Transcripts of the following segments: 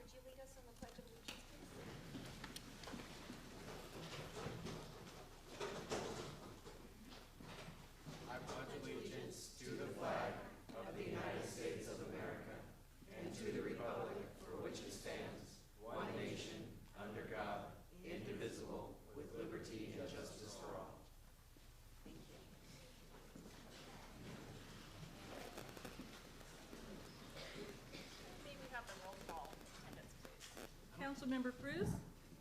would you lead us in the Pledge of Allegiance, please? I pledge allegiance to the flag of the United States of America and to the republic for which it stands, one nation, under God, indivisible, with liberty and justice for all. Thank you. May we have the roll call attendance, please? Councilmember Cruz?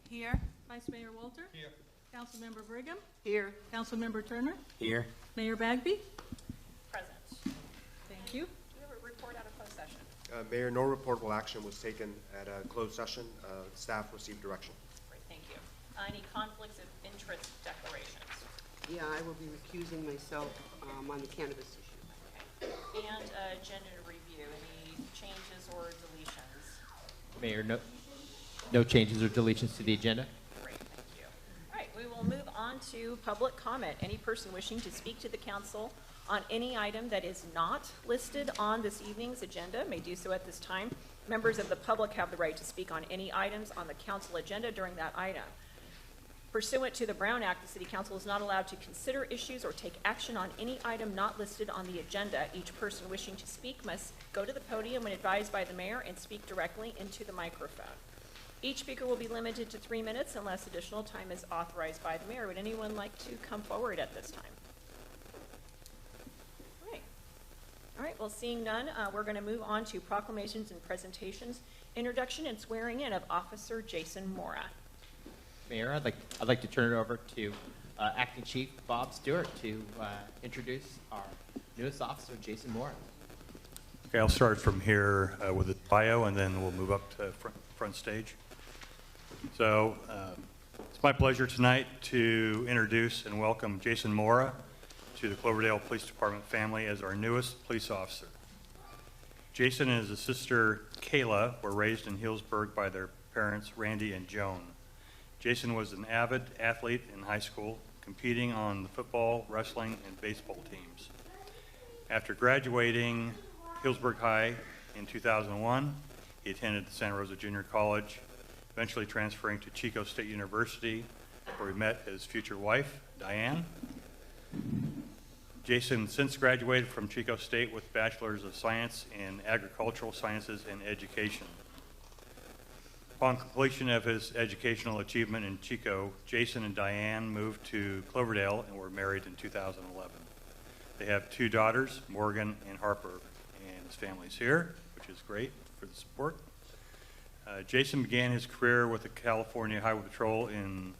Here. Vice Mayor Walter? Here. Councilmember Brigham? Here. Councilmember Turner? Here. Mayor Bagby? Present. Thank you. Do you have a report out of closed session? Mayor, no reportable action was taken at a closed session. Staff received direction. Great, thank you. Any conflicts of interest declarations? Yeah, I will be recusing myself on the cannabis issue. Okay. And agenda review, any changes or deletions? Mayor, no changes or deletions to the agenda. Great, thank you. All right, we will move on to public comment. Any person wishing to speak to the council on any item that is not listed on this evening's agenda may do so at this time. Members of the public have the right to speak on any items on the council agenda during that item. Pursuant to the Brown Act, the City Council is not allowed to consider issues or take action on any item not listed on the agenda. Each person wishing to speak must go to the podium when advised by the mayor and speak directly into the microphone. Each speaker will be limited to 3 minutes unless additional time is authorized by the mayor. Would anyone like to come forward at this time? All right, well, seeing none, we're going to move on to proclamations and presentations, introduction and swearing in of Officer Jason Mora. Mayor, I'd like to turn it over to Acting Chief Bob Stewart to introduce our newest officer, Jason Mora. Okay, I'll start from here with the bio, and then we'll move up to front stage. So it's my pleasure tonight to introduce and welcome Jason Mora to the Cloverdale Police Department family as our newest police officer. Jason and his sister Kayla were raised in Healdsburg by their parents Randy and Joan. Jason was an avid athlete in high school, competing on the football, wrestling, and baseball teams. After graduating Healdsburg High in 2001, he attended Santa Rosa Junior College, eventually transferring to Chico State University, where he met his future wife, Diane. Jason since graduated from Chico State with Bachelor's of Science in Agricultural Sciences and Education. Upon completion of his educational achievement in Chico, Jason and Diane moved to Cloverdale and were married in 2011. They have 2 daughters, Morgan and Harper, and his family's here, which is great for the support. Jason began his career with the California Highway Patrol in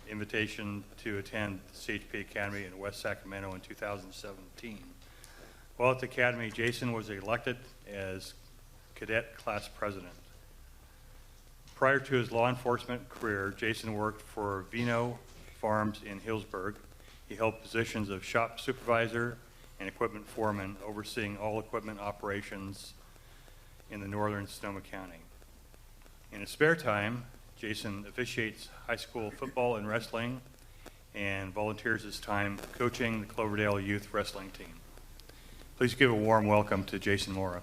invitation to attend the CHP Academy in West Sacramento in 2017. While at the Academy, Jason was elected as cadet class president. Prior to his law enforcement career, Jason worked for Vino Farms in Healdsburg. He held positions of shop supervisor and equipment foreman, overseeing all equipment operations in the northern Sonoma County. In his spare time, Jason officiates high school football and wrestling and volunteers his time coaching the Cloverdale youth wrestling team. Please give a warm welcome to Jason Mora.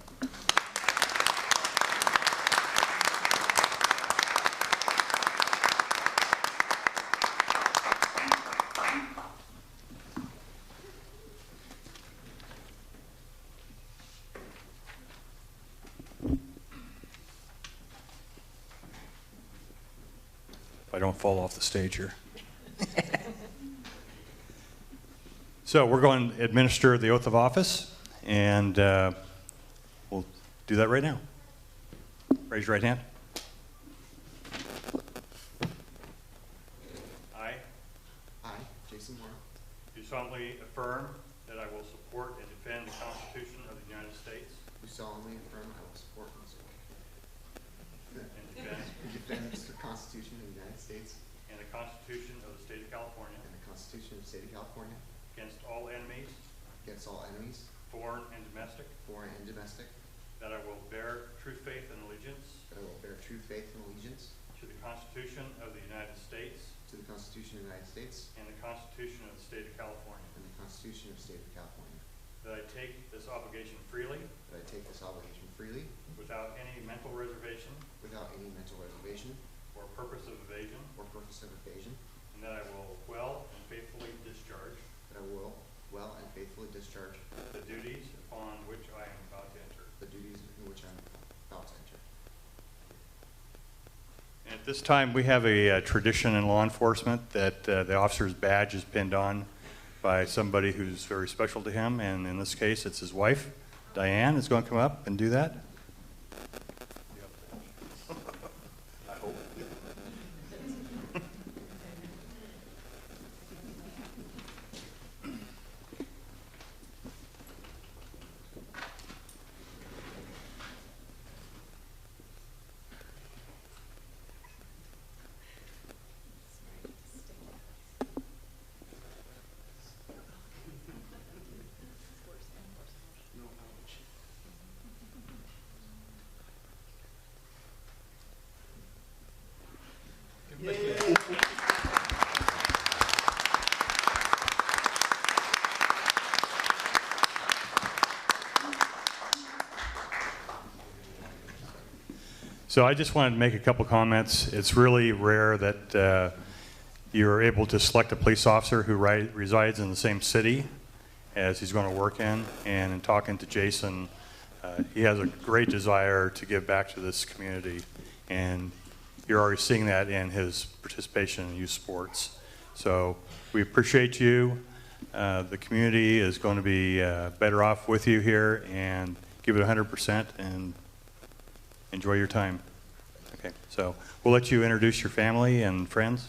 I don't fall off the stage here. So we're going to administer the oath of office, and we'll do that right now. Raise your right hand. I Jason Mora, do solemnly affirm that I will support and defend the Constitution of the United States do solemnly affirm I will support and and defend the Constitution of the United States and the Constitution of the State of California and the Constitution of the State of California against all enemies, foreign and domestic, that I will bear true faith and allegiance that I will bear true faith and allegiance to the Constitution of the United States to the Constitution of the United States and the Constitution of the State of California, and the Constitution of the State of California, that I take this obligation freely that I take this obligation freely without any mental reservation without any mental reservation or purpose of evasion, or purpose of evasion, and that I will well and faithfully discharge that I will well and faithfully discharge the duties upon which I am about to enter. the duties in which I'm about to enter. And at this time, we have a tradition in law enforcement that the officer's badge is pinned on by somebody who's very special to him, and in this case, it's his wife. Diane is going to come up and do that. I hope. So I just wanted to make a couple comments. It's really rare that you're able to select a police officer who resides in the same city as he's going to work in. And in talking to Jason, he has a great desire to give back to this community. And you're already seeing that in his participation in youth sports. So we appreciate you. The community is going to be better off with you here, and give it 100% and enjoy your time. Okay, so we'll let you introduce your family and friends.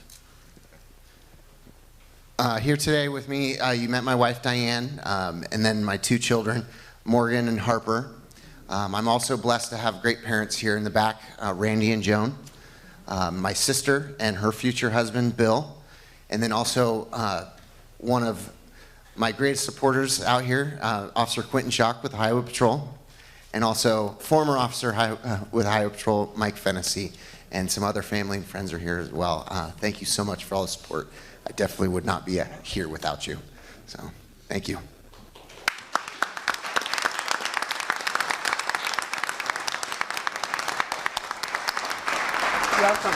Here today with me, you met my wife Diane, and then my two children, Morgan and Harper. I'm also blessed to have great parents here in the back, Randy and Joan, my sister and her future husband, Bill, and then also one of my greatest supporters out here, Officer Quentin Schock with Highway Patrol, and also former officer with Highway Patrol, Mike Fennessy, and some other family and friends are here as well. Thank you so much for all the support. I definitely would not be here without you. So, thank you. Welcome.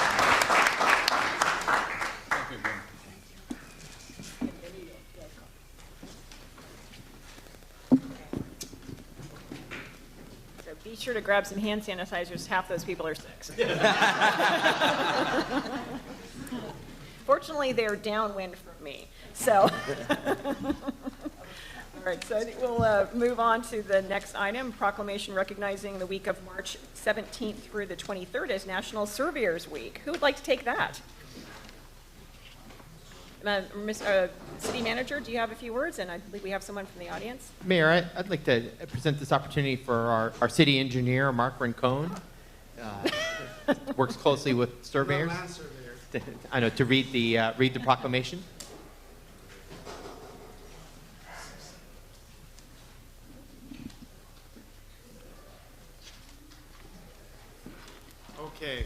So be sure to grab some hand sanitizers. Half those people are sick. Fortunately, they're downwind from me. So, all right, so I think we'll move on to the next item, proclamation recognizing the week of March 17th through the 23rd as National Surveyors Week. Who would like to take that? City Manager, do you have a few words? And I believe we have someone from the audience. Mayor, I'd like to present this opportunity for our city engineer, Mark Rincon. Works closely with surveyors. I know, to read the proclamation. Okay.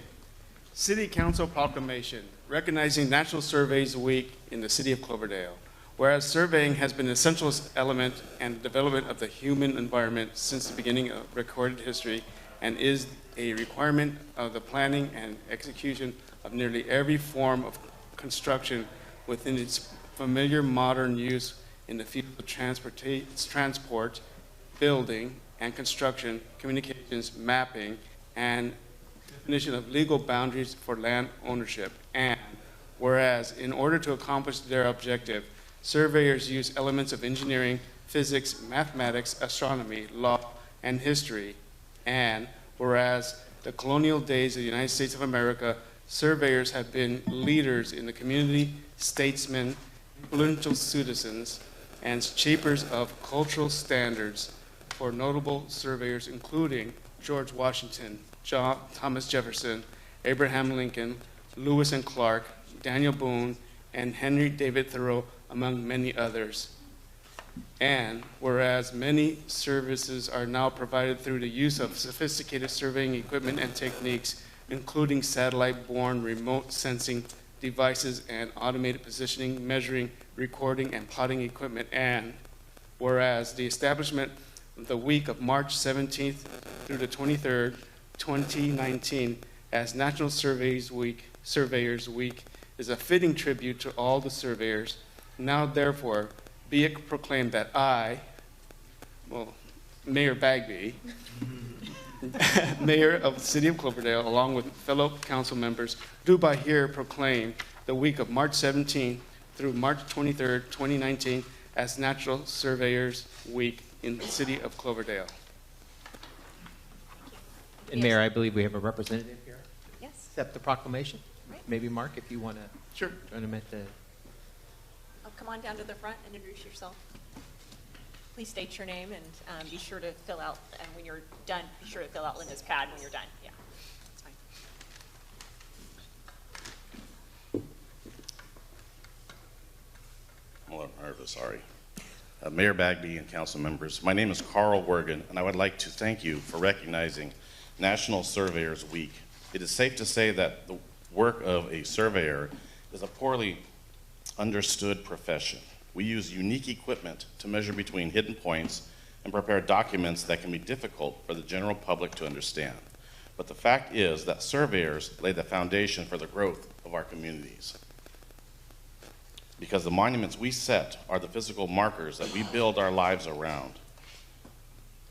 City Council proclamation recognizing National Surveys Week in the city of Cloverdale. Whereas surveying has been an essential element and development of the human environment since the beginning of recorded history, and is a requirement of the planning and execution of nearly every form of construction within its familiar modern use in the field of transport, building and construction, communications, mapping, and definition of legal boundaries for land ownership. And whereas in order to accomplish their objective, surveyors use elements of engineering, physics, mathematics, astronomy, law, and history. And whereas the colonial days of the United States of America, surveyors have been leaders in the community, statesmen, influential citizens, and shapers of cultural standards for notable surveyors including George Washington, Thomas Jefferson, Abraham Lincoln, Lewis and Clark, Daniel Boone, and Henry David Thoreau, among many others. And whereas many services are now provided through the use of sophisticated surveying equipment and techniques, including satellite-borne remote sensing devices and automated positioning, measuring, recording, and plotting equipment. And whereas the establishment of the week of March 17th through the 23rd, 2019 as National Surveyors Week is a fitting tribute to all the surveyors. Now therefore be it proclaimed that I, Mayor Bagby, Mayor of the City of Cloverdale, along with fellow council members, do by here proclaim the week of March 17th through March 23rd, 2019 as National Surveyors Week in the City of Cloverdale. And Mayor, I believe we have a representative here. Yes. Accept the proclamation. Right. Maybe Mark, if you want to Sure. join him at the... Oh, come on down to the front and introduce yourself. Please state your name and be sure to fill out, and when you're done, be sure to fill out Linda's pad when you're done. Yeah, that's fine. I'm a little nervous, sorry. Mayor Bagby and council members, my name is Carl Wergen, and I would like to thank you for recognizing National Surveyors Week. It is safe to say that the work of a surveyor is a poorly understood profession. We use unique equipment to measure between hidden points and prepare documents that can be difficult for the general public to understand. But the fact is that surveyors lay the foundation for the growth of our communities. Because the monuments we set are the physical markers that we build our lives around.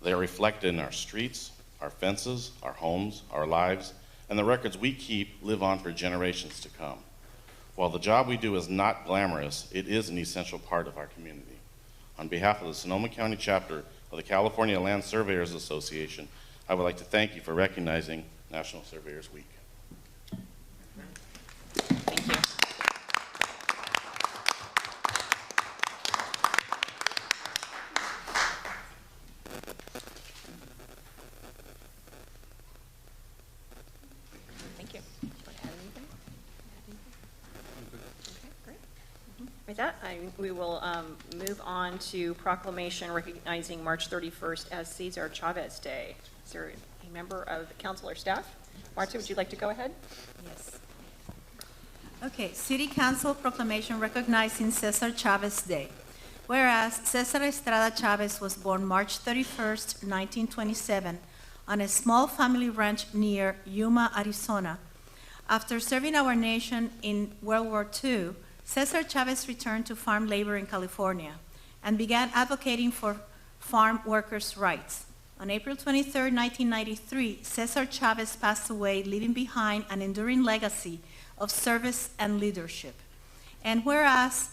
They are reflected in our streets, our fences, our homes, our lives, and the records we keep live on for generations to come. While the job we do is not glamorous, it is an essential part of our community. On behalf of the Sonoma County chapter of the California Land Surveyors Association, I would like to thank you for recognizing National Surveyors Week. Thank you. Thank you. Okay, great. With that, we will move on to proclamation recognizing March 31st as Cesar Chavez Day. Is there a member of the council or staff? Marta, would you like to go ahead? Yes. Okay, City Council proclamation recognizing Cesar Chavez Day. Whereas Cesar Estrada Chavez was born March 31st, 1927, on a small family ranch near Yuma, Arizona. After serving our nation in World War II, Cesar Chavez returned to farm labor in California and began advocating for farm workers' rights. On April 23, 1993, Cesar Chavez passed away, leaving behind an enduring legacy of service and leadership. And whereas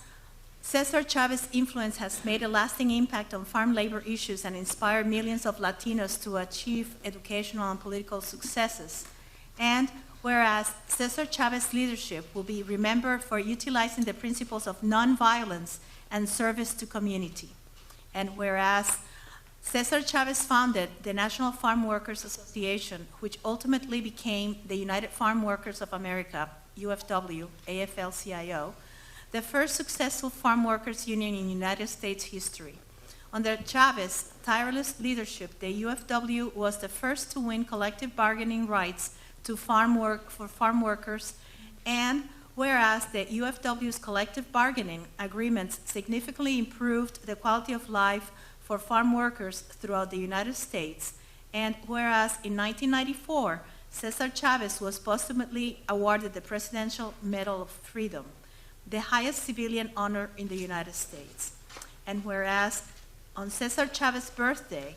Cesar Chavez's influence has made a lasting impact on farm labor issues and inspired millions of Latinos to achieve educational and political successes, and whereas Cesar Chavez's leadership will be remembered for utilizing the principles of nonviolence and service to community, and whereas Cesar Chavez founded the National Farm Workers Association, which ultimately became the United Farm Workers of America, UFW, AFL-CIO, the first successful farm workers union in United States history. Under Chavez's tireless leadership, the UFW was the first to win collective bargaining rights to farm workers, and whereas the UFW's collective bargaining agreements significantly improved the quality of life for farm workers throughout the United States, and whereas in 1994, Cesar Chavez was posthumously awarded the Presidential Medal of Freedom, the highest civilian honor in the United States. And whereas on Cesar Chavez's birthday,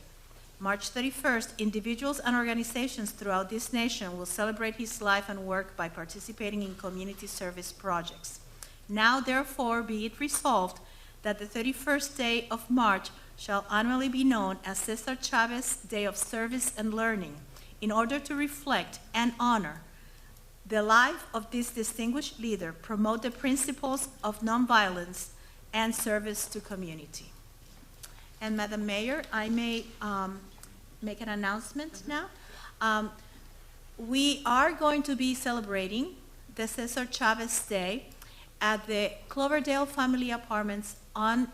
March 31st, individuals and organizations throughout this nation will celebrate his life and work by participating in community service projects. Now, therefore, be it resolved that the 31st day of March shall annually be known as Cesar Chavez Day of Service and Learning, in order to reflect and honor the life of this distinguished leader, promote the principles of nonviolence and service to community. And Madam Mayor, I may make an announcement now. We are going to be celebrating the Cesar Chavez Day at the Cloverdale Family Apartments on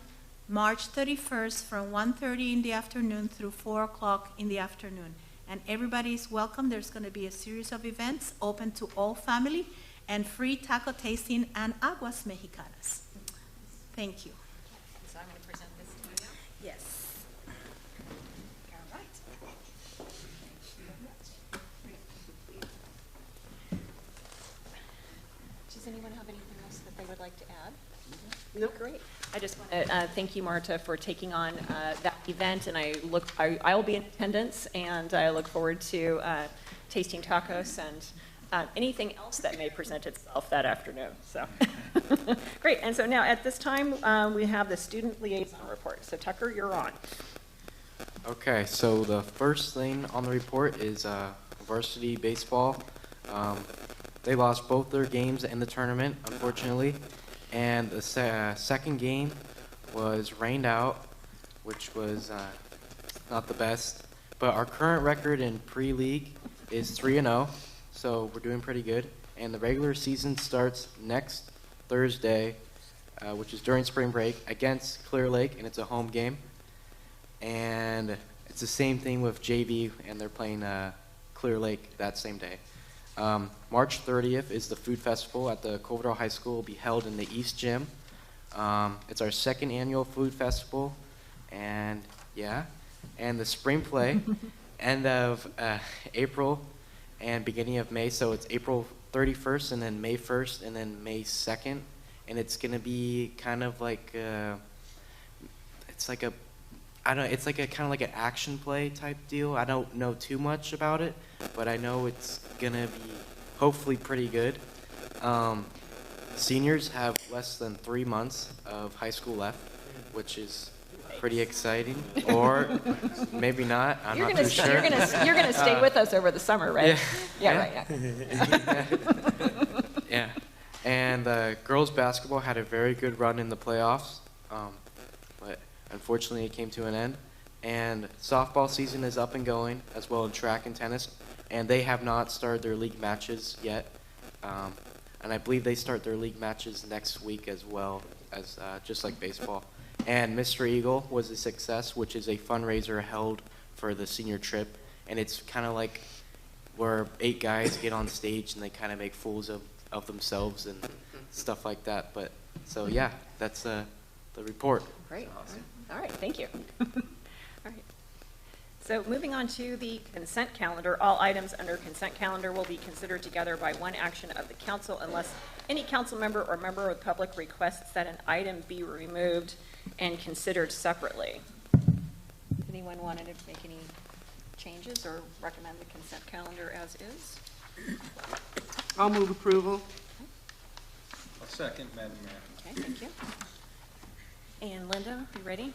March 31st from 1:30 in the afternoon through 4 o'clock in the afternoon. And everybody is welcome. There's going to be a series of events open to all family and free taco tasting and aguas mexicanas. Thank you. So I'm going to present this to you now. Yes. Nope. Great. I just want to thank you, Marta, for taking on that event, and I will be in attendance, and I look forward to tasting tacos and anything else that may present itself that afternoon. So, great. And so now at this time, we have the student liaison report. So Tucker, you're on. Okay, so the first thing on the report is varsity baseball. They lost both their games in the tournament, unfortunately. And the second game was rained out, which was not the best. But our current record in pre-league is 3-0, so we're doing pretty good. And the regular season starts next Thursday, which is during spring break, against Clear Lake, and it's a home game. And it's the same thing with JV, and they're playing Clear Lake that same day. March 30th is the food festival at the Cloverdale High School. It will be held in the East Gym. It's our second annual food festival, and yeah, and the spring play, end of April and beginning of May. So it's April 31st, and then May 1st, and then May 2nd, and it's gonna be kind of like it's like a it's like a kind of like an action play type deal. I don't know too much about it, but I know it's gonna be hopefully pretty good. Seniors have less than 3 months of high school left, which is pretty exciting, or maybe not. I'm not too sure. You're gonna stay with us over the summer, right? Yeah. Yeah, right. Yeah. And girls basketball had a very good run in the playoffs, but unfortunately it came to an end. And softball season is up and going, as well as track and tennis, and they have not started their league matches yet. And I believe they start their league matches next week as well, as just like baseball. And Mr. Eagle was a success, which is a fundraiser held for the senior trip, and it's kind of like where 8 guys get on stage and they kind of make fools of themselves and stuff like that. But so yeah, that's the report. Great. Awesome. All right. Thank you. All right. So moving on to the consent calendar, all items under consent calendar will be considered together by one action of the council unless any council member or member of the public requests that an item be removed and considered separately. Anyone wanted to make any changes or recommend the consent calendar as is? I'll move approval. I'll second, Madam Mayor. Okay, thank you. And Linda, you ready?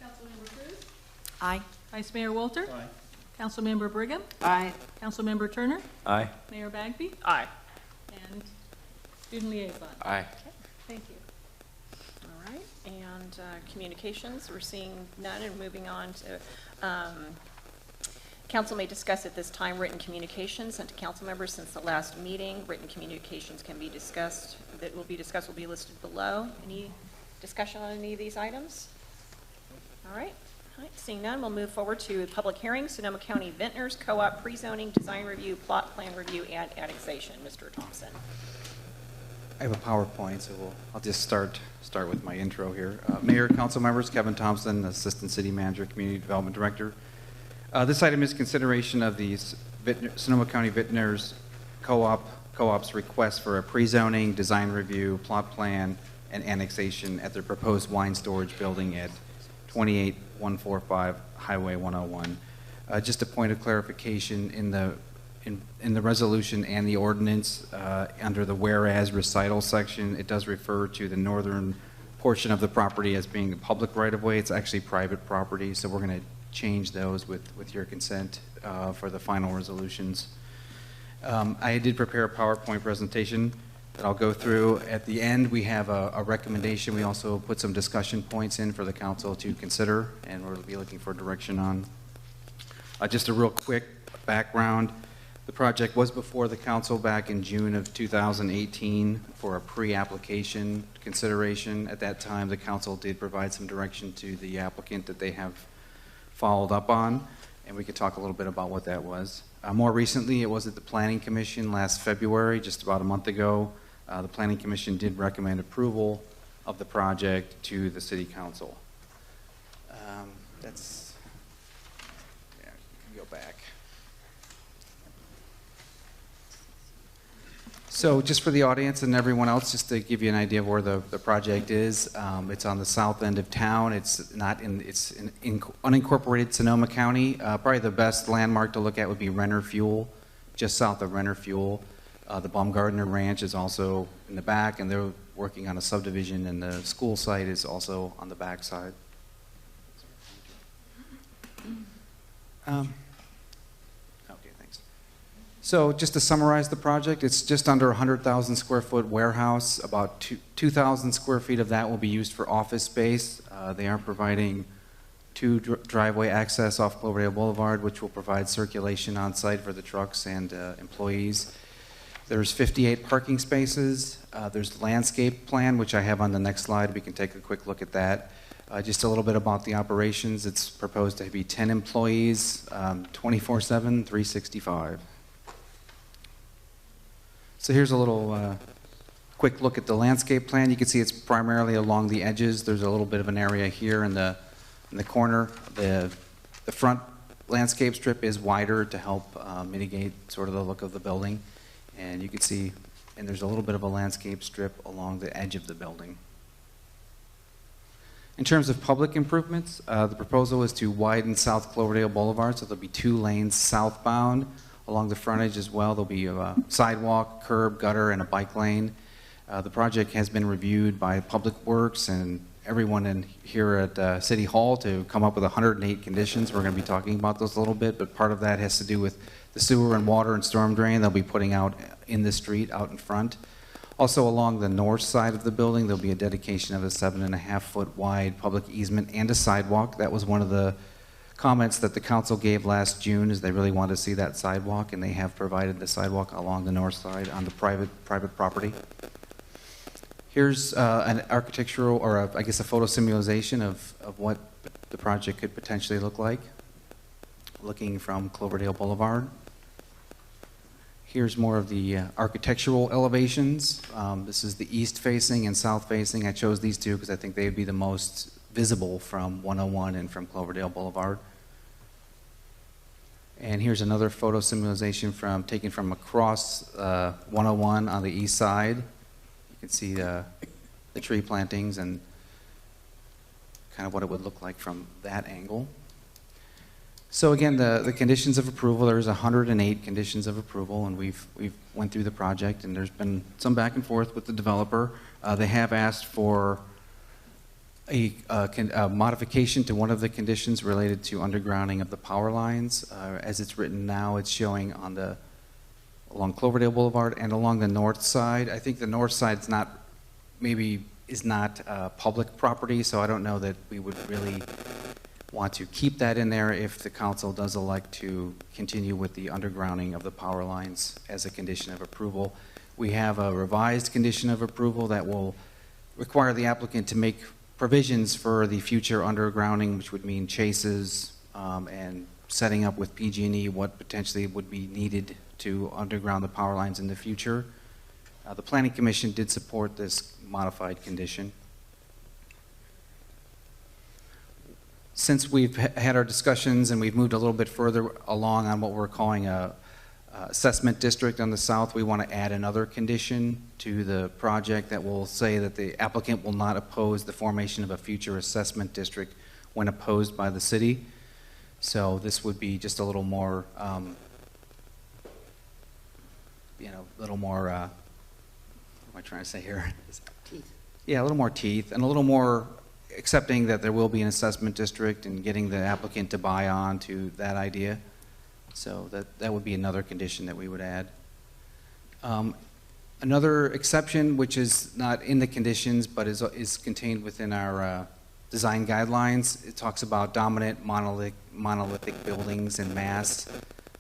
Councilmember Cruz? Aye. Vice Mayor Walter? Aye. Councilmember Brigham? Aye. Councilmember Turner? Aye. Mayor Bagby? Aye. And student liaison? Aye. Okay, thank you. All right, and communications, we're seeing none, and moving on to, council may discuss at this time written communications sent to council members since the last meeting. Written communications can be discussed, that will be discussed will be listed below. Any discussion on any of these items? All right. All right, seeing none, we'll move forward to public hearings, Sonoma County Vintners Co-op Prezoning, Design Review, Plot Plan Review, and Annexation. Mr. Thompson. I have a PowerPoint, so I'll just start with my intro here. Mayor, council members, Kevin Thompson, Assistant City Manager, Community Development Director. This item is consideration of the Sonoma County Vintners Co-op's request for a pre-zoning, design review, plot plan, and annexation at their proposed wine storage building at 28145 Highway 101. Just a point of clarification, in the resolution and the ordinance, under the whereas recital section, it does refer to the northern portion of the property as being a public right-of-way. It's actually private property, so we're going to change those with your consent for the final resolutions. I did prepare a PowerPoint presentation that I'll go through. At the end, we have a recommendation. We also put some discussion points in for the council to consider, and we'll be looking for direction on. Just a real quick background. The project was before the council back in June of 2018 for a pre-application consideration. At that time, the council did provide some direction to the applicant that they have followed up on, and we could talk a little bit about what that was. More recently, it was at the Planning Commission last February, just about a month ago. The Planning Commission did recommend approval of the project to the City Council. That's, yeah, you can go back. So just for the audience and everyone else, just to give you an idea of where the project is, it's on the south end of town. It's in unincorporated Sonoma County. Probably the best landmark to look at would be Renner Fuel, just south of Renner Fuel. The Baumgartner Ranch is also in the back, and they're working on a subdivision, and the school site is also on the back side. Okay, thanks. So just to summarize the project, it's just under 100,000 square foot warehouse. About 2,000 square feet of that will be used for office space. They are providing two driveway access off Cloverdale Boulevard, which will provide circulation on site for the trucks and employees. There's 58 parking spaces. There's the landscape plan, which I have on the next slide. We can take a quick look at that. Just a little bit about the operations. It's proposed to be 10 employees, 24/7, 365. So here's a little quick look at the landscape plan. You can see it's primarily along the edges. There's a little bit of an area here in the corner. The front landscape strip is wider to help mitigate sort of the look of the building. And you can see, and there's a little bit of a landscape strip along the edge of the building. In terms of public improvements, the proposal is to widen South Cloverdale Boulevard, so there'll be 2 lanes southbound along the frontage as well. There'll be a sidewalk, curb, gutter, and a bike lane. The project has been reviewed by Public Works and everyone in here at City Hall to come up with 108 conditions. We're going to be talking about those a little bit, but part of that has to do with the sewer and water and storm drain they'll be putting out in the street out in front. Also along the north side of the building, there'll be a dedication of a 7.5-foot wide public easement and a sidewalk. That was one of the comments that the council gave last June, is they really wanted to see that sidewalk, and they have provided the sidewalk along the north side on the private property. Here's an architectural, or I guess a photo simulation of what the project could potentially look like, looking from Cloverdale Boulevard. Here's more of the architectural elevations. This is the east facing and south facing. I chose these two because I think they would be the most visible from 101 and from Cloverdale Boulevard. And here's another photo simulation taken from across 101 on the east side. You can see the tree plantings and kind of what it would look like from that angle. So again, the conditions of approval, there's 108 conditions of approval, and we've went through the project, and there's been some back and forth with the developer. They have asked for a modification to one of the conditions related to undergrounding of the power lines. As it's written now, it's showing along Cloverdale Boulevard and along the north side. I think the north side's is not public property, so I don't know that we would really want to keep that in there if the council does elect to continue with the undergrounding of the power lines as a condition of approval. We have a revised condition of approval that will require the applicant to make provisions for the future undergrounding, which would mean chases and setting up with PG&E what potentially would be needed to underground the power lines in the future. The Planning Commission did support this modified condition. Since we've had our discussions and we've moved a little bit further along on what we're calling a assessment district on the south, we want to add another condition to the project that will say that the applicant will not oppose the formation of a future assessment district when opposed by the city. So this would be just a little more, what am I trying to say here? Teeth. Yeah, a little more teeth and a little more accepting that there will be an assessment district and getting the applicant to buy on to that idea. So that would be another condition that we would add. Another exception, which is not in the conditions but is contained within our design guidelines, it talks about dominant monolithic buildings in mass.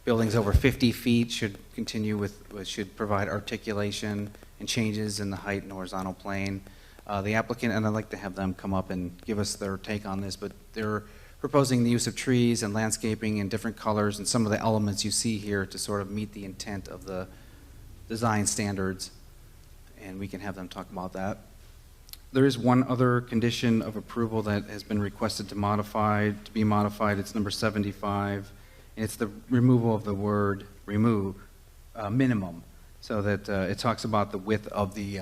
Buildings over 50 feet should provide articulation and changes in the height and horizontal plane. The applicant, and I'd like to have them come up and give us their take on this, but they're proposing the use of trees and landscaping in different colors and some of the elements you see here to sort of meet the intent of the design standards, and we can have them talk about that. There is one other condition of approval that has been requested to be modified. It's number 75, and it's the removal of the word minimum. So that it talks about the width of the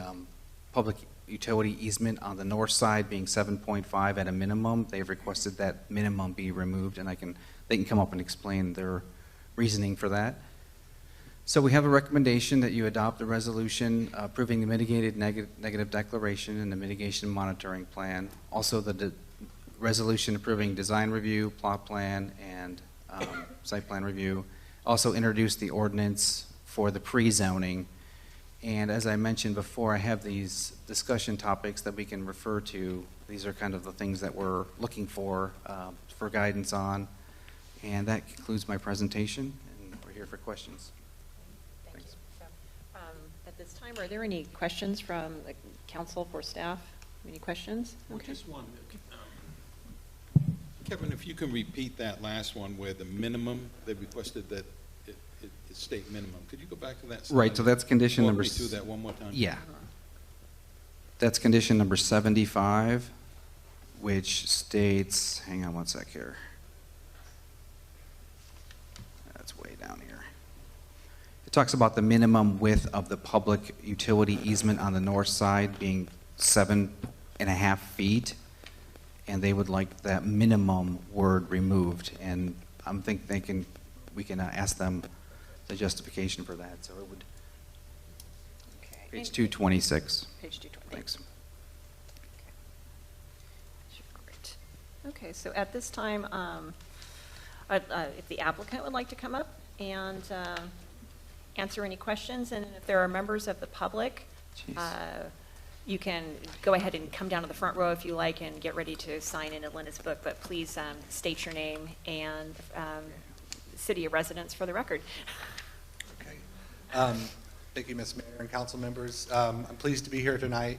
public utility easement on the north side being 7.5 at a minimum. They've requested that minimum be removed, and they can come up and explain their reasoning for that. So we have a recommendation that you adopt the resolution approving the mitigated negative declaration and the mitigation monitoring plan. Also the resolution approving design review, plot plan, and site plan review. Also introduce the ordinance for the pre-zoning. And as I mentioned before, I have these discussion topics that we can refer to. These are kind of the things that we're looking for guidance on. And that concludes my presentation, and we're here for questions. Thank you. So, at this time, are there any questions from the council for staff? Any questions? Well, Okay. just one. Kevin, if you can repeat that last one where the minimum, they requested that it state minimum. Could you go back to that slide? Right, so that's condition Walk number... me through that one more time. Yeah. That's condition number 75, which states, hang on one sec here. That's way down here. It talks about the minimum width of the public utility easement on the north side being 7.5 feet, and they would like that minimum word removed. And I'm thinking we can ask them the justification for that. So it would, Okay. page 226. Page 220. Thanks. Great. Okay, so at this time, if the applicant would like to come up and answer any questions, and if there are members of the public, you can go ahead and come down to the front row if you like and get ready to sign in Linda's book, but please state your name and city of residence for the record. Okay. Thank you, Ms. Mayor and council members. I'm pleased to be here tonight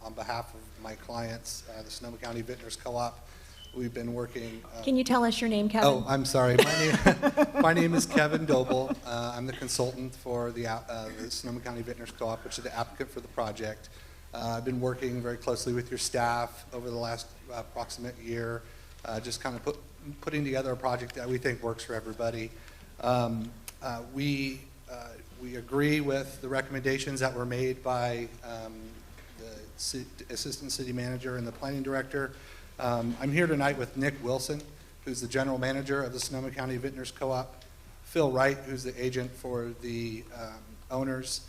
on behalf of my clients, the Sonoma County Vintners Co-op. We've been working... Can you tell us your name, Kevin? Oh, I'm sorry. My name is Kevin Doble. I'm the consultant for the Sonoma County Vintners Co-op, which is the applicant for the project. I've been working very closely with your staff over the last approximate year, just kind of putting together a project that we think works for everybody. We agree with the recommendations that were made by the assistant city manager and the planning director. I'm here tonight with Nick Wilson, who's the general manager of the Sonoma County Vintners Co-op, Phil Wright, who's the agent for the owners,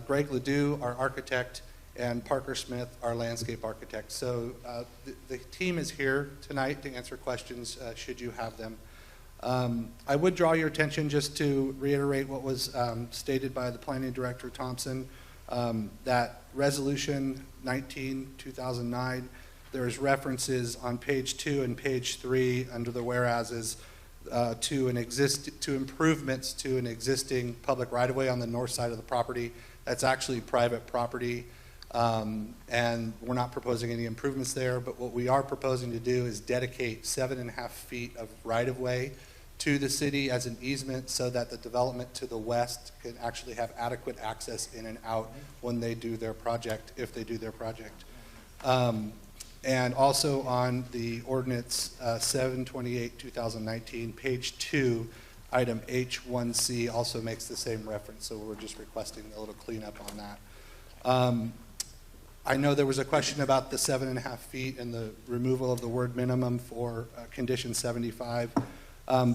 Greg Ledoux, our architect, and Parker Smith, our landscape architect. So the team is here tonight to answer questions should you have them. I would draw your attention just to reiterate what was stated by the planning director, Thompson, that resolution 19/2009, there's references on page 2 and page 3 under the whereases to improvements to an existing public right-of-way on the north side of the property. That's actually private property, and we're not proposing any improvements there, but what we are proposing to do is dedicate 7.5 feet of right-of-way to the city as an easement so that the development to the west can actually have adequate access in and out when they do their project, if they do their project. And also on the ordinance 728/2019, page 2, item H1C also makes the same reference, so we're just requesting a little cleanup on that. I know there was a question about the 7.5 feet and the removal of the word minimum for condition 75.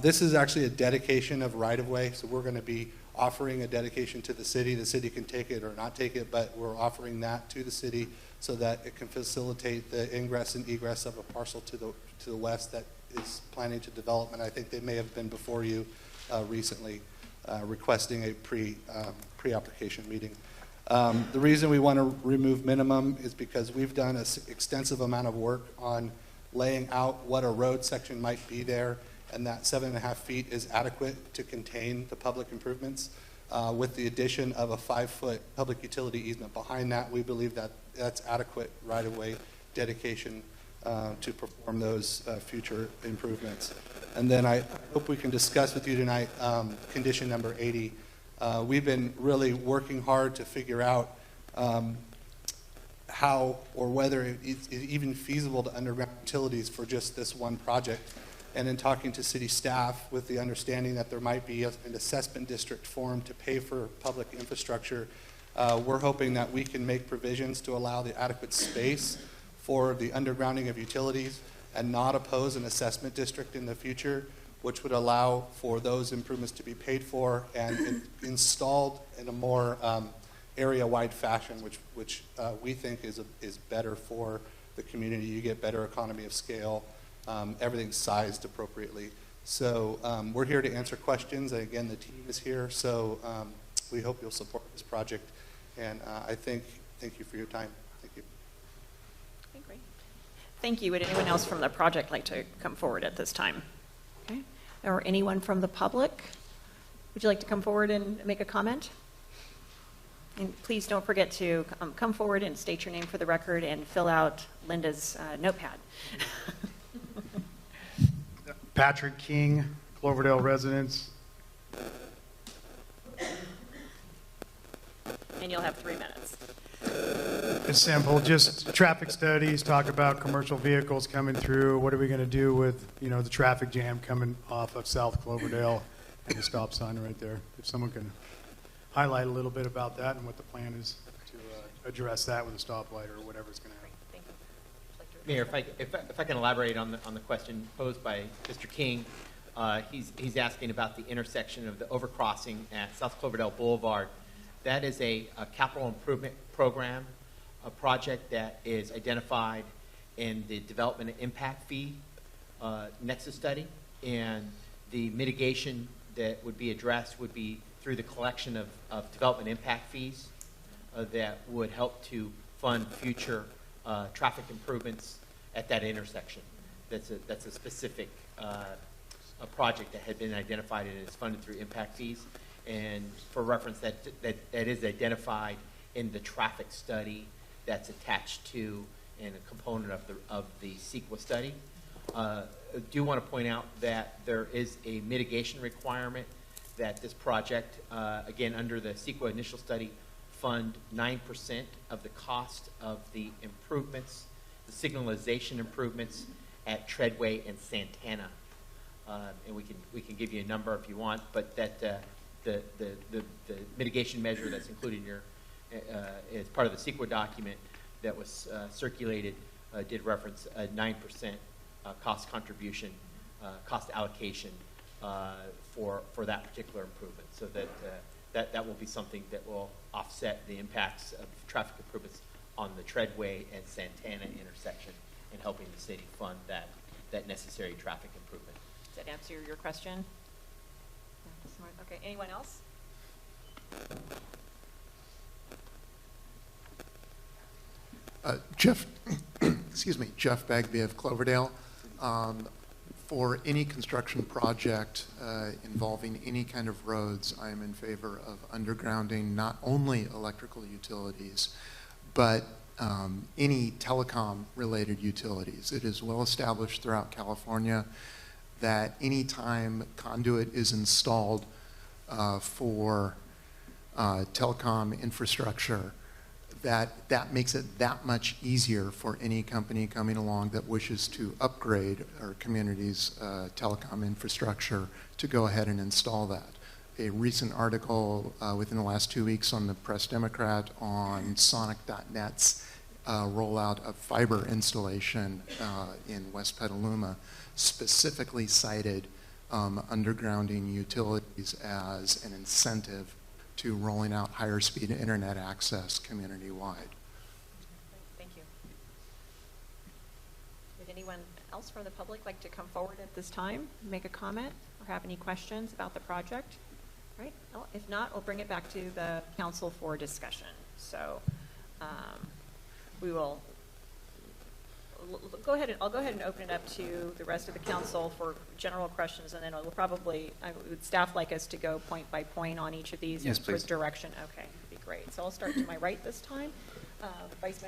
This is actually a dedication of right-of-way, so we're going to be offering a dedication to the city. The city can take it or not take it, but we're offering that to the city so that it can facilitate the ingress and egress of a parcel to the west that is planning to develop. And I think they may have been before you recently requesting a pre-application meeting. The reason we want to remove minimum is because we've done an extensive amount of work on laying out what a road section might be there, and that 7.5 feet is adequate to contain the public improvements. With the addition of a 5-foot public utility easement behind that, we believe that that's adequate right-of-way dedication to perform those future improvements. And then I hope we can discuss with you tonight condition number 80. We've been really working hard to figure out how or whether it's even feasible to underground utilities for just this one project. and in talking to city staff with the understanding that there might be an assessment district formed to pay for public infrastructure, we're hoping that we can make provisions to allow the adequate space for the undergrounding of utilities and not oppose an assessment district in the future, which would allow for those improvements to be paid for and installed in a more area-wide fashion, which we think is better for the community. You get better economy of scale. Everything's sized appropriately. So we're here to answer questions. And again, the team is here. So we hope you'll support this project. And thank you for your time. Thank you. Okay, great. Thank you. Would anyone else from the project like to come forward at this time? Okay. Or anyone from the public? Would you like to come forward and make a comment? And please don't forget to come forward and state your name for the record and fill out Linda's notepad. Patrick King, Cloverdale residents. And you'll have 3 minutes. It's simple, just traffic studies, talk about commercial vehicles coming through. What are we going to do with, the traffic jam coming off of South Cloverdale and the stop sign right there? If someone can highlight a little bit about that and what the plan is to address that with a stoplight or whatever's going to happen. Thank you. Mayor, if I can elaborate on the question posed by Mr. King, he's asking about the intersection of the overcrossing at South Cloverdale Boulevard. That is a capital improvement program, a project that is identified in the development and impact fee nexus study, and the mitigation that would be addressed would be through the collection of development impact fees that would help to fund future traffic improvements at that intersection. That's a specific a project that had been identified and is funded through impact fees. And for reference, that is identified in the traffic study that's attached to and a component of the CEQA study. I do want to point out that there is a mitigation requirement that this project, again, under the CEQA initial study, fund 9% of the cost of the improvements, the signalization improvements at Treadway and Santana. And we can give you a number if you want, but that the mitigation measure that's included in your as part of the CEQA document that was circulated did reference a 9% cost contribution, cost allocation for that particular improvement, so that will be something that will offset the impacts of traffic improvements on the Treadway and Santana intersection and helping the city fund that necessary traffic improvement. Does that answer your question? Okay, anyone else? Jeff, excuse me, Jeff Bagby of Cloverdale. For any construction project involving any kind of roads, I am in favor of undergrounding not only electrical utilities, but any telecom-related utilities. It is well established throughout California that any time conduit is installed for telecom infrastructure, that makes it that much easier for any company coming along that wishes to upgrade our community's telecom infrastructure to go ahead and install that. A recent article within the last 2 weeks on the Press Democrat on Sonic.net's rollout of fiber installation in West Petaluma specifically cited undergrounding utilities as an incentive to rolling out higher speed internet access community-wide. Thank you. Would anyone else from the public like to come forward at this time, make a comment, or have any questions about the project? All right. Well, if not, we'll bring it back to the council for discussion. So we will go ahead and I'll go ahead and open it up to the rest of the council for general questions, and then we'll probably, would staff like us to go point by point on each of these? Yes, please. For direction. Okay, that'd be great. So I'll start to my right this time. Vice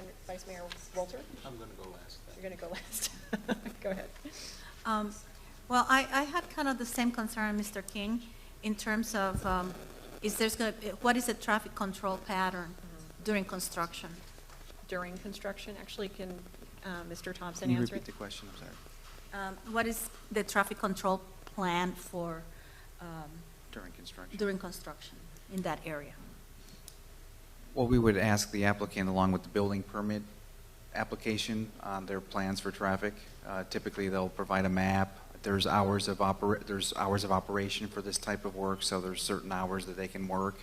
Mayor Walter? I'm going to go last. You're going to go last. Go ahead. Well, I had kind of the same concern, Mr. King, in terms of what is the traffic control pattern during construction? During construction, actually, can Mr. Thompson Can you answer repeat it? the question? I'm sorry. What is the traffic control plan for during construction in that area? Well, we would ask the applicant, along with the building permit application, on their plans for traffic. Typically, they'll provide a map. There's hours of operation for this type of work, so there's certain hours that they can work.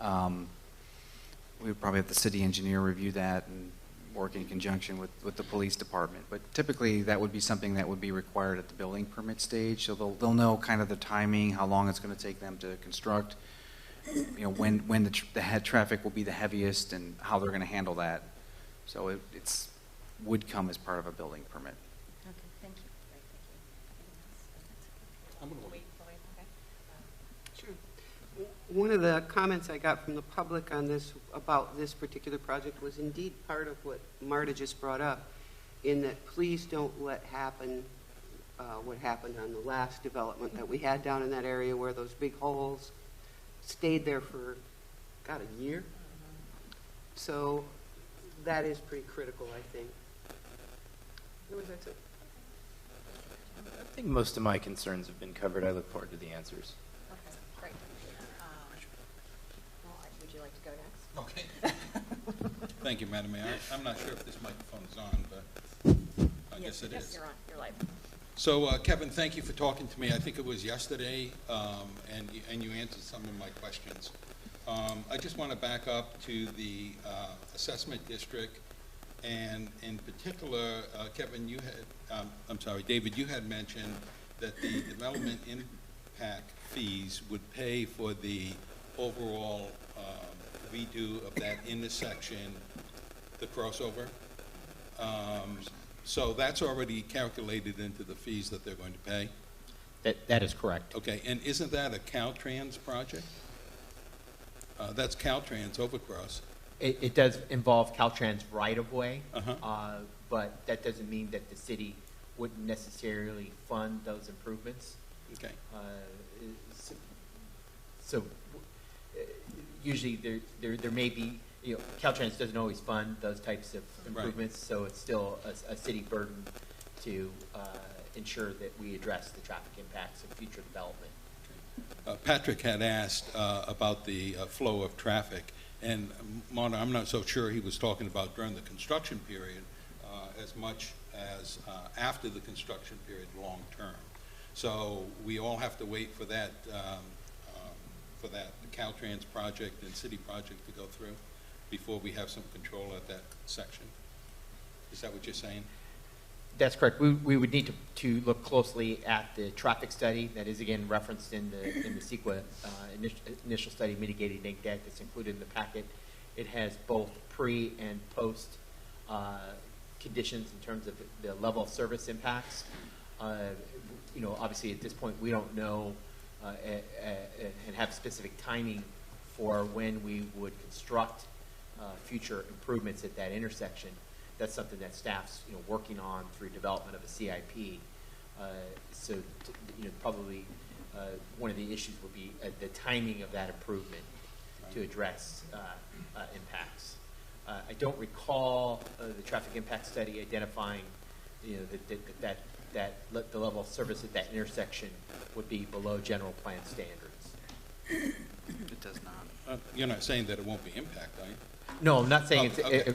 We would probably have the city engineer review that and work in conjunction with the police department. But typically, that would be something that would be required at the building permit stage. So they'll know kind of the timing, how long it's going to take them to construct, you know, when the head traffic will be the heaviest and how they're going to handle that. So it's would come as part of a building permit. Okay, thank you. Sure. One of the comments I got from the public on this, about this particular project, was indeed part of what Marta just brought up, in that please don't let happen what happened on the last development that we had down in that area, where those big holes stayed there for, God, a year. So that is pretty critical, I think. That's it. I think most of my concerns have been covered. I look forward to the answers. Okay, great. Would you like to go next? Okay. Thank you, Madam Mayor. I'm not sure if this microphone is on, but I guess it is. Yes, you're on. You're live. So, Kevin, thank you for talking to me. I think it was yesterday, and you answered some of my questions. I just want to back up to the assessment district, and in particular, Kevin, you had, I'm sorry, David, you had mentioned that the development impact fees would pay for the overall redo of that intersection, the crossover. So that's already calculated into the fees that they're going to pay? That is correct. Okay, and isn't that a Caltrans project? That's Caltrans Overcross. It does involve Caltrans right-of-way, but that doesn't mean that the city wouldn't necessarily fund those improvements. Okay. So usually there may be, you know, Caltrans doesn't always fund those types of improvements, right. So it's still a city burden to ensure that we address the traffic impacts of future development. Patrick had asked about the flow of traffic, and Mona, I'm not so sure he was talking about during the construction period as much as after the construction period, long term. So we all have to wait for that Caltrans project and city project to go through before we have some control at that section. Is that what you're saying? That's correct. We would need to look closely at the traffic study that is again referenced in the CEQA initial study, mitigating neg debt, that's included in the packet. It has both pre and post conditions in terms of the level of service impacts. You know, obviously at this point we don't know and have specific timing for when we would construct future improvements at that intersection. That's something that staff's, you know, working on through development of a CIP. So, you know, probably one of the issues would be the timing of that improvement to address impacts. I don't recall the traffic impact study identifying, you know, that the level of service at that intersection would be below general plan standards. It does not. You're not saying that it won't be impact, are you? No, I'm not saying okay.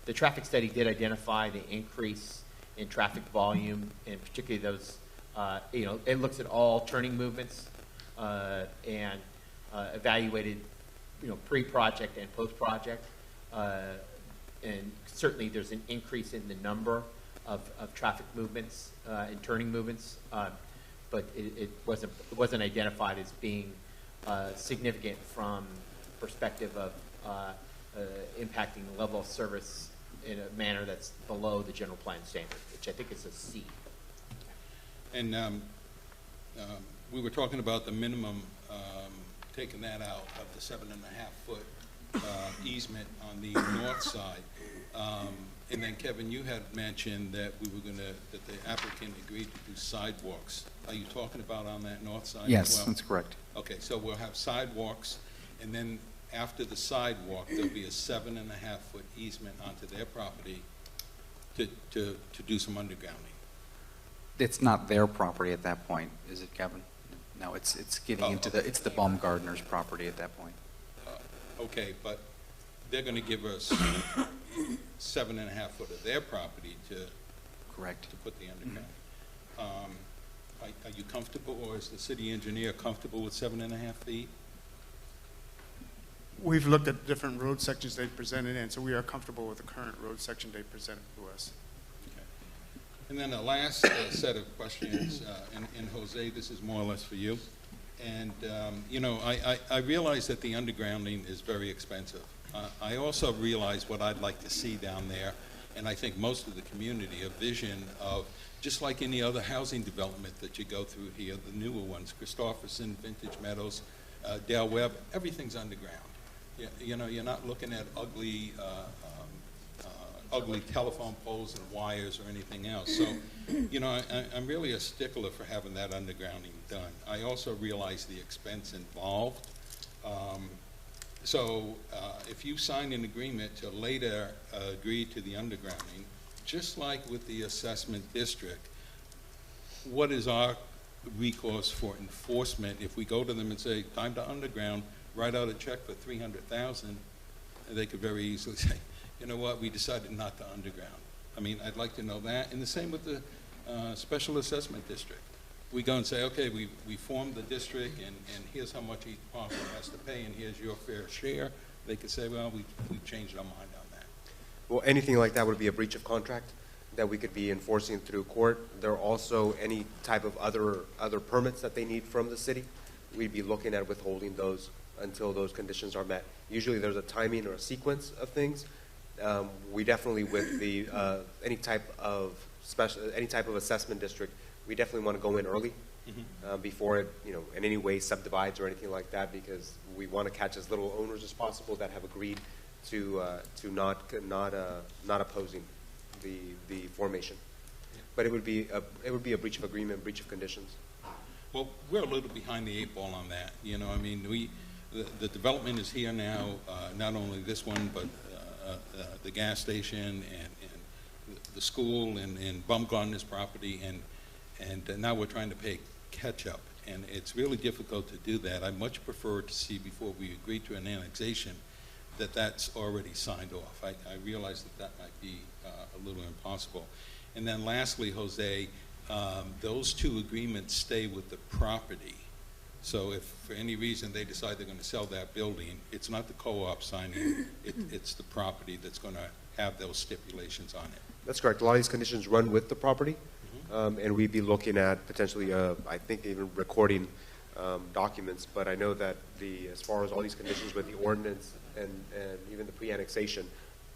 The traffic study did identify the increase in traffic volume, and particularly those, you know, it looks at all turning movements and evaluated, you know, pre-project and post-project, and certainly there's an increase in the number of traffic movements and turning movements, but it wasn't identified as being significant from perspective of impacting the level of service in a manner that's below the general plan standard, which I think is a C. And we were talking about the minimum, taking that out of the 7.5-foot easement on the north side. And then Kevin, you had mentioned that that the applicant agreed to do sidewalks. Are you talking about on that north side yes, as well? That's correct. Okay, so we'll have sidewalks, and then after the sidewalk, there'll be a 7.5-foot easement onto their property to do some undergrounding? It's not their property at that point, is it, Kevin? No, it's getting into it's the Baumgartner's property at that point. Okay, but they're going to give us 7.5 foot of their property to correct to put the underground. Are you comfortable, or is the city engineer comfortable with 7.5 feet? We've looked at different road sections they presented in, so we are comfortable with the current road section they presented to us. And then the last set of questions, and Jose, this is more or less for you. And, you know, I realize that the undergrounding is very expensive. I also realize what I'd like to see down there, and I think most of the community, a vision of, just like any other housing development that you go through here, the newer ones, Christopherson, Vintage Meadows, Dale Webb, everything's underground. You know, you're not looking at ugly telephone poles and wires or anything else. So, you know, I'm really a stickler for having that undergrounding done. I also realize the expense involved. So if you sign an agreement to later agree to the undergrounding, just like with the assessment district, what is our recourse for enforcement if we go to them and say, time to underground, write out a check for $300,000, they could very easily say, you know what, we decided not to underground. I mean, I'd like to know that. And the same with the special assessment district. We go and say, okay, we formed the district, and here's how much each parcel has to pay, and here's your fair share. They could say, well, we changed our mind on that. Well, anything like that would be a breach of contract that we could be enforcing through court. There are also any type of other permits that they need from the city. We'd be looking at withholding those until those conditions are met. Usually there's a timing or a sequence of things. We definitely, with the any type of assessment district, we definitely want to go in early before it, you know, in any way subdivides or anything like that, because we want to catch as little owners as possible that have agreed to not opposing the formation. But it would be a breach of agreement, breach of conditions. Well, we're a little behind the 8 ball on that. You know, I mean, the development is here now, not only this one, but the gas station and the school and Baumgartner's property, and now we're trying to pay catch up. And it's really difficult to do that. I much prefer to see, before we agree to an annexation, that that's already signed off. I realize that might be a little impossible. And then lastly, Jose, those 2 agreements stay with the property. So if for any reason they decide they're going to sell that building, it's not the co-op signing, it's the property that's going to have those stipulations on it. That's correct. A lot of these conditions run with the property, and we'd be looking at potentially, I think, even recording documents. But I know that as far as all these conditions with the ordinance and even the pre-annexation,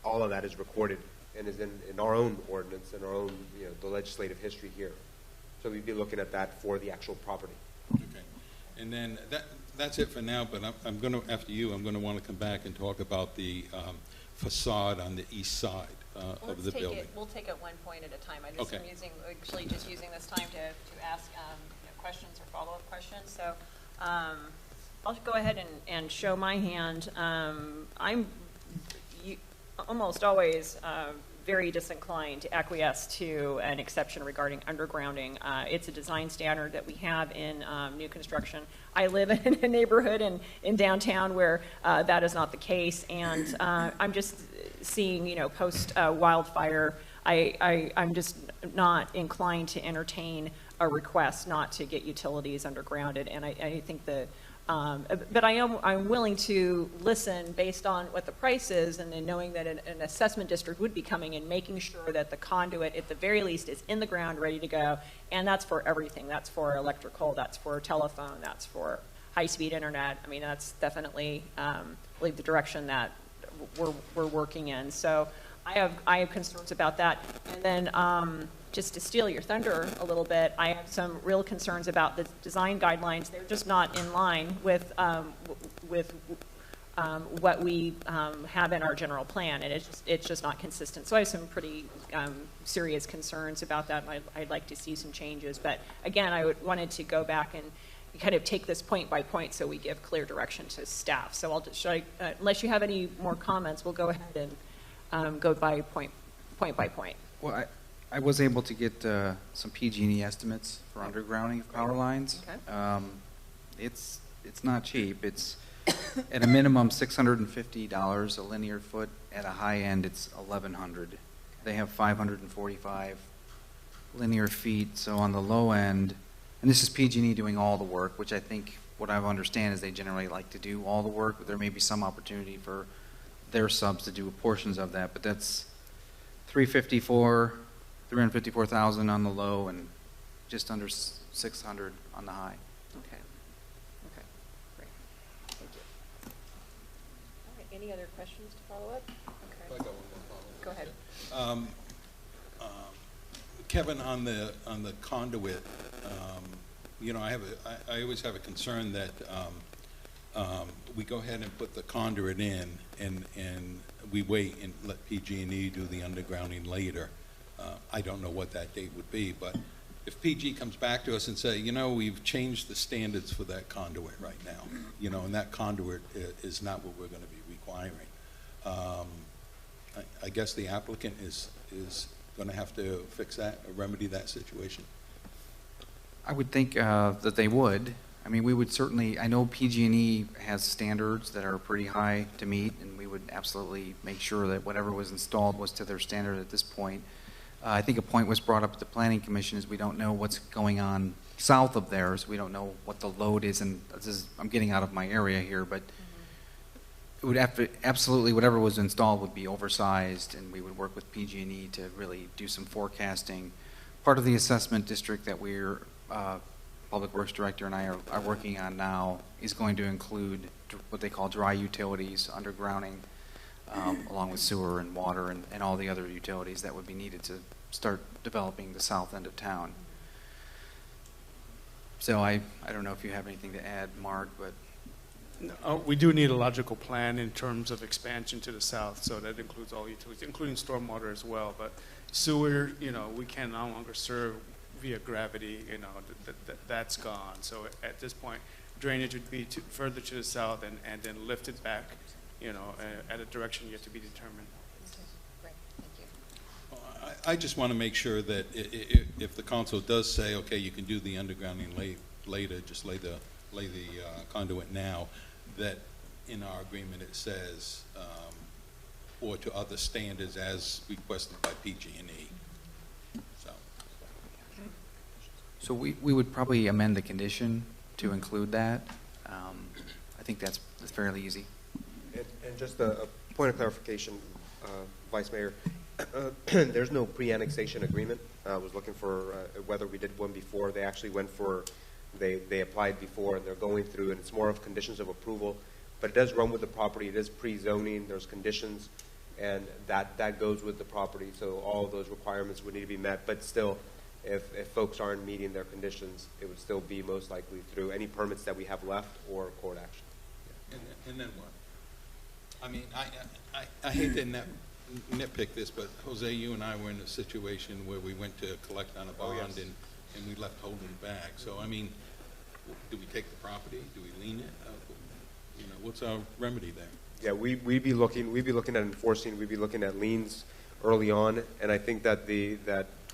all of that is recorded and is in our own ordinance and our own, you know, the legislative history here. So we'd be looking at that for the actual property. Okay. And then that's it for now, but I'm going to, after you, I'm going to want to come back and talk about the facade on the east side of the building. We'll take it one point at a time. I just am using this time to ask questions or follow-up questions. So I'll go ahead and show my hand. I'm almost always very disinclined to acquiesce to an exception regarding undergrounding. It's a design standard that we have in new construction. I live in a neighborhood in downtown where that is not the case, and I'm just seeing, you know, post wildfire, I'm just not inclined to entertain a request not to get utilities undergrounded, and I think that but I'm willing to listen based on what the price is, and then knowing that an assessment district would be coming and making sure that the conduit, at the very least, is in the ground, ready to go. And that's for everything. That's for electrical, that's for telephone, that's for high-speed internet. I mean, that's definitely, I believe, the direction that we're working in. So I have concerns about that. And then just to steal your thunder a little bit, I have some real concerns about the design guidelines. They're just not in line with what we have in our general plan, and it's just not consistent. So I have some pretty serious concerns about that, and I'd like to see some changes. But again, I wanted to go back and kind of take this point by point so we give clear direction to staff. So I'll just, unless you have any more comments, we'll go ahead and go by point by point. Well, I was able to get some PG&E estimates for undergrounding of power lines. Okay. It's not cheap. It's at a minimum $650 a linear foot. At a high end, it's $1,100. They have 545 linear feet. So on the low end, and this is PG&E doing all the work, which I think what I understand is they generally like to do all the work, but there may be some opportunity for their subs to do portions of that. But that's 354,000 on the low and just under 600 on the high. Okay. Okay. Great. Thank you. All right. Any other questions to follow up? Okay. I got one more follow-up. Go ahead. Kevin, on the conduit, you know, I always have a concern that we go ahead and put the conduit in, and we wait and let PG&E do the undergrounding later. I don't know what that date would be, but if PG comes back to us and say, you know, we've changed the standards for that conduit right now, you know, and that conduit is not what we're going to be requiring. I guess the applicant is going to have to fix that or remedy that situation. I would think that they would. I mean, we would certainly, I know PG&E has standards that are pretty high to meet, and we would absolutely make sure that whatever was installed was to their standard at this point. I think a point was brought up at the Planning Commission is we don't know what's going on south of theirs. We don't know what the load is, and this is, I'm getting out of my area here, but it would have to, absolutely whatever was installed would be oversized, and we would work with PG&E to really do some forecasting. Part of the assessment district that we're, Public Works Director and I are working on now is going to include what they call dry utilities, undergrounding, along with sewer and water and all the other utilities that would be needed to start developing the south end of town. So I don't know if you have anything to add, Mark, but No, we do need a logical plan in terms of expansion to the south, so that includes all utilities, including stormwater as well. But sewer, you know, we can no longer serve via gravity, you know, that's gone. So at this point, drainage would be further to the south and then lifted back, you know, at a direction yet to be determined. Great. Thank you. Well, I just want to make sure that if the council does say, okay, you can do the undergrounding later, just lay the conduit now, that in our agreement it says, or to other standards as requested by PG&E. so we would probably amend the condition to include that. I think that's fairly easy. And just a point of clarification, Vice Mayor, there's no pre-annexation agreement. I was looking for whether we did one before. They actually went for, they applied before, and they're going through, and it's more of conditions of approval. But it does run with the property. It is pre-zoning. There's conditions, and that goes with the property. So all of those requirements would need to be met. But still, if folks aren't meeting their conditions, it would still be most likely through any permits that we have left or court action. And then what? I mean, I hate to nitpick this, but Jose, you and I were in a situation where we went to collect on a bond and we left holding back. So, I mean, do we take the property? Do we lien it? You know, what's our remedy there? Yeah, we'd be looking at enforcing. We'd be looking at liens early on, and I think that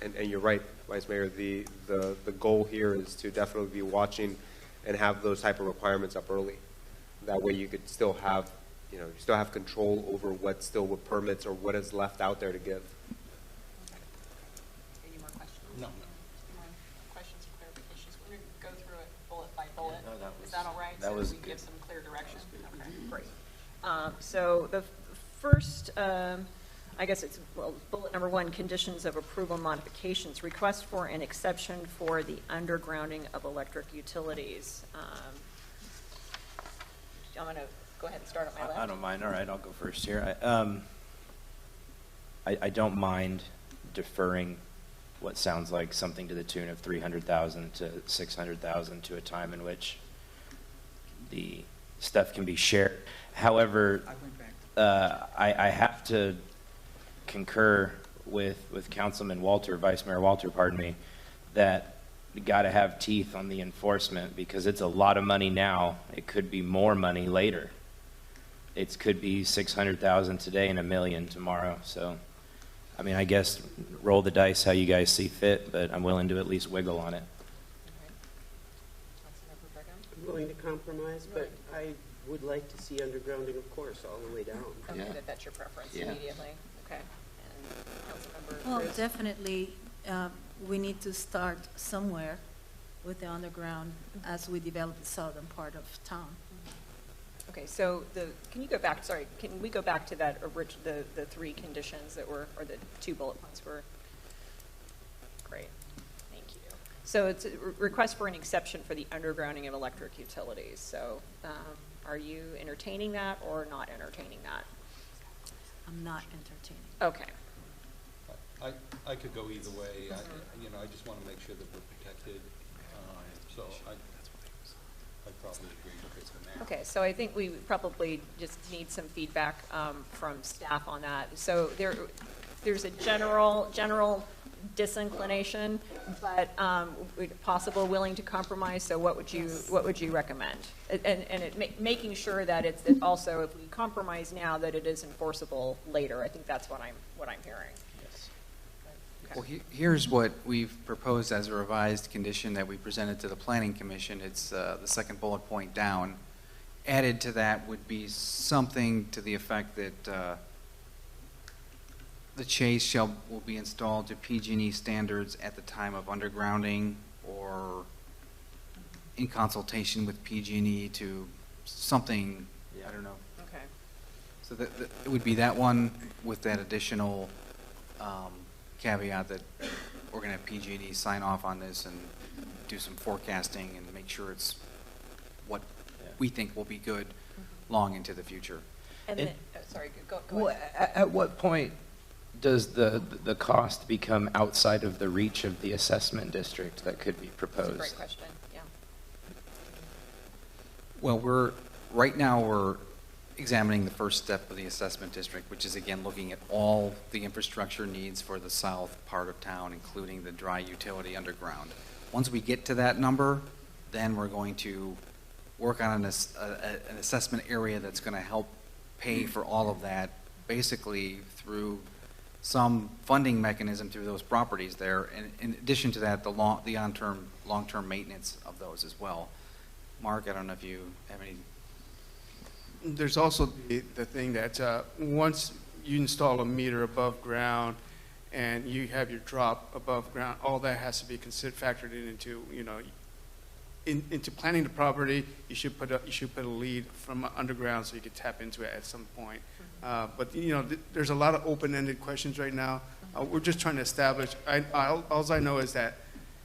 and you're right, Vice Mayor. The goal here is to definitely be watching and have those type of requirements up early. That way, you could still have, you know, you still have control over what's still with permits or what is left out there to give. Any more questions? No. Any more questions or clarifications? We're going to go through it bullet by bullet. No, Is that all right? That was we good. give some clear direction. Okay, great. So the first, I guess it's, well, bullet number 1, conditions of approval modifications, request for an exception for the undergrounding of electric utilities. I'm going to go ahead and start on my left. I don't mind. All right, I'll go first here. I don't mind deferring what sounds like something to the tune of $300,000 to $600,000 to a time in which the stuff can be shared. However, I have to concur with Councilman Walter, Vice Mayor Walter, pardon me, that you got to have teeth on the enforcement because it's a lot of money now. It could be more money later. It could be $600,000 today and $1 million tomorrow. So I mean, I guess roll the dice how you guys see fit, but I'm willing to at least wiggle on it. I'm willing to compromise, but I would like to see undergrounding, of course, all the way down. Okay, that's your preference immediately. Okay. And Councilmember Well, Cruz? definitely, we need to start somewhere with the underground as we develop the southern part of town. Okay, so can you go back, sorry, can we go back to that, the three conditions that were, or the 2 bullet points were? Great, thank you. So it's a request for an exception for the undergrounding of electric utilities. So are you entertaining that or not entertaining that? I'm not entertaining. Okay. I could go either way. I just want to make sure that we're protected. So I probably agree with it for now. Okay, so I think we probably just need some feedback from staff on that. So there's a general disinclination, but possible willing to compromise. So what would you recommend? And making sure that it's also, if we compromise now, that it is enforceable later. I think that's what I'm hearing. Yes. Okay. Well, here's what we've proposed as a revised condition that we presented to the Planning Commission. It's the second bullet point down. Added to that would be something to the effect that the chase will be installed to PG&E standards at the time of undergrounding, or in consultation with PG&E to something, I don't know. Okay. So it would be that one with that additional caveat that we're going to have PG&E sign off on this and do some forecasting and make sure it's what we think will be good long into the future. And then, sorry, go Well, ahead. at what point does the cost become outside of the reach of the assessment district that could be proposed? That's a great question, yeah. Well, right now we're examining the first step of the assessment district, which is again looking at all the infrastructure needs for the south part of town, including the dry utility underground. Once we get to that number, then we're going to work on an assessment area that's going to help pay for all of that, basically through some funding mechanism through those properties there. And in addition to that, the long-term maintenance of those as well. Mark, I don't know if you have any. There's also the thing that once you install a meter above ground and you have your drop above ground, all that has to be factored into, into planning the property. You should put a lead from underground so you can tap into it at some point. But there's a lot of open-ended questions right now. We're just trying to establish. All I know is that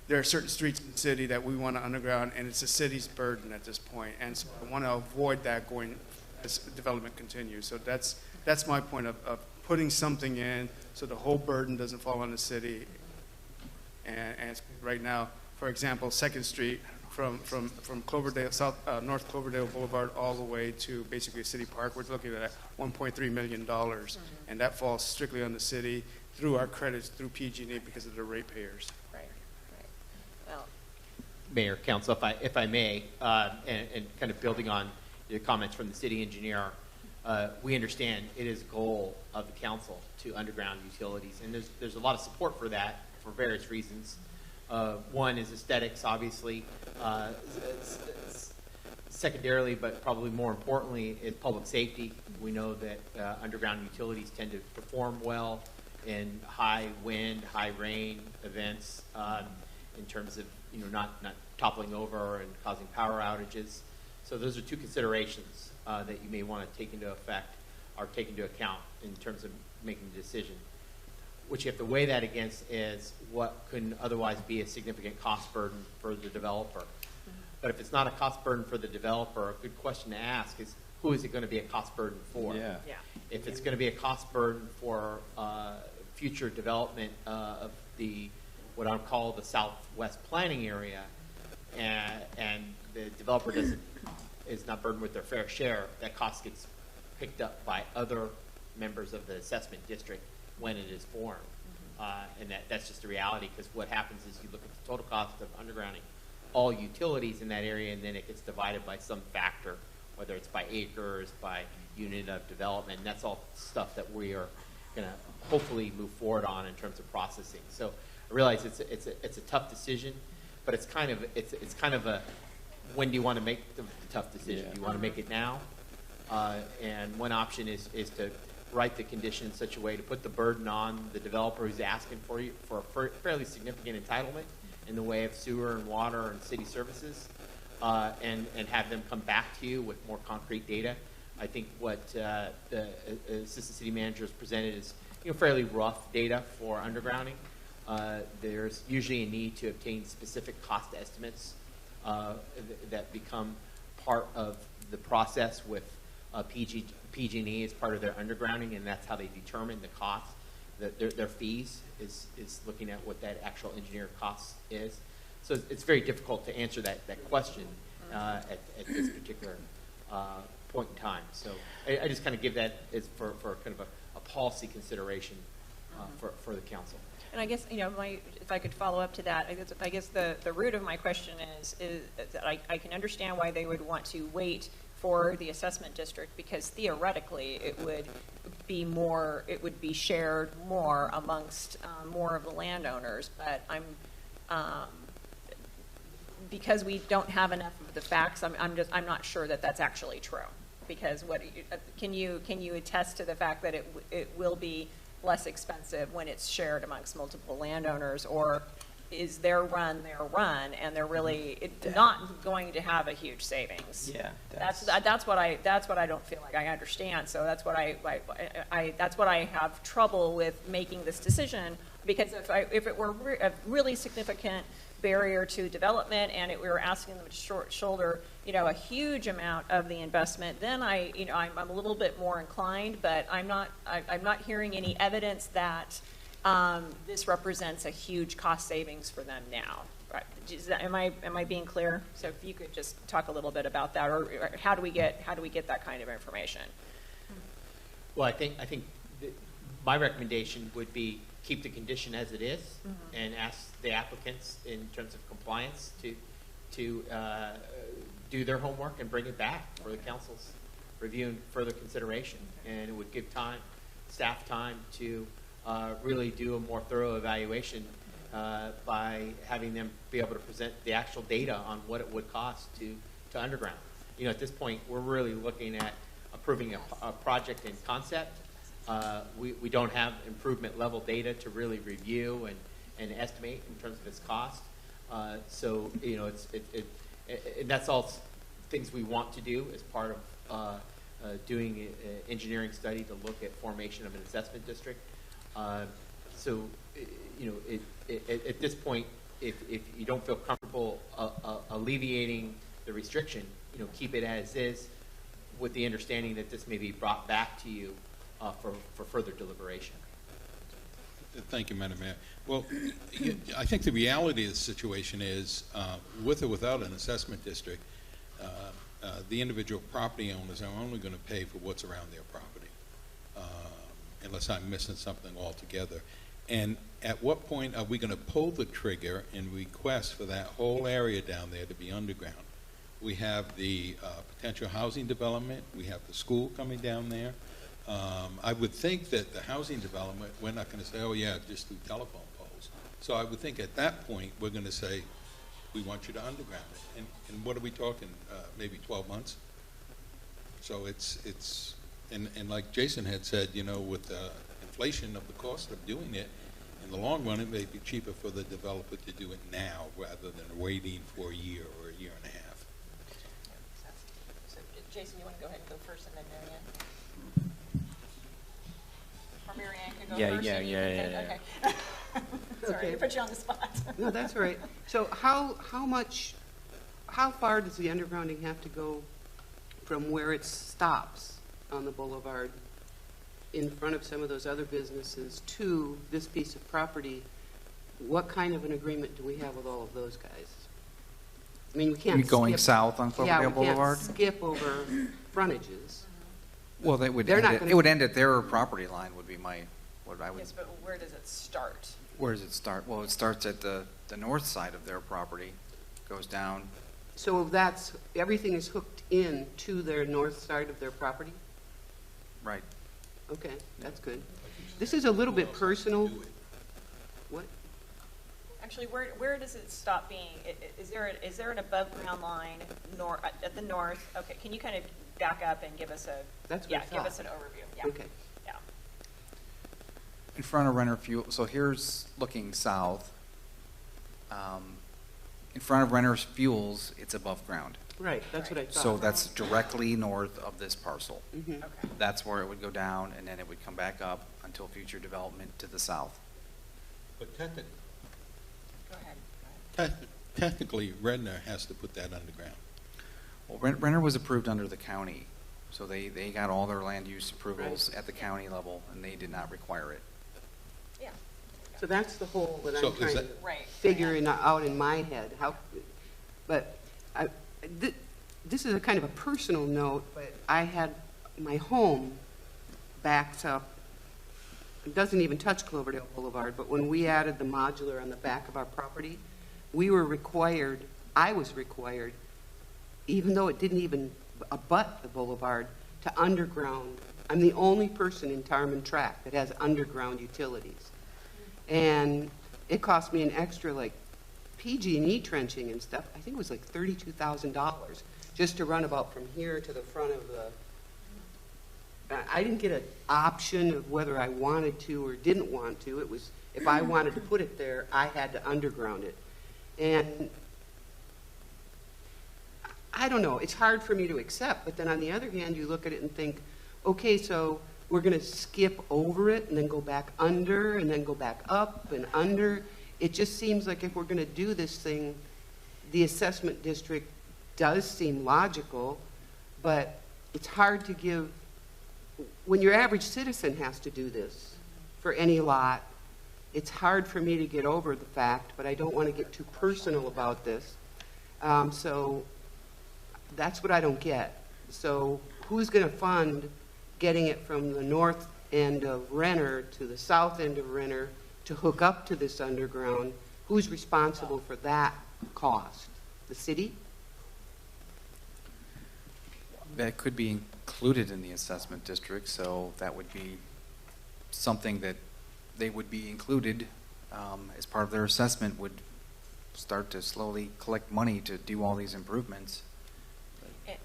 there are certain streets in the city that we want to underground, and it's the city's burden at this point. And so I want to avoid that going as development continues. So that's my point of putting something in so the whole burden doesn't fall on the city. And right now, for example, 2nd Street from Cloverdale, North Cloverdale Boulevard all the way to basically City Park, we're looking at $1.3 million. And that falls strictly on the city through our credits, through PG&E because of the ratepayers. Right. Well, Mayor, Council, if I may, and kind of building on the comments from the city engineer, we understand it is a goal of the council to underground utilities, and there's a lot of support for that for various reasons. One is aesthetics, obviously. Secondarily, but probably more importantly, is public safety. We know that underground utilities tend to perform well in high wind, high rain events, in terms of not toppling over and causing power outages. So those are two considerations that you may want to take into account in terms of making the decision. What you have to weigh that against is what could otherwise be a significant cost burden for the developer. But if it's not a cost burden for the developer, a good question to ask is, who is it going to be a cost burden for? Yeah. If it's going to be a cost burden for future development of what I'll call the southwest planning area, and the developer is not burdened with their fair share, that cost gets picked up by other members of the assessment district when it is formed. And that's just a reality, because what happens is you look at the total cost of undergrounding all utilities in that area, and then it gets divided by some factor, whether it's by acres, by unit of development, and that's all stuff that we are going to hopefully move forward on in terms of processing. So I realize it's a tough decision, but it's kind of a, when do you want to make the tough decision? Do you want to make it now? And one option is to write the condition in such a way to put the burden on the developer who's asking for a fairly significant entitlement in the way of sewer and water and city services, and have them come back to you with more concrete data. I think what the assistant city manager has presented is fairly rough data for undergrounding. There's usually a need to obtain specific cost estimates that become part of the process with PG&E as part of their undergrounding, and that's how they determine the cost. Their fees is looking at what that actual engineer cost is. So it's very difficult to answer that question at this particular point in time. So I just kind of give that as for kind of a policy consideration for the council. And I guess, if I could follow up to that, I guess the root of my question is that I can understand why they would want to wait for the assessment district, because theoretically it would be shared more amongst more of the landowners. But because we don't have enough of the facts, I'm not sure that that's actually true. Because can you attest to the fact that it will be less expensive when it's shared amongst multiple landowners, or is their run, and they're really not going to have a huge savings? Yeah, that's what I don't feel like I understand. So that's what that's what I have trouble with making this decision, because if it were a really significant barrier to development and we were asking them to shoulder a huge amount of the investment, then I'm a little bit more inclined. But I'm not hearing any evidence that this represents a huge cost savings for them now. Right? Am I being clear? So if you could just talk a little bit about that, or how do we get that kind of information? Well, I think my recommendation would be keep the condition as it is, and ask the applicants in terms of compliance to do their homework and bring it back for the council's review and further consideration. And it would give staff time to really do a more thorough evaluation by having them be able to present the actual data on what it would cost to underground. At this point, we're really looking at approving a project in concept. We don't have improvement level data to really review and estimate in terms of its cost. So and that's all things we want to do as part of doing an engineering study to look at formation of an assessment district. So at this point, if you don't feel comfortable alleviating the restriction, keep it as is, with the understanding that this may be brought back to you for further deliberation. Thank you, Madam Mayor. Well, I think the reality of the situation is, with or without an assessment district, the individual property owners are only going to pay for what's around their property, unless I'm missing something altogether. And at what point are we going to pull the trigger and request for that whole area down there to be underground? We have the potential housing development. We have the school coming down there. I would think that the housing development, we're not going to say, oh yeah, just do telephone poles. So I would think at that point, we're going to say, we want you to underground it. And what are we talking, maybe 12 months? So and like Jason had said, with the inflation of the cost of doing it, in the long run, it may be cheaper for the developer to do it now rather than waiting for a year or a year and a half. So Jason, you want to go ahead and go first, and then Marianne? Or Marianne can go first? Yeah. Okay. Sorry, to put you on the spot. No, that's all right. So how far does the undergrounding have to go from where it stops on the boulevard in front of some of those other businesses to this piece of property? What kind of an agreement do we have with all of those guys? I mean, we can't You're going south on Cloverdale Boulevard? Can't skip over frontages. Well, it would end at their property line would be what I would. Yes, but where does it start? Where does it start? Well, it starts at the north side of their property, goes down. So everything is hooked in to their north side of their property? Right. Okay, that's good. This is a little bit personal. What? Actually, where does it stop being? Is there an above-ground line at the north? Okay, can you kind of back up and give us give us an overview? Yeah. Okay. Yeah. In front of Renner Fuel, so here's looking south. In front of Renner's Fuels, it's above ground. Right, that's what I thought. So that's directly north of this parcel. Mhm. Okay. That's where it would go down, and then it would come back up until future development to the south. But technically, Go ahead. technically, Redner has to put that underground. Well, Renner was approved under the county, so they got all their land use approvals at the county level, and they did not require it. Yeah. So that's the hole that So I'm is trying that- to Right. figure out in my head. But this is a kind of a personal note, but I had my home backed up. It doesn't even touch Cloverdale Boulevard, but when we added the modular on the back of our property, I was required, even though it didn't even abut the boulevard, to underground. I'm the only person in Tarman Tract that has underground utilities. And it cost me an extra, like, PG&E trenching and stuff. I think it was like $32,000 just to run about from here to the front of the... I didn't get an option of whether I wanted to or didn't want to. It was, if I wanted to put it there, I had to underground it. And I don't know, it's hard for me to accept, but then on the other hand, you look at it and think, okay, so we're going to skip over it and then go back under and then go back up and under. It just seems like if we're going to do this thing, the assessment district does seem logical, but it's hard to give, when your average citizen has to do this for any lot, it's hard for me to get over the fact, but I don't want to get too personal about this. So that's what I don't get. So who's going to fund getting it from the north end of Renner to the south end of Renner to hook up to this underground? Who's responsible for that cost? The city? That could be included in the assessment district, so that would be something that they would be included as part of their assessment, would start to slowly collect money to do all these improvements. And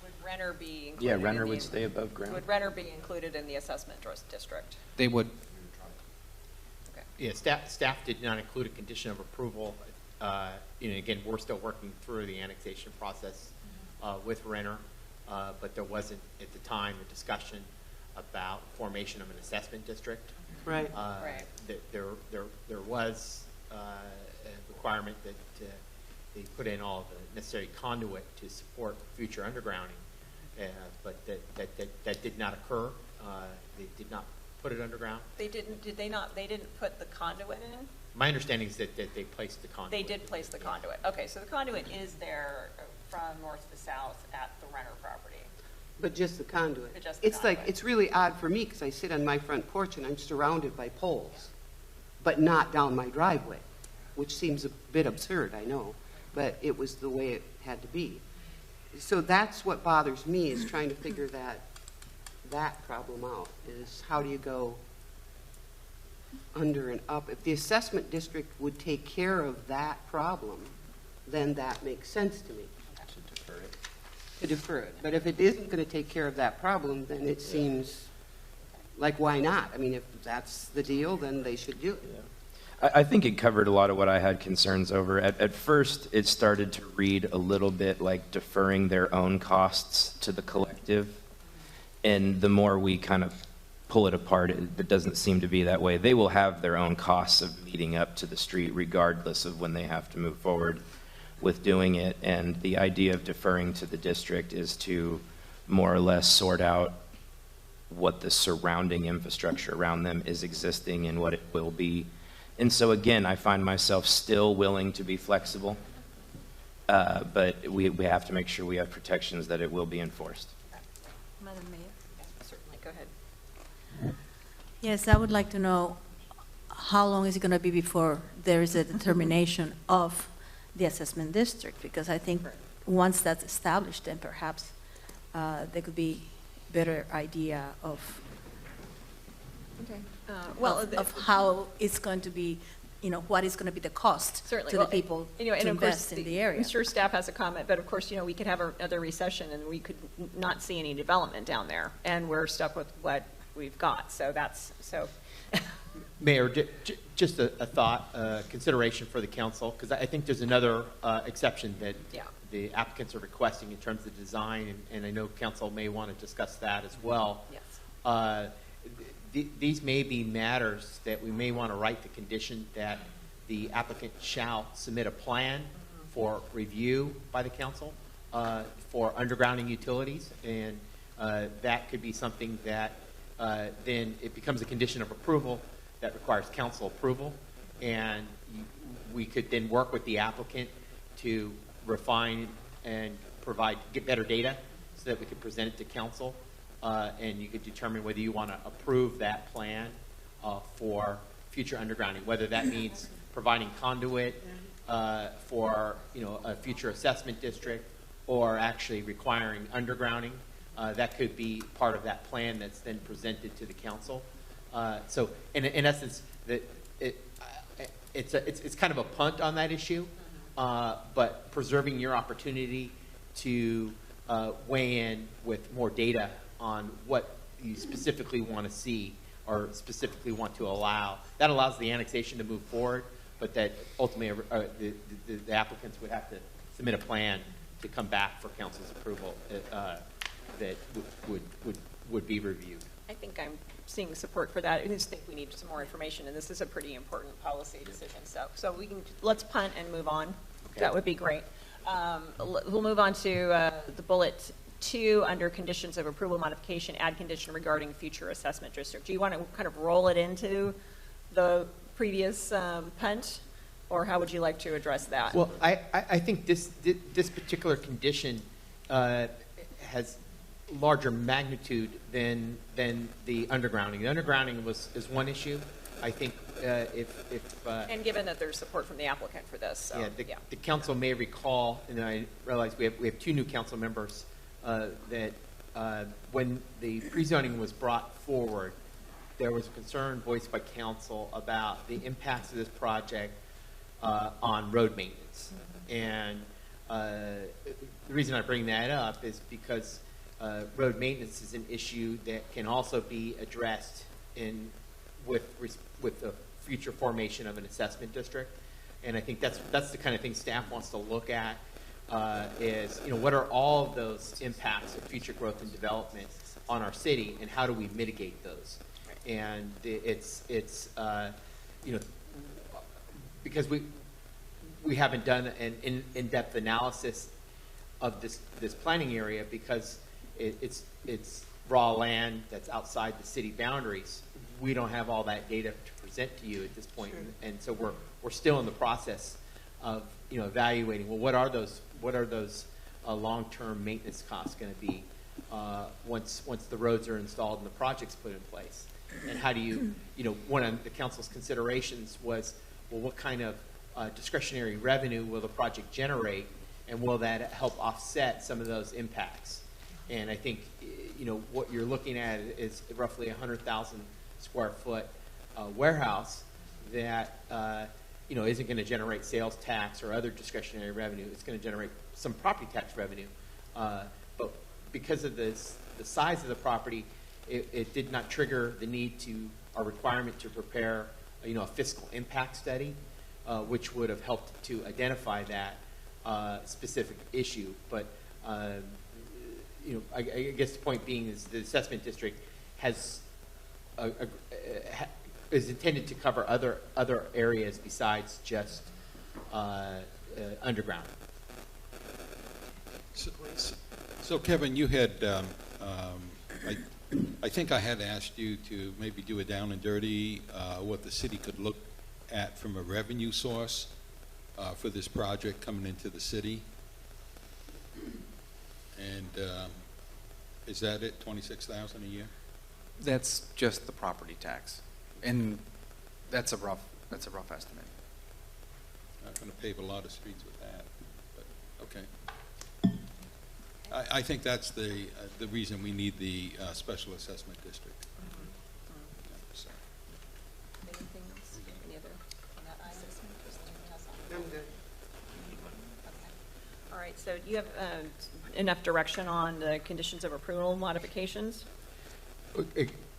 would Renner be included? Yeah, Renner would stay above ground. Would Renner be included in the assessment district? They would. Yeah, staff did not include a condition of approval. Again, we're still working through the annexation process with Renner, but there wasn't at the time a discussion about formation of an assessment district. Right. There was a requirement that they put in all the necessary conduit to support future undergrounding, but that did not occur. They did not put it underground. They didn't. Did they not? They didn't put the conduit in. My understanding is that they placed the conduit. They did place the conduit. Okay, so the conduit is there from north to south at the Renner property. But just the conduit. But just the It's conduit. like, it's really odd for me because I sit on my front porch and I'm surrounded by poles, but not down my driveway, which seems a bit absurd, I know, but it was the way it had to be. So that's what bothers me, is trying to figure that problem out, is how do you go under and up? If the assessment district would take care of that problem, then that makes sense to me. To defer it. But if it isn't going to take care of that problem, then it seems like, why not? I mean, if that's the deal, then they should do it. I think it covered a lot of what I had concerns over. At first, it started to read a little bit like deferring their own costs to the collective. And the more we kind of pull it apart, it doesn't seem to be that way. They will have their own costs of meeting up to the street regardless of when they have to move forward with doing it. And the idea of deferring to the district is to more or less sort out what the surrounding infrastructure around them is existing and what it will be. And so again, I find myself still willing to be flexible, but we have to make sure we have protections that it will be enforced. Madam Mayor? Certainly, go ahead. Yes, I would like to know how long is it going to be before there is a determination of the assessment district? Because I think once that's established, then perhaps there could be better idea of Okay. Of how it's going to be, what is going to be the cost Certainly. to the people and to of course, invest in the area. I'm sure staff has a comment, but of course, we could have another recession and we could not see any development down there, and we're stuck with what we've got. So Mayor, just a thought, consideration for the council, because I think there's another exception that the applicants are requesting in terms of design, and I know council may want to discuss that as well. Yes. These may be matters that we may want to write the condition that the applicant shall submit a plan for review by the council for undergrounding utilities, and that could be something that then it becomes a condition of approval that requires council approval, and we could then work with the applicant to refine and get better data so that we could present it to council, and you could determine whether you want to approve that plan for future undergrounding, whether that means providing conduit for a future assessment district, or actually requiring undergrounding. That could be part of that plan that's then presented to the council. So in essence, it's kind of a punt on that issue, but preserving your opportunity to weigh in with more data on what you specifically want to see or specifically want to allow. That allows the annexation to move forward, but that ultimately the applicants would have to submit a plan to come back for council's approval that would be reviewed. I think I'm seeing support for that. I just think we need some more information, and this is a pretty important policy decision. So let's punt and move on. Okay. That would be great. We'll move on to the bullet 2 under conditions of approval modification, add condition regarding future assessment district. Do you want to kind of roll it into the previous punt, or how would you like to address that? Well, I think this particular condition has larger magnitude than the undergrounding. The undergrounding is one issue. I think and given that there's support from the applicant for this, so, the council may recall, and I realize we have 2 new council members that when the prezoning was brought forward, there was a concern voiced by council about the impacts of this project on road maintenance. And the reason I bring that up is because road maintenance is an issue that can also be addressed with the future formation of an assessment district. And I think that's the kind of thing staff wants to look at, is what are all of those impacts of future growth and development on our city, and how do we mitigate those? And it's because we haven't done an in-depth analysis of this planning area, because it's raw land that's outside the city boundaries. We don't have all that data to present to you at this point, and so we're still in the process of evaluating. Well, what are those long-term maintenance costs going to be once the roads are installed and the project's put in place? And how do you one of the council's considerations was, well, what kind of discretionary revenue will the project generate, and will that help offset some of those impacts? And I think what you're looking at is roughly 100,000 square foot warehouse that isn't going to generate sales tax or other discretionary revenue. It's going to generate some property tax revenue, but because of the size of the property, it did not trigger the need or requirement to prepare a fiscal impact study, which would have helped to identify that specific issue. But I guess the point being is the assessment district is intended to cover other areas besides just underground. So Kevin, you had I think I had asked you to maybe do a down and dirty what the city could look at from a revenue source for this project coming into the city. And is that it, $26,000 a year? That's just the property tax, and that's a rough estimate. Not going to pave a lot of streets with that, but okay. I think that's the reason we need the special assessment district. So. right, so do you have enough direction on the conditions of approval modifications?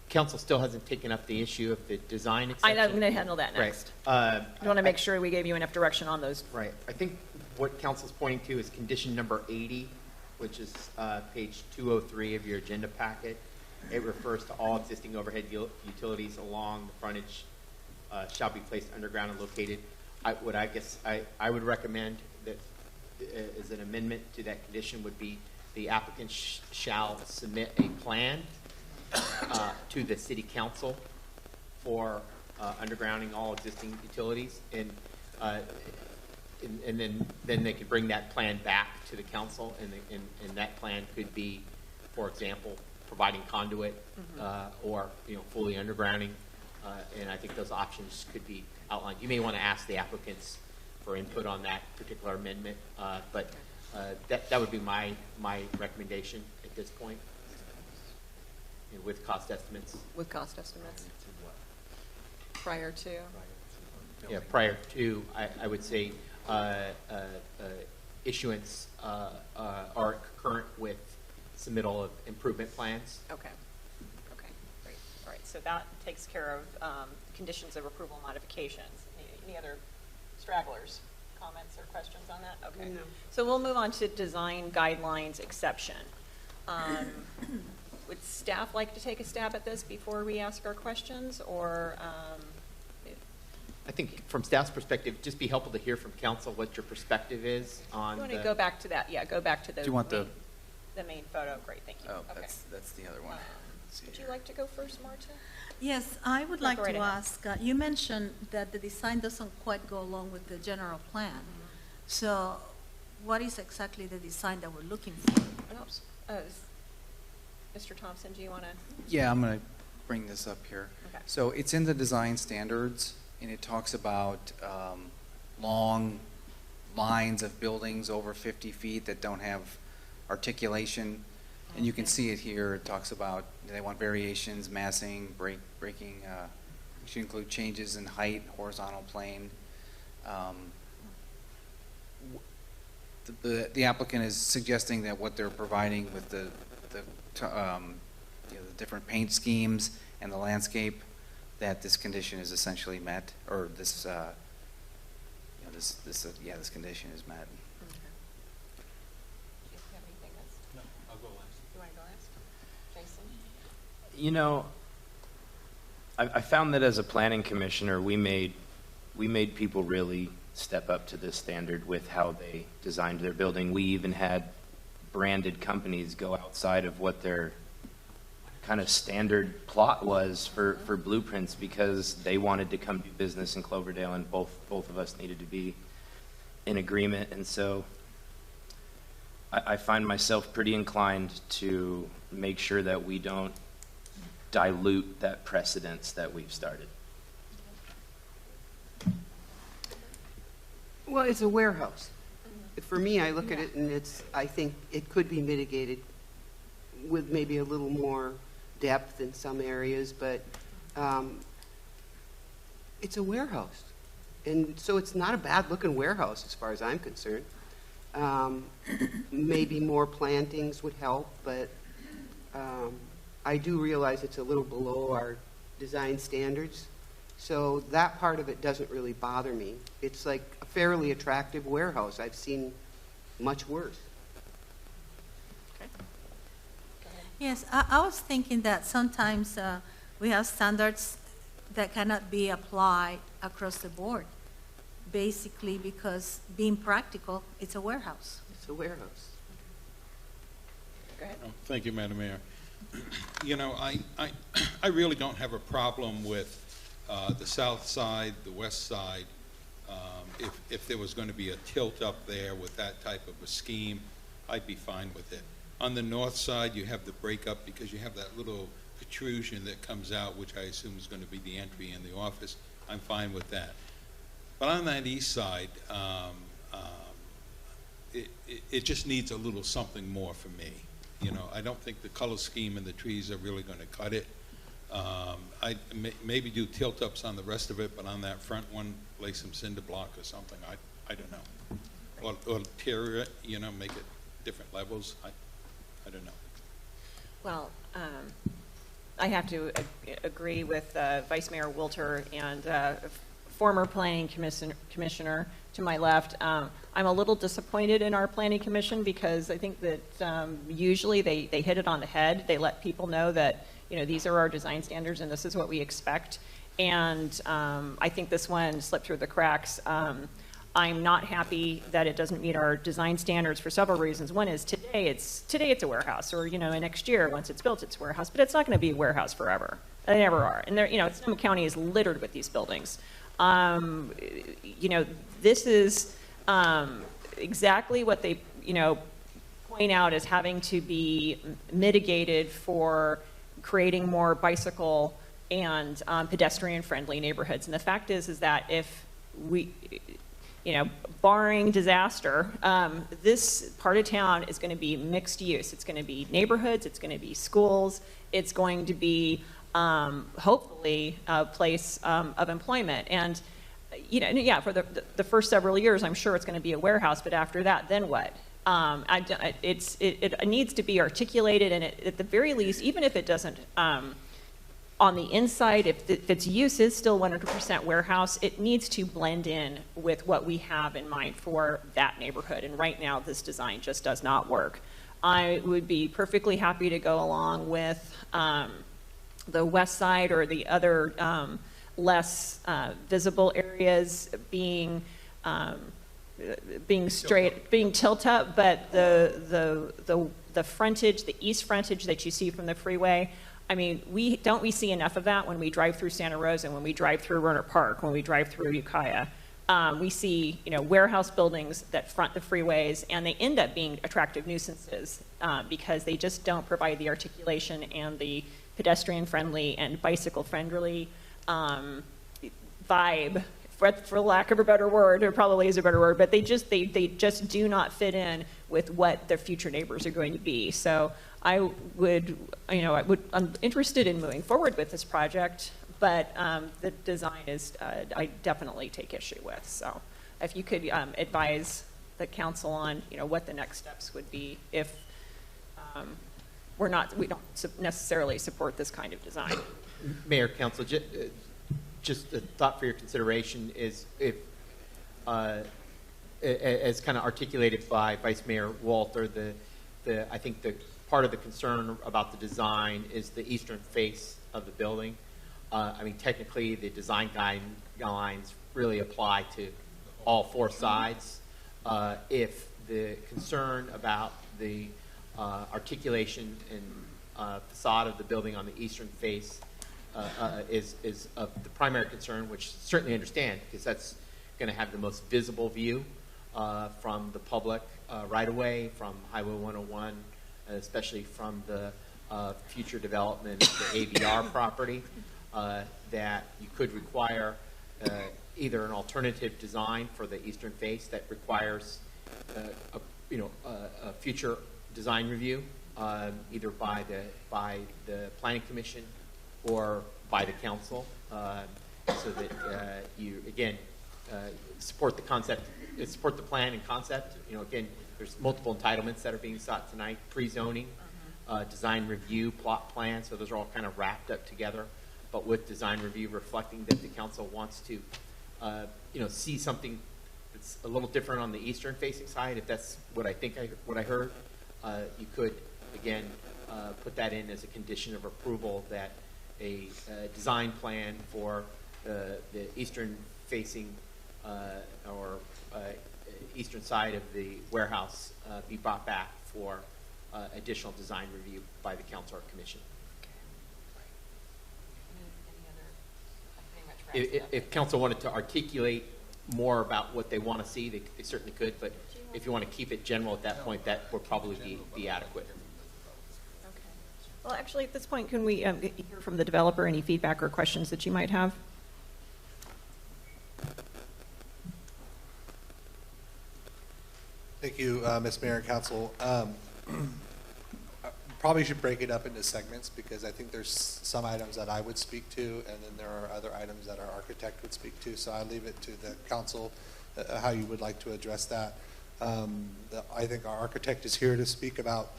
Council still hasn't taken up the issue of the design exception. I'm going to handle that next. Right. I want to make sure we gave you enough direction on those. Right. I think what council's pointing to is condition number 80, which is page 203 of your agenda packet. It refers to all existing overhead utilities along the frontage shall be placed underground and located. I would recommend that as an amendment to that condition would be the applicant shall submit a plan to the city council for undergrounding all existing utilities, and then they could bring that plan back to the council, and that plan could be, for example, providing conduit or fully undergrounding, and I think those options could be outlined. You may want to ask the applicants for input on that particular amendment, but that would be my recommendation at this point. With cost estimates. With cost estimates. Prior to. Yeah, prior to, I would say, issuance or concurrent with submittal of improvement plans. Okay. Okay, great. All right, so that takes care of conditions of approval modifications. Any other stragglers, comments, or questions on that? Okay. No. So we'll move on to design guidelines exception. Would staff like to take a stab at this before we ask our questions, or? I think from staff's perspective, just be helpful to hear from council what your perspective is on. You want to go back to that? Yeah, go back to the. Do you want the main photo? Great, thank you. Oh, okay. that's the other one. Would you like to go first, Marta? Yes, I would like right to ahead. ask, you mentioned that the design doesn't quite go along with the general plan. So what is exactly the design that we're looking for? Mr. Thompson, do you want to? Yeah, I'm going to bring this up here. Okay. So it's in the design standards, and it talks about long lines of buildings over 50 feet that don't have articulation. And you can see it here. It talks about they want variations, massing, breaking, should include changes in height, horizontal plane. The applicant is suggesting that what they're providing with the different paint schemes and the landscape, that this condition is essentially met, or this this condition is met. You know, I found that as a planning commissioner, we made people really step up to this standard with how they designed their building. We even had branded companies go outside of what their kind of standard plot was for blueprints, because they wanted to come do business in Cloverdale, and both of us needed to be in agreement. And so I find myself pretty inclined to make sure that we don't dilute that precedence that we've started. Well, it's a warehouse. For me, I look at it and I think it could be mitigated with maybe a little more depth in some areas, but it's a warehouse. And so it's not a bad looking warehouse as far as I'm concerned. Maybe more plantings would help, but I do realize it's a little below our design standards. So that part of it doesn't really bother me. It's like a fairly attractive warehouse. I've seen much worse. Okay. Yes, I was thinking that sometimes we have standards that cannot be applied across the board, basically because being practical, it's a warehouse. It's a warehouse. Go ahead. Oh, thank you, Madam Mayor. You know, I really don't have a problem with the south side, the west side. If there was going to be a tilt up there with that type of a scheme, I'd be fine with it. On the north side, you have the breakup because you have that little protrusion that comes out, which I assume is going to be the entry in the office. I'm fine with that. But on that east side, it just needs a little something more for me. You know, I don't think the color scheme and the trees are really going to cut it. I'd maybe do tilt-ups on the rest of it, but on that front one, lay some cinder block or something. I don't know. tier it, you know, make it different levels? I don't know. Well, I have to agree with Vice Mayor Wilter and former planning commissioner to my left. I'm a little disappointed in our planning commission because I think that usually they hit it on the head. They let people know that, you know, these are our design standards and this is what we expect. And I think this one slipped through the cracks. I'm not happy that it doesn't meet our design standards for several reasons. One is today it's a warehouse, or, you know, next year once it's built it's a warehouse, but it's not going to be a warehouse forever. They never are. And there, you know, Sonoma County is littered with these buildings. You know, this is exactly what they, you know, point out as having to be mitigated for creating more bicycle and pedestrian-friendly neighborhoods. And the fact is that if we, you know, barring disaster, this part of town is going to be mixed use. It's going to be neighborhoods, it's going to be schools, it's going to be hopefully a place of employment. And, you know, yeah, for the first several years, I'm sure it's going to be a warehouse, but after that, then what? It needs to be articulated, and at the very least, even if it doesn't, on the inside, if its use is still 100% warehouse, it needs to blend in with what we have in mind for that neighborhood. And right now, this design just does not work. I would be perfectly happy to go along with the west side or the other less visible areas being tilt up, but the frontage, the east frontage that you see from the freeway, I mean, we see enough of that when we drive through Santa Rosa, when we drive through Rohnert Park, when we drive through Ukiah. We see, you know, warehouse buildings that front the freeways, and they end up being attractive nuisances because they just don't provide the articulation and the pedestrian-friendly and bicycle-friendly vibe, for lack of a better word, or probably is a better word, but they just do not fit in with what their future neighbors are going to be. So I'm interested in moving forward with this project, but the design is, I definitely take issue with. So if you could advise the council on, you know, what the next steps would be if we don't necessarily support this kind of design. Mayor, council, just a thought for your consideration is if, as kind of articulated by Vice Mayor Walter, I think the part of the concern about the design is the eastern face of the building. I mean, technically, the design guidelines really apply to all four sides. If the concern about the articulation and facade of the building on the eastern face is the primary concern, which certainly understand, because that's going to have the most visible view from the public right away, from Highway 101, especially from the future development of the ABR property, that you could require either an alternative design for the eastern face that requires a future design review, either by the Planning Commission or by the council, so that you again support the concept, support the plan and concept. You know, again, there's multiple entitlements that are being sought tonight: pre-zoning, design review, plot plan. So those are all kind of wrapped up together, but with design review reflecting that the council wants to, see something that's a little different on the eastern facing side. If that's what I think what I heard, you could again put that in as a condition of approval, that a design plan for the eastern facing or eastern side of the warehouse be brought back for additional design review by the council or commission. If council wanted to articulate more about what they want to see, they certainly could, but if you want to keep it general at that point, that would probably be adequate. Okay. Well, actually, at this point, can we hear from the developer any feedback or questions that you might have? Thank you, Ms. Mayor and Council. Probably should break it up into segments, because I think there's some items that I would speak to, and then there are other items that our architect would speak to. So I leave it to the council how you would like to address that. I think our architect is here to speak about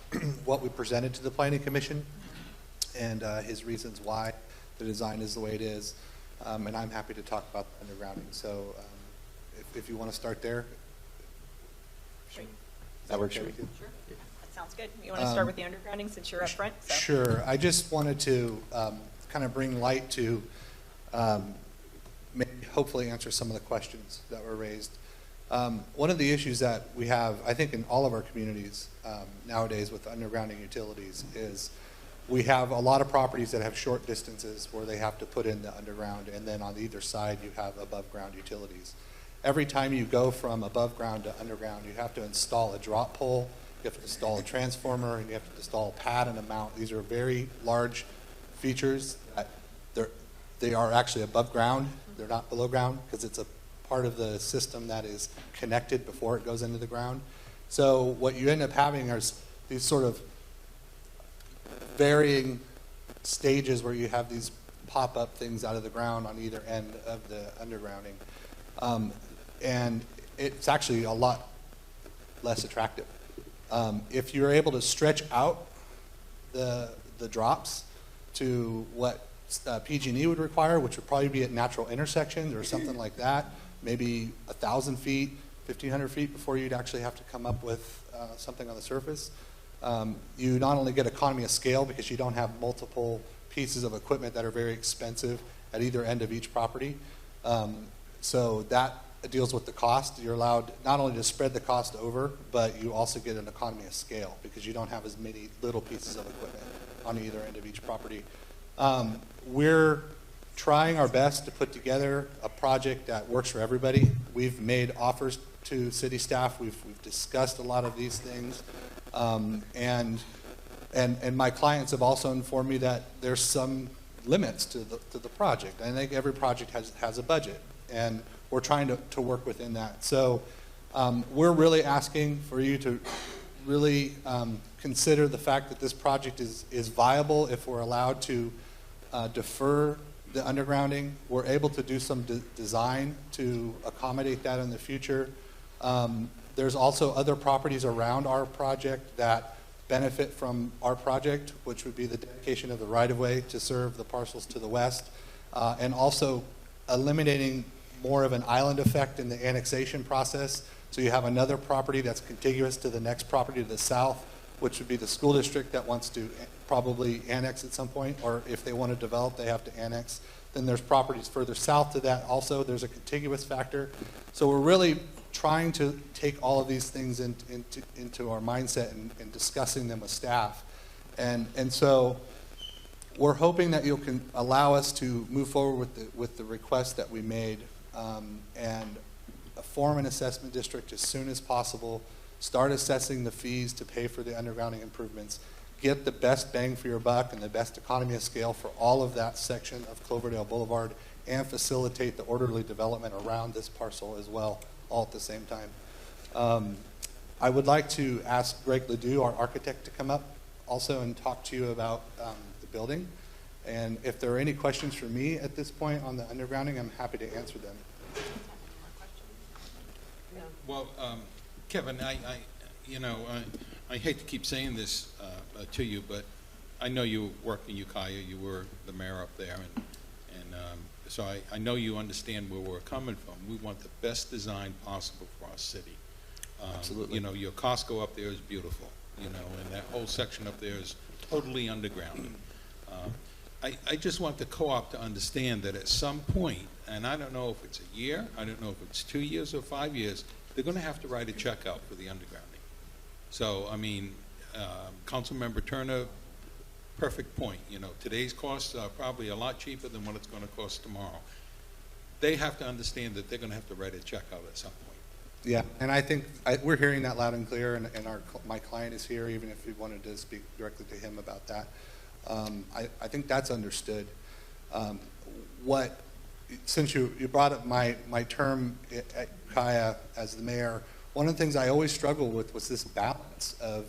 what we presented to the Planning Commission and his reasons why the design is the way it is. And I'm happy to talk about the undergrounding. So if you want to start there. Great. That works for me. Sure. That sounds good. You want to start with the undergrounding since you're up front? So. Sure. I just wanted to kind of bring light to maybe hopefully answer some of the questions that were raised. One of the issues that we have, I think, in all of our communities nowadays with undergrounding utilities is we have a lot of properties that have short distances where they have to put in the underground, and then on either side you have above ground utilities. Every time you go from above ground to underground, you have to install a drop pole, you have to install a transformer, and you have to install a pad and a mount. These are very large features that they are actually above ground. They're not below ground because it's a part of the system that is connected before it goes into the ground. So what you end up having are these sort of varying stages where you have these pop-up things out of the ground on either end of the undergrounding. And it's actually a lot less attractive. If you're able to stretch out the drops to what PG&E would require, which would probably be at natural intersections or something like that, maybe 1,000 feet, 1,500 feet before you'd actually have to come up with something on the surface. You not only get economy of scale because you don't have multiple pieces of equipment that are very expensive at either end of each property. So that deals with the cost. You're allowed not only to spread the cost over, but you also get an economy of scale because you don't have as many little pieces of equipment on either end of each property. We're trying our best to put together a project that works for everybody. We've made offers to city staff. We've discussed a lot of these things. And my clients have also informed me that there's some limits to the project. I think every project has a budget, and we're trying to work within that. So we're really asking for you to really consider the fact that this project is viable if we're allowed to defer the undergrounding. We're able to do some design to accommodate that in the future. There's also other properties around our project that benefit from our project, which would be the dedication of the right-of-way to serve the parcels to the west, and also eliminating more of an island effect in the annexation process. So you have another property that's contiguous to the next property to the south, which would be the school district that wants to probably annex at some point, or if they want to develop, they have to annex. Then there's properties further south to that also. There's a contiguous factor. So we're really trying to take all of these things into our mindset and discussing them with staff. And so we're hoping that you can allow us to move forward with the request that we made and form an assessment district as soon as possible, start assessing the fees to pay for the undergrounding improvements, get the best bang for your buck and the best economy of scale for all of that section of Cloverdale Boulevard, and facilitate the orderly development around this parcel as well, all at the same time. I would like to ask Greg Ledoux, our architect, to come up also and talk to you about the building. And if there are any questions for me at this point on the undergrounding, I'm happy to answer them. Well, Kevin, I hate to keep saying this to you, but I know you worked in Ukiah. You were the mayor up there, and so I know you understand where we're coming from. We want the best design possible for our city. Absolutely. You know, your Costco up there is beautiful, and that whole section up there is totally underground. I just want the co-op to understand that at some point, and I don't know if it's a year, I don't know if it's 2 years or 5 years, they're going to have to write a check out for the undergrounding. So, I mean, Councilmember Turner, perfect point. Today's costs are probably a lot cheaper than what it's going to cost tomorrow. They have to understand that they're going to have to write a check out at some point. Yeah, and I think we're hearing that loud and clear, and my client is here, even if we wanted to speak directly to him about that. I think that's understood. Since you brought up my term at Ukiah as the mayor, one of the things I always struggled with was this balance of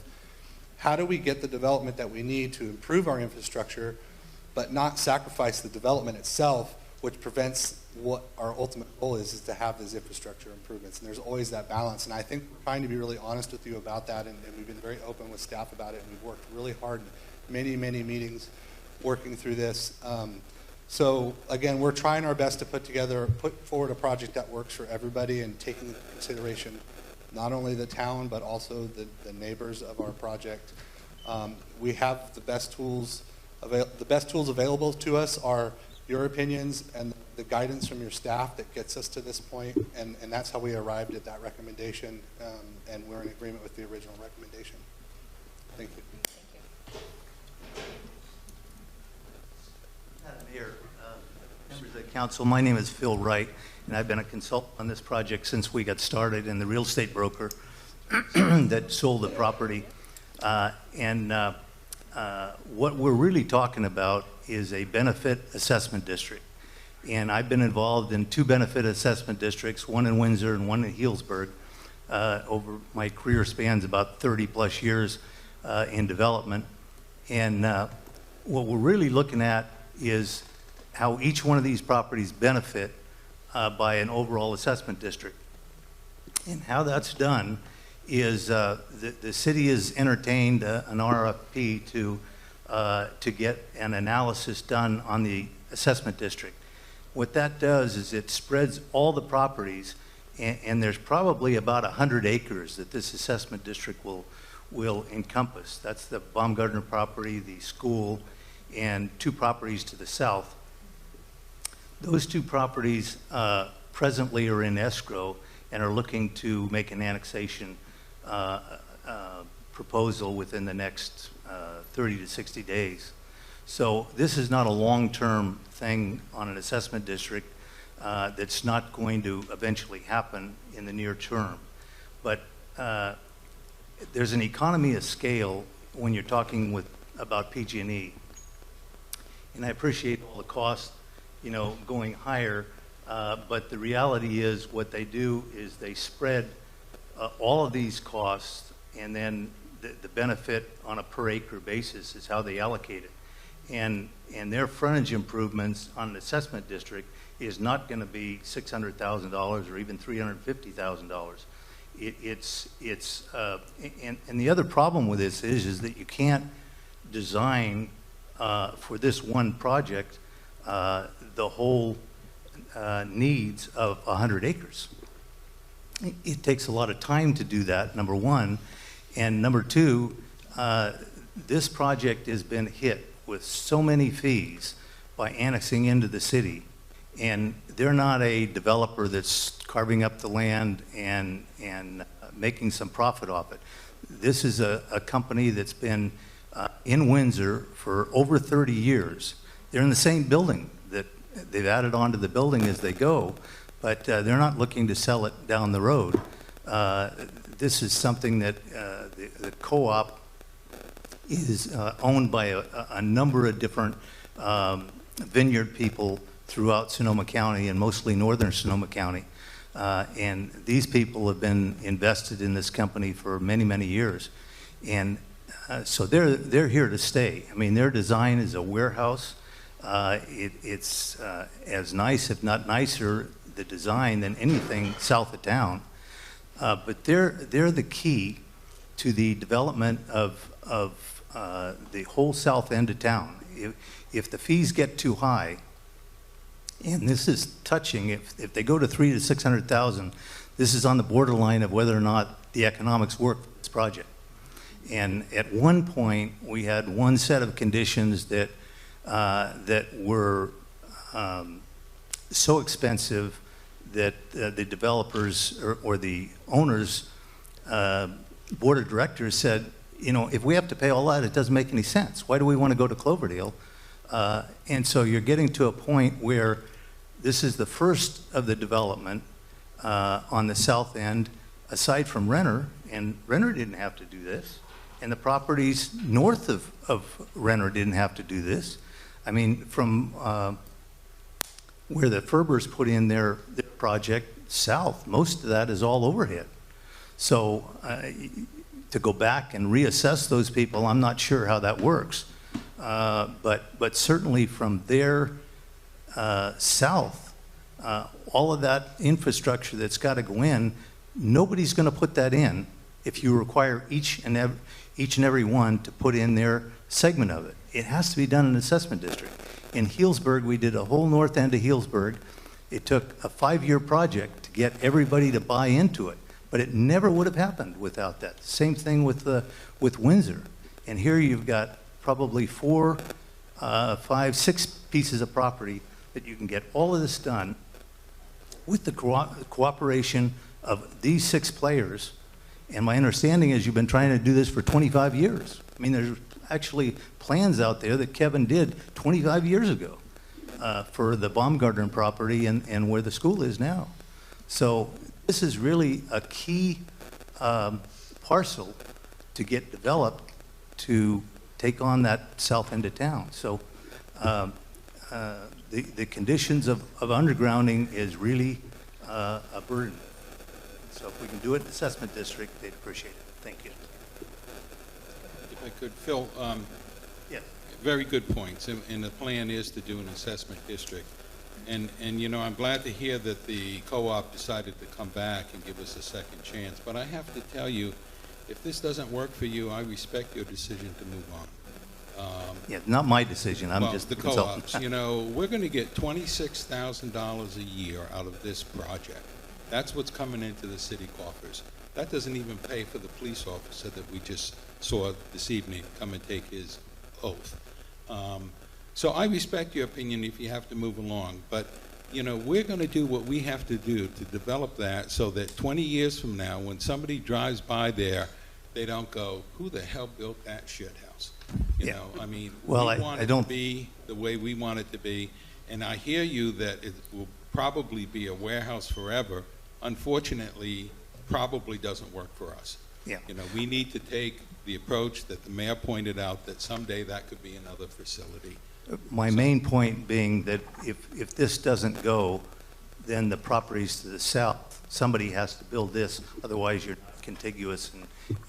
how do we get the development that we need to improve our infrastructure, but not sacrifice the development itself which prevents what our ultimate goal is to have those infrastructure improvements. And there's always that balance. And I think we're trying to be really honest with you about that, and we've been very open with staff about it, and we've worked really hard, many meetings working through this. So again, we're trying our best to put forward a project that works for everybody and taking into consideration not only the town, but also the neighbors of our project. We have the best tools available to us are your opinions and the guidance from your staff that gets us to this point, and that's how we arrived at that recommendation, and we're in agreement with the original recommendation. Thank you. Madam Mayor, members of the council, my name is Phil Wright, and I've been a consultant on this project since we got started, and the real estate broker that sold the property. What we're really talking about is a benefit assessment district. And I've been involved in 2 benefit assessment districts, one in Windsor and one in Healdsburg. Over my career spans about 30 plus years in development. And what we're really looking at is how each one of these properties benefit by an overall assessment district. And how that's done is the city has entertained an RFP to get an analysis done on the assessment district. What that does is it spreads all the properties, and there's probably about 100 acres that this assessment district will encompass. That's the Baumgartner property, the school, and 2 properties to the south. Those 2 properties presently are in escrow and are looking to make an annexation proposal within the next 30 to 60 days. So this is not a long-term thing on an assessment district that's not going to eventually happen in the near term. But there's an economy of scale when you're talking about PG&E. And I appreciate all the costs, going higher, but the reality is what they do is they spread all of these costs, and then the benefit on a per acre basis is how they allocate it. And their frontage improvements on an assessment district is not going to be $600,000 or even $350,000. And the other problem with this is that you can't design for this one project the whole needs of 100 acres. It takes a lot of time to do that, number one. And number two, this project has been hit with so many fees by annexing into the city. And they're not a developer that's carving up the land and making some profit off it. This is a company that's been in Windsor for over 30 years. They're in the same building that they've added onto the building as they go, but they're not looking to sell it down the road. This is something that the co-op is owned by a number of different vineyard people throughout Sonoma County and mostly northern Sonoma County. And these people have been invested in this company for many, many years. And so they're here to stay. I mean, their design is a warehouse. It's as nice, if not nicer, the design than anything south of town. But they're the key to the development of the whole south end of town. If the fees get too high, and this is touching, if they go to $300,000 to $600,000, this is on the borderline of whether or not the economics work for this project. And at one point, we had one set of conditions that were so expensive that the developers or the owners' board of directors said, if we have to pay all that, it doesn't make any sense. Why do we want to go to Cloverdale? And so you're getting to a point where this is the first of the development on the south end, aside from Renner, and Renner didn't have to do this, and the properties north of Renner didn't have to do this. I mean, from where the Ferbers put in their project south, most of that is all overhead. So to go back and reassess those people, I'm not sure how that works. But certainly from their south, all of that infrastructure that's got to go in, nobody's going to put that in if you require each and every one to put in their segment of it. It has to be done in an assessment district. In Healdsburg, we did a whole north end of Healdsburg. It took a 5-year project to get everybody to buy into it, but it never would have happened without that. Same thing with Windsor. And here you've got probably 4, 5, 6 pieces of property that you can get all of this done with the cooperation of these 6 players. And my understanding is you've been trying to do this for 25 years. I mean, there's actually plans out there that Kevin did 25 years ago for the Baumgartner property and where the school is now. So this is really a key parcel to get developed to take on that south end of town. So the conditions of undergrounding is really a burden. So if we can do it in the assessment district, they'd appreciate it. Thank you. If I could, Phil, yes. Very good points, and the plan is to do an assessment district. And you know, I'm glad to hear that the co-op decided to come back and give us a second chance. But I have to tell you, if this doesn't work for you, I respect your decision to move on. Yeah, not my decision. I'm well, just the consultant. co-ops. You know, we're going to get $26,000 a year out of this project. That's what's coming into the city coffers. That doesn't even pay for the police officer that we just saw this evening come and take his oath. So I respect your opinion if you have to move along, but you know, we're going to do what we have to do to develop that so that 20 years from now, when somebody drives by there, they don't go, who the hell built that shit house? You know, I mean, well, we want it to be the way we want it to be, and I hear you that it will probably be a warehouse forever. Unfortunately, probably doesn't work for us. Yeah. You know, we need to take the approach that the mayor pointed out, that someday that could be another facility. My main point being that if this doesn't go, then the properties to the south, somebody has to build this, otherwise you're not contiguous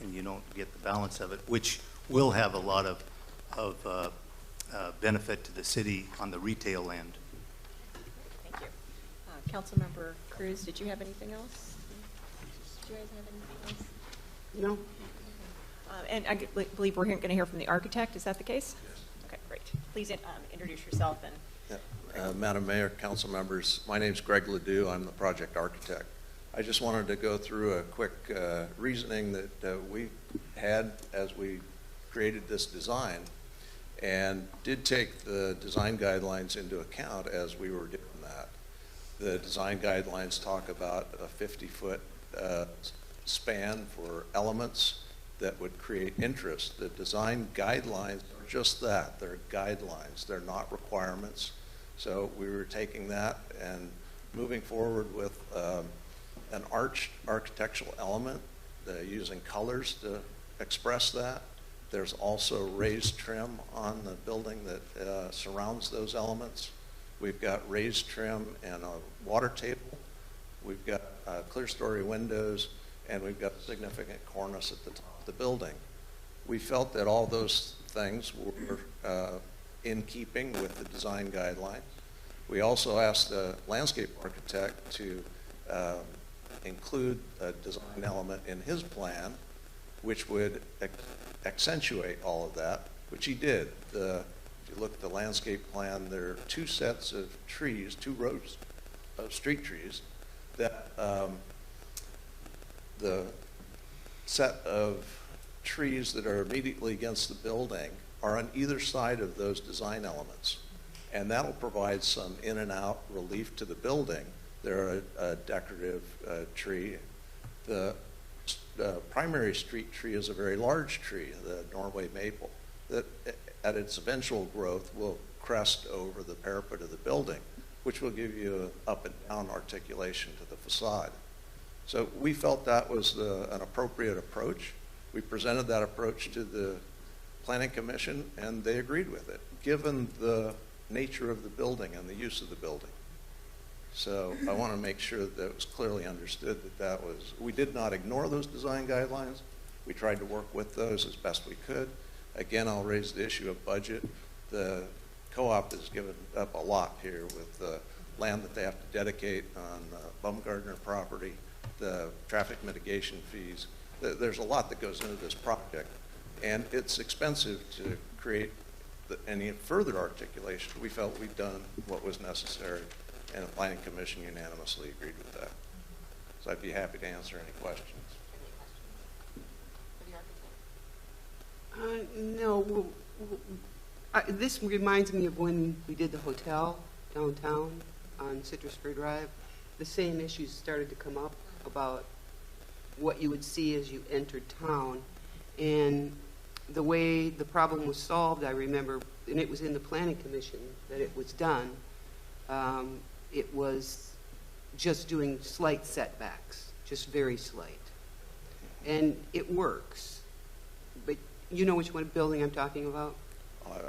and you don't get the balance of it, which will have a lot of benefit to the city on the retail end. Thank you. Councilmember Cruz, did you have anything else? Did you guys have anything else? No. And I believe we're going to hear from the architect. Is that the case? Yes. Okay, great. Please introduce yourself. And Madam Mayor, council members, my name is Greg Ledoux. I'm the project architect. I just wanted to go through a quick reasoning that we had as we created this design, and did take the design guidelines into account as we were doing that. The design guidelines talk about a 50-foot span for elements that would create interest. The design guidelines are just that. They're guidelines. They're not requirements. So we were taking that and moving forward with an arched architectural element, using colors to express that. There's also raised trim on the building that surrounds those elements. We've got raised trim and a water table. We've got clear story windows, and we've got a significant cornice at the top of the building. We felt that all those things were in keeping with the design guidelines. We also asked the landscape architect to include a design element in his plan which would accentuate all of that, which he did. If you look at the landscape plan, there are 2 sets of trees, 2 rows of street trees that the set of trees that are immediately against the building are on either side of those design elements. And that'll provide some in and out relief to the building. They're a decorative tree. The primary street tree is a very large tree, the Norway maple, that at its eventual growth will crest over the parapet of the building, which will give you an up and down articulation to the facade. So we felt that was an appropriate approach. We presented that approach to the Planning Commission, and they agreed with it, given the nature of the building and the use of the building. So I want to make sure that it was clearly understood that we did not ignore those design guidelines. We tried to work with those as best we could. Again, I'll raise the issue of budget. The co-op has given up a lot here with the land that they have to dedicate on Baumgartner property, the traffic mitigation fees. There's a lot that goes into this project, and it's expensive to create any further articulation. We felt we'd done what was necessary, and the Planning Commission unanimously agreed with that. So I'd be happy to answer any questions. No, this reminds me of when we did the hotel downtown on Citrus Spur Drive. The same issues started to come up about what you would see as you entered town. And the way the problem was solved, I remember, and it was in the Planning Commission that it was done, it was just doing slight setbacks, just very slight. And it works. But you know which one building I'm talking about?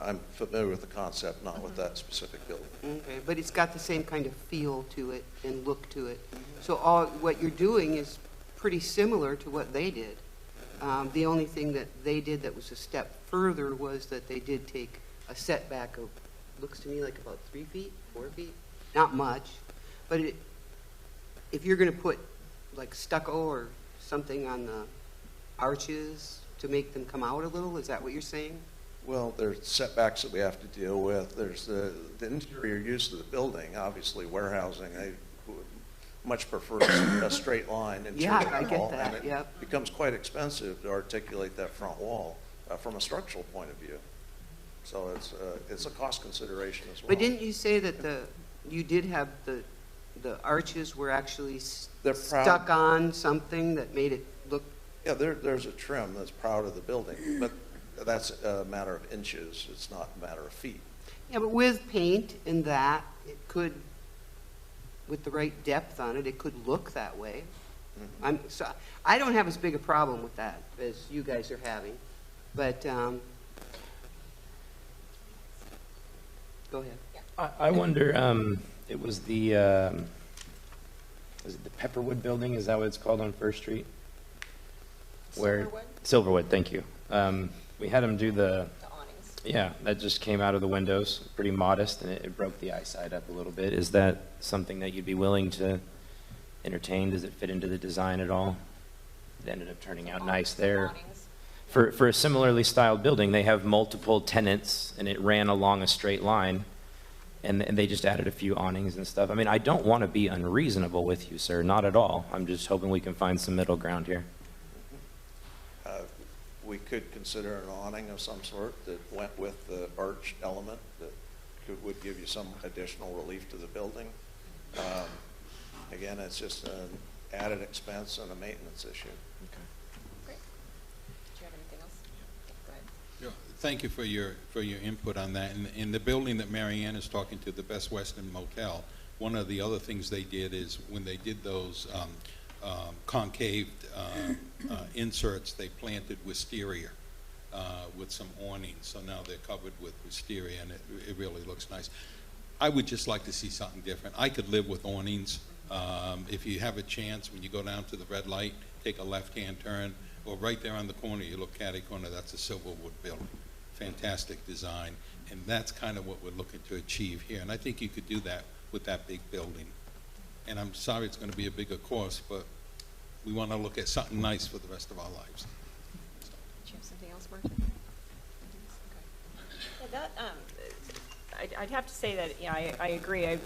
I'm familiar with the concept, not with that specific building. Okay, but it's got the same kind of feel to it and look to it. So what you're doing is pretty similar to what they did. The only thing that they did that was a step further was that they did take a setback of, looks to me like about 3 feet, 4 feet, not much. But if you're going to put like stucco or something on the arches to make them come out a little, is that what you're saying? Well, there's setbacks that we have to deal with. There's the interior use of the building, obviously warehousing. I would much prefer a straight line interior Yeah, I get wall, that, and it yep. becomes quite expensive to articulate that front wall from a structural point of view. So it's a cost consideration as well. But didn't you say that you did have the arches were actually stuck on something that made it look? Yeah, there's a trim that's proud of the building, but that's a matter of inches. It's not a matter of feet. Yeah, but with paint and that, it could, with the right depth on it, it could look that way. So I don't have as big a problem with that as you guys are having, but go ahead. I wonder, it was the Pepperwood building? Is that what it's called on First Street? Silverwood, thank you. We had them do the awnings. Yeah, that just came out of the windows, pretty modest, and it broke the eyesight up a little bit. Is that something that you'd be willing to entertain? Does it fit into the design at all? It ended up turning out nice there. For a similarly styled building, they have multiple tenants, and it ran along a straight line, and they just added a few awnings and stuff. I mean, I don't want to be unreasonable with you, sir, not at all. I'm just hoping we can find some middle ground here. We could consider an awning of some sort that went with the arched element that would give you some additional relief to the building. Again, it's just an added expense and a maintenance issue. Okay. Great. Did you have anything else? Go ahead. Yeah, thank you for your input on that. In the building that Mary Ann is talking to, the Best Western Motel, one of the other things they did is when they did those concave inserts, they planted wisteria with some awnings, so now they're covered with wisteria, and it really looks nice. I would just like to see something different. I could live with awnings. If you have a chance, when you go down to the red light, take a left-hand turn, or right there on the corner, you look catty-corner, that's a Silverwood building. Fantastic design, and that's kind of what we're looking to achieve here, and I think you could do that with that big building. And I'm sorry it's going to be a bigger cost, but we want to look at something nice for the rest of our lives. Did you have something else, Martin? Okay. Yeah, that, I'd have to say that, yeah, I agree.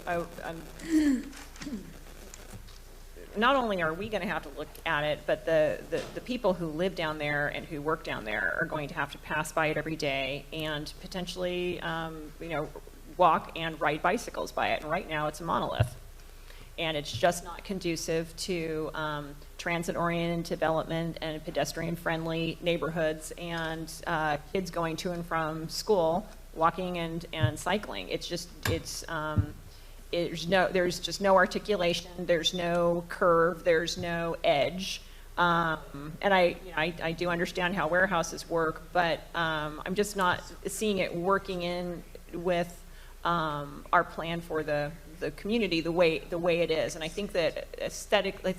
Not only are we going to have to look at it, but the people who live down there and who work down there are going to have to pass by it every day and potentially, walk and ride bicycles by it. And right now it's a monolith. And it's just not conducive to transit-oriented development and pedestrian-friendly neighborhoods and kids going to and from school, walking and cycling. There's just no articulation. There's no curve. There's no edge. And I do understand how warehouses work, but I'm just not seeing it working in with our plan for the community the way it is. And I think that aesthetically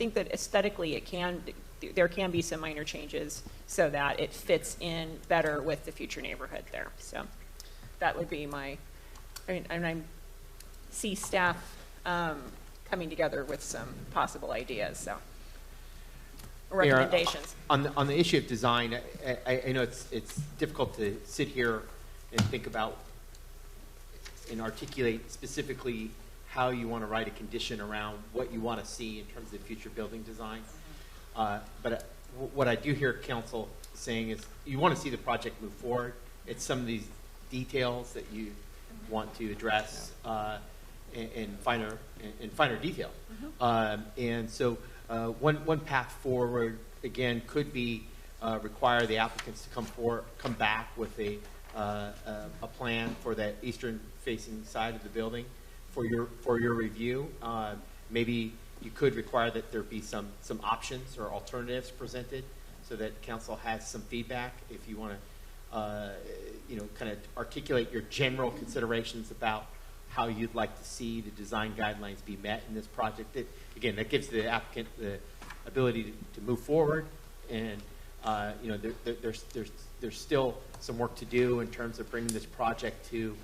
there can be some minor changes so that it fits in better with the future neighborhood there. So that would be my and I see staff coming together with some possible ideas, so recommendations. Mayor, on the issue of design, I know it's difficult to sit here and think about and articulate specifically how you want to write a condition around what you want to see in terms of future building design. But what I do hear council saying is you want to see the project move forward. It's some of these details that you want to address in finer detail. And so one path forward again could be require the applicants to come back with a plan for that eastern facing side of the building for your review. Maybe you could require that there be some options or alternatives presented so that council has some feedback if you want to kind of articulate your general considerations about how you'd like to see the design guidelines be met in this project. That gives the applicant the ability to move forward, and there's still some work to do in terms of bringing this project to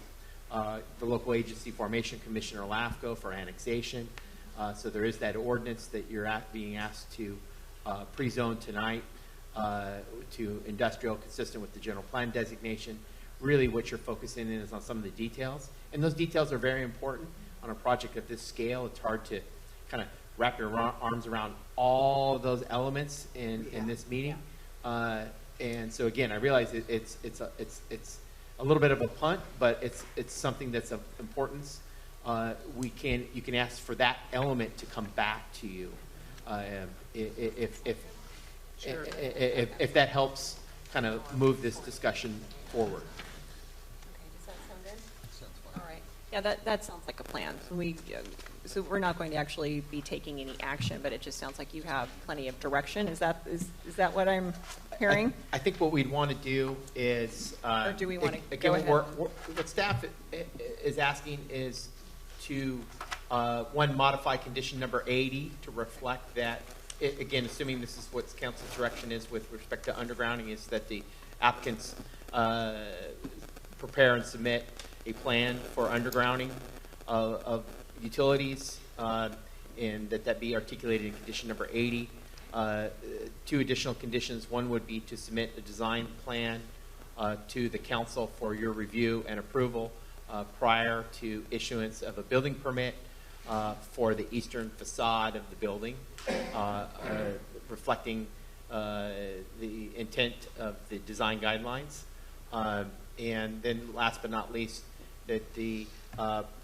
the local agency formation commission or LAFCO for annexation. So there is that ordinance that you're being asked to pre-zone tonight to industrial consistent with the general plan designation. Really what you're focusing in is on some of the details, and those details are very important on a project of this scale. It's hard to kind of wrap your arms around all those elements in this meeting. And so again, I realize it's a little bit of a punt, but it's something that's of importance. You can ask for that element to come back to you if that helps kind of move this discussion forward. Does that sound good? All right. Yeah, that sounds like a plan. So we're not going to actually be taking any action, but it just sounds like you have plenty of direction. Is that what I'm hearing? I think what we'd want to do is, or do we want to again, go ahead? what staff is asking is to modify condition number 80 to reflect that. Again, assuming this is what council's direction is with respect to undergrounding, is that the applicants prepare and submit a plan for undergrounding of utilities, and that be articulated in condition number 80. Two additional conditions. One would be to submit a design plan to the council for your review and approval prior to issuance of a building permit for the eastern facade of the building, reflecting the intent of the design guidelines. And then last but not least, that the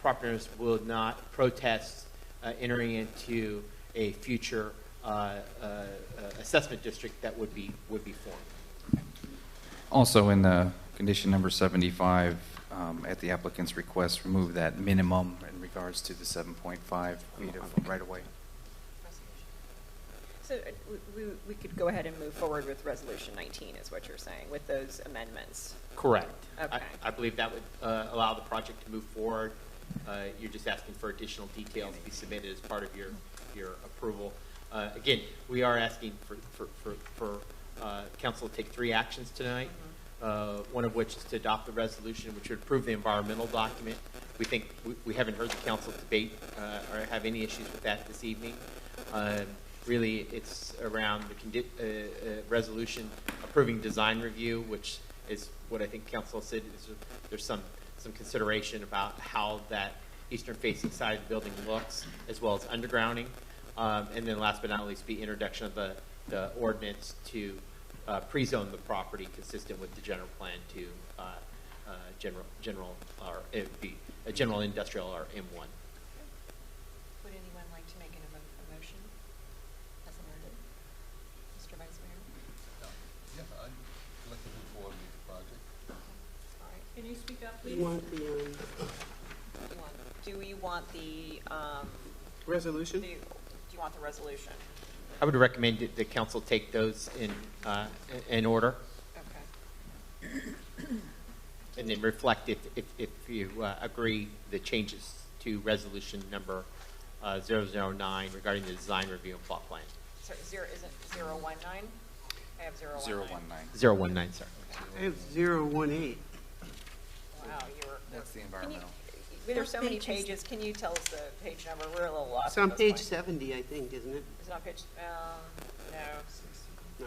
property owners will not protest entering into a future assessment district that would be formed. Also in the condition number 75, at the applicant's request, remove that minimum in regards to the 7.5 feet of right-of-way. So we could go ahead and move forward with resolution 19 is what you're saying, with those amendments. Correct. Okay. I believe that would allow the project to move forward. You're just asking for additional details to be submitted as part of your approval. Again, we are asking for council to take 3 actions tonight. One of which is to adopt the resolution, which would approve the environmental document. We think we haven't heard the council debate or have any issues with that this evening. Really, it's around the resolution approving design review, which is what I think council said. There's some consideration about how that eastern facing side of the building looks, as well as undergrounding. And then last but not least, be introduction of the ordinance to pre-zone the property consistent with the general plan to general or it would be a general industrial or M1. Would anyone like to make a motion as amended? Mr. Vice Mayor? Yeah, I'd like to move forward with the project. All right. Can you speak up, Do please? you want the Do we want the resolution? do you want the resolution? I would recommend that the council take those in order. Okay. And then reflect if you agree the changes to resolution number 009 regarding the design review and plot plan. Sorry, is it 019? I have 019. 019, sorry. I have 018. Wow, That's the environmental. There's so many pages. Can you tell us the page number? We're a little lost. It's on at this page point. 70, I think, isn't it? Is it on page, no. No.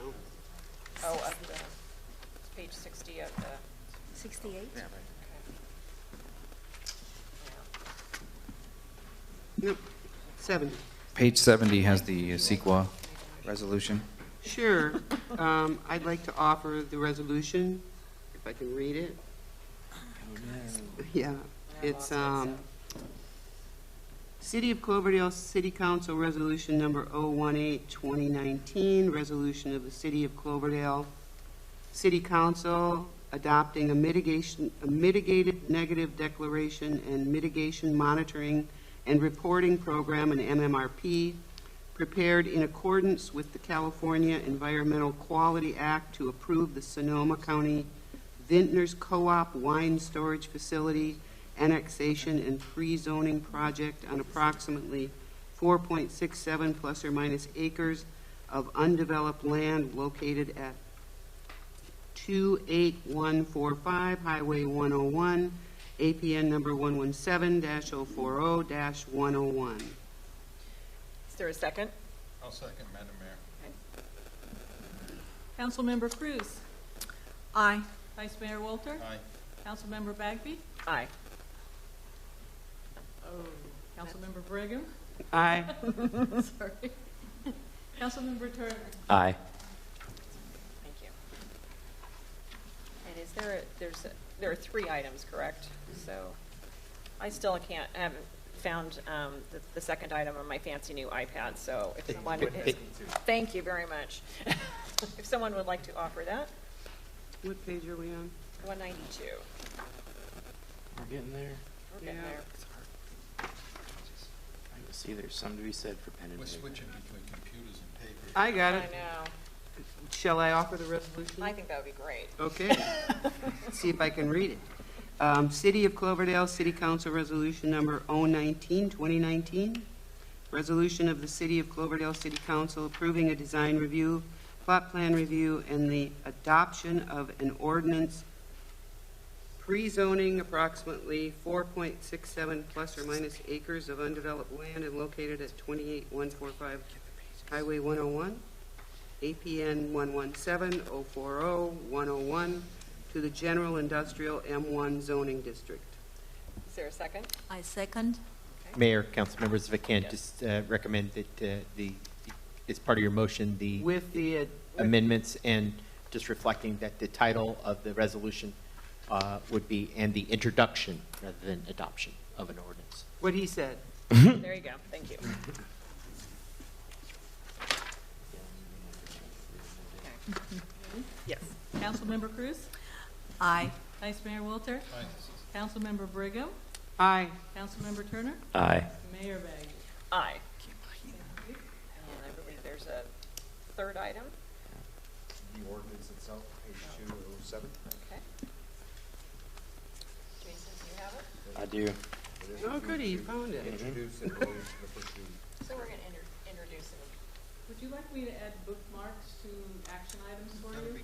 Oh, of the, it's page 60 of the. 68? Yeah. Nope, 70. Page 70 has the CEQA resolution. Sure. I'd like to offer the resolution, if I can read it. Yeah, it's City of Cloverdale City Council Resolution Number 018-2019, resolution of the City of Cloverdale City Council adopting a mitigated negative declaration and mitigation monitoring and reporting program, an MMRP, prepared in accordance with the California Environmental Quality Act to approve the Sonoma County Vintners Co-op wine storage facility annexation and pre-zoning project on approximately 4.67 plus or minus acres of undeveloped land located at 28145 Highway 101, APN number 117-040-101. Is there a second? I'll second, Madam Mayor. Councilmember Cruz. Aye. Vice Mayor Walter. Aye. Councilmember Bagby. Aye. Oh, Councilmember Brigham. Aye. Sorry. Councilmember Turner. Aye. Thank you. And is there, there are 3 items, correct? So I still haven't found the second item on my fancy new iPad, so if someone would, thank you very much. If someone would like to offer that. What page are we on? 192. We're getting there. We're getting there. I see there's something to be said for pen and We're paper. switching between computers and paper. I got it. I know. Shall I offer the resolution? I think that would be great. Okay. Let's see if I can read it. City of Cloverdale City Council Resolution Number 019-2019. Resolution of the City of Cloverdale City Council approving a design review, plot plan review, and the adoption of an ordinance pre-zoning approximately 4.67 plus or minus acres of undeveloped land and located at 28145 Highway 101, APN 117-040-101 to the General Industrial M1 zoning district. Is there a second? I second. Mayor, council members, if I can just recommend that as part of your motion, With the amendments and just reflecting that the title of the resolution would be, and the introduction rather than adoption of an ordinance. what he said. There you go. Thank you. Yes. Councilmember Cruz. Aye. Vice Mayor Walter. Aye. Councilmember Brigham. Aye. Councilmember Turner. Aye. Mayor Bagby. Aye. And I believe there's a third item. The ordinance itself, page 207. Okay. Jason, do you have it? I do. Oh, goody, you found it. Introduce and waive the first reading. So we're going to introduce it. Would you like me to add bookmarks to action items for you?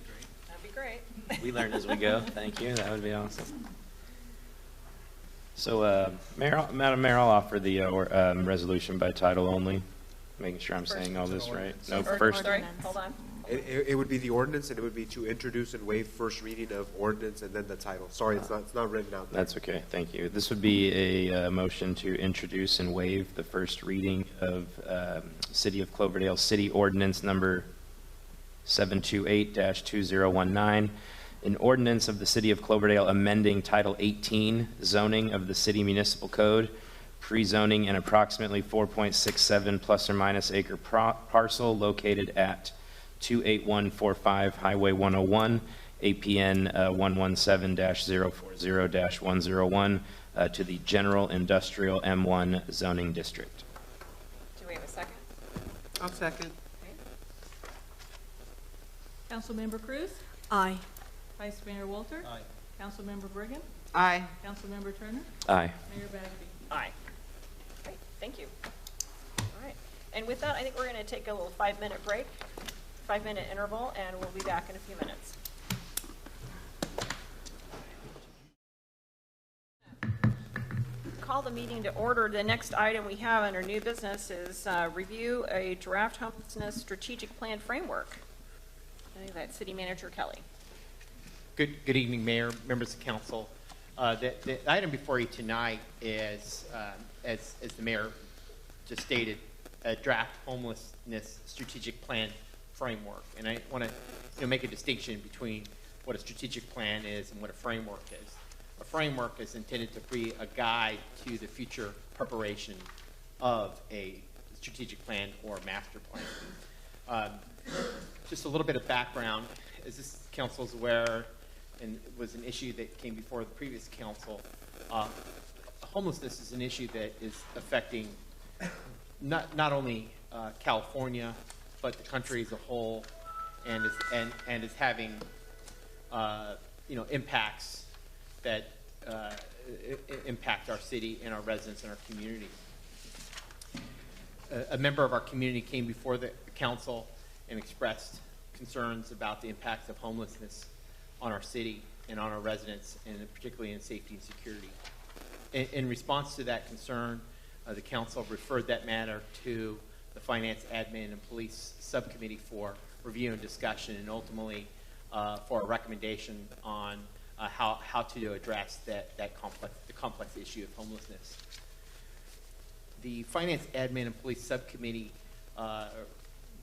That'd be great. We learn as we go. Thank you. That would be awesome. So, Madam Mayor, I'll offer the resolution by title only, making sure I'm saying all this right. No, first. Sorry, hold on. It would be the ordinance, and it would be to introduce and waive first reading of ordinance, and then the title. Sorry, it's not written out there. That's okay. Thank you. This would be a motion to introduce and waive the first reading of City of Cloverdale City Ordinance Number 728-2019, an ordinance of the City of Cloverdale amending Title 18, zoning of the City Municipal Code, pre-zoning an approximately 4.67 plus or minus acre parcel located at 28145 Highway 101, APN 117-040-101 to the General Industrial M1 zoning district. Do we have a second? I'll second. Councilmember Cruz. Aye. Vice Mayor Walter. Aye. Councilmember Brigham. Aye. Councilmember Turner. Aye. Mayor Bagby. Aye. Great, thank you. All right, and with that, I think we're going to take a little 5-minute break, 5-minute interval, and we'll be back in a few minutes. call the meeting to order. The next item we have under new business is review a draft homelessness strategic plan framework. I think that's City Manager Kelly. Good evening, Mayor, members of council. The item before you tonight is, as the mayor just stated, a draft homelessness strategic plan framework. And I want to make a distinction between what a strategic plan is and what a framework is. A framework is intended to be a guide to the future preparation of a strategic plan or master plan. Just a little bit of background, as this council is aware, and it was an issue that came before the previous council, homelessness is an issue that is affecting not only California, but the country as a whole, and is having impacts that impact our city and our residents and our community. A member of our community came before the council and expressed concerns about the impacts of homelessness on our city and on our residents, and particularly in safety and security. In response to that concern, the council referred that matter to the Finance, Admin, and Police Subcommittee for review and discussion, and ultimately for a recommendation on how to address the complex issue of homelessness. The Finance, Admin, and Police Subcommittee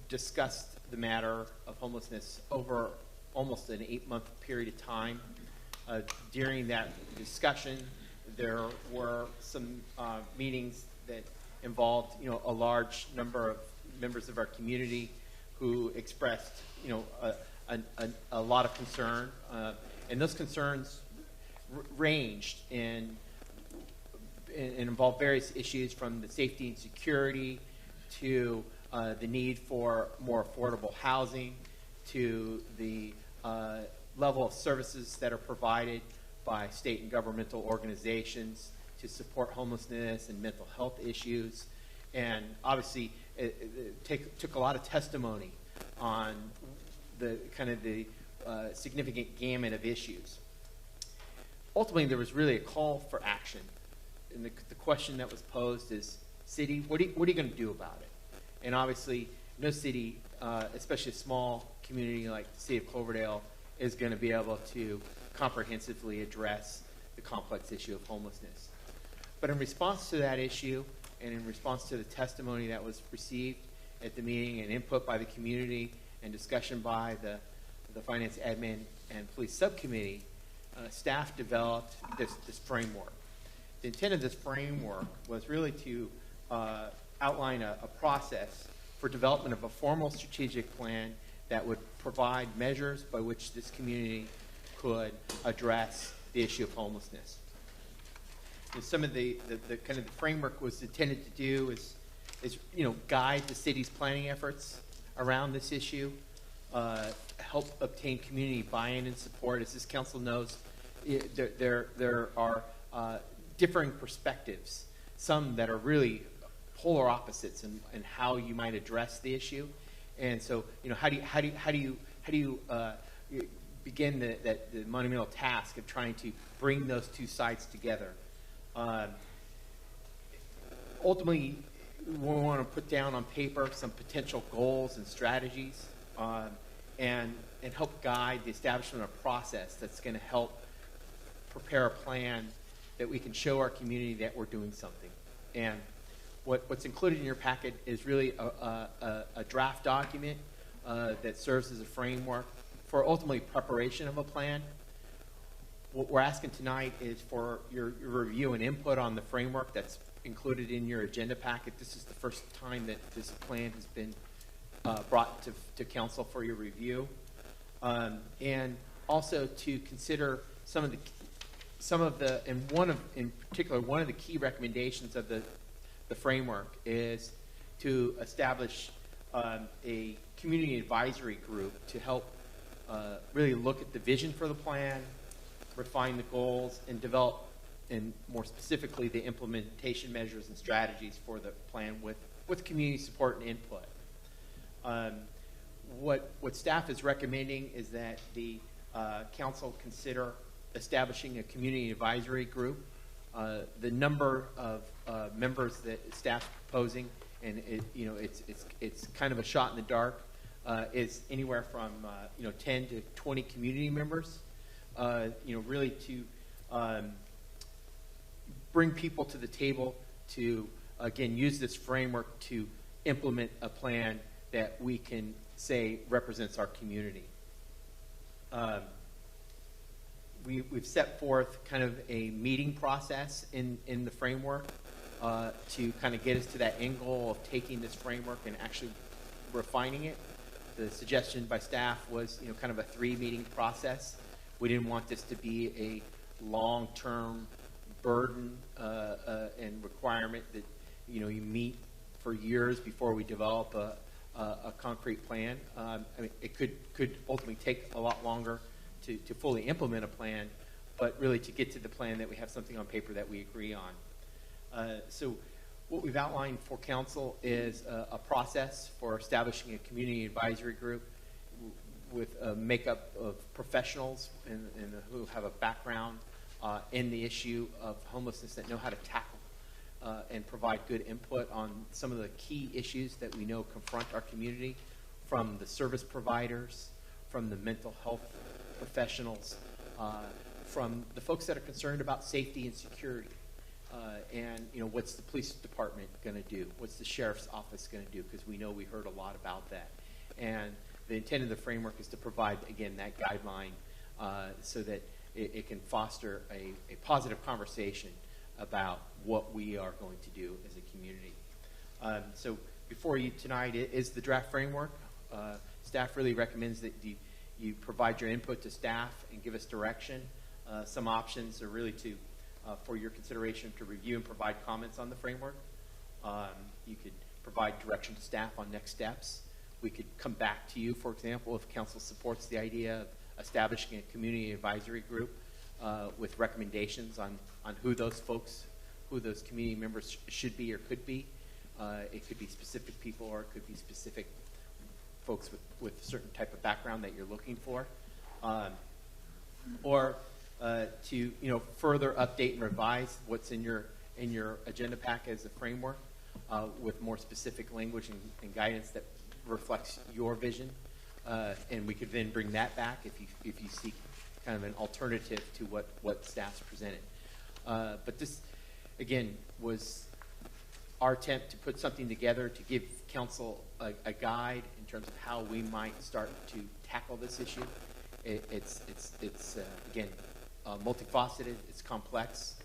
discussed the matter of homelessness over almost an 8-month period of time. During that discussion, there were some meetings that involved, a large number of members of our community who expressed, a lot of concern, and those concerns ranged and involved various issues from the safety and security to the need for more affordable housing, to the level of services that are provided by state and governmental organizations to support homelessness and mental health issues. And obviously, it took a lot of testimony on the significant gamut of issues. Ultimately, there was really a call for action. And the question that was posed is, city, what are you going to do about it? And obviously, no city, especially a small community like the city of Cloverdale, is going to be able to comprehensively address the complex issue of homelessness. But in response to that issue, and in response to the testimony that was received at the meeting, and input by the community, and discussion by the Finance, Admin, and Police Subcommittee, staff developed this framework. The intent of this framework was really to outline a process for development of a formal strategic plan that would provide measures by which this community could address the issue of homelessness. And some of the framework was intended to do is guide the city's planning efforts around this issue, help obtain community buy-in and support. As this council knows, there are differing perspectives, some that are really polar opposites in how you might address the issue. And so, how do you begin the monumental task of trying to bring those two sides together? Ultimately, we want to put down on paper some potential goals and strategies, and help guide the establishment of a process that's going to help prepare a plan that we can show our community that we're doing something. And what's included in your packet is really a draft document that serves as a framework for ultimately preparation of a plan. What we're asking tonight is for your review and input on the framework that's included in your agenda packet. This is the first time that this plan has been brought to council for your review, and also to consider in particular, one of the key recommendations of the framework is to establish a community advisory group to help really look at the vision for the plan, refine the goals, and develop, and more specifically, the implementation measures and strategies for the plan with community support and input. What staff is recommending is that the council consider establishing a community advisory group the number of members that staff's proposing, and it's kind of a shot in the dark, is anywhere from 10 to 20 community members. Really to bring people to the table to again use this framework to implement a plan that we can say represents our community. We've set forth kind of a meeting process in the framework to kind of get us to that end goal of taking this framework and actually refining it. The suggestion by staff was kind of a 3-meeting process. We didn't want this to be a long-term burden and requirement that you meet for years before we develop a concrete plan. I mean, it could ultimately take a lot longer to fully implement a plan, but really to get to the plan that we have something on paper that we agree on. So what we've outlined for council is a process for establishing a community advisory group with a makeup of professionals and who have a background in the issue of homelessness, that know how to tackle and provide good input on some of the key issues that we know confront our community, from the service providers, from the mental health professionals, from the folks that are concerned about safety and security. And what's the police department going to do? What's the sheriff's office going to do? Because we know we heard a lot about that. And the intent of the framework is to provide, again, that guideline so that it can foster a positive conversation about what we are going to do as a community. So before you tonight is the draft framework. Staff really recommends that you provide your input to staff and give us direction. Some options are really for your consideration to review and provide comments on the framework. You could provide direction to staff on next steps. We could come back to you, for example, if council supports the idea of establishing a community advisory group with recommendations on who those community members should be or could be. It could be specific people, or it could be specific folks with a certain type of background that you're looking for. Or to further update and revise what's in your agenda pack as a framework with more specific language and guidance that reflects your vision, and we could then bring that back if you seek kind of an alternative to what staff's presented. But this, again, was our attempt to put something together to give council a guide in terms of how we might start to tackle this issue. It's again, multifaceted, it's complex.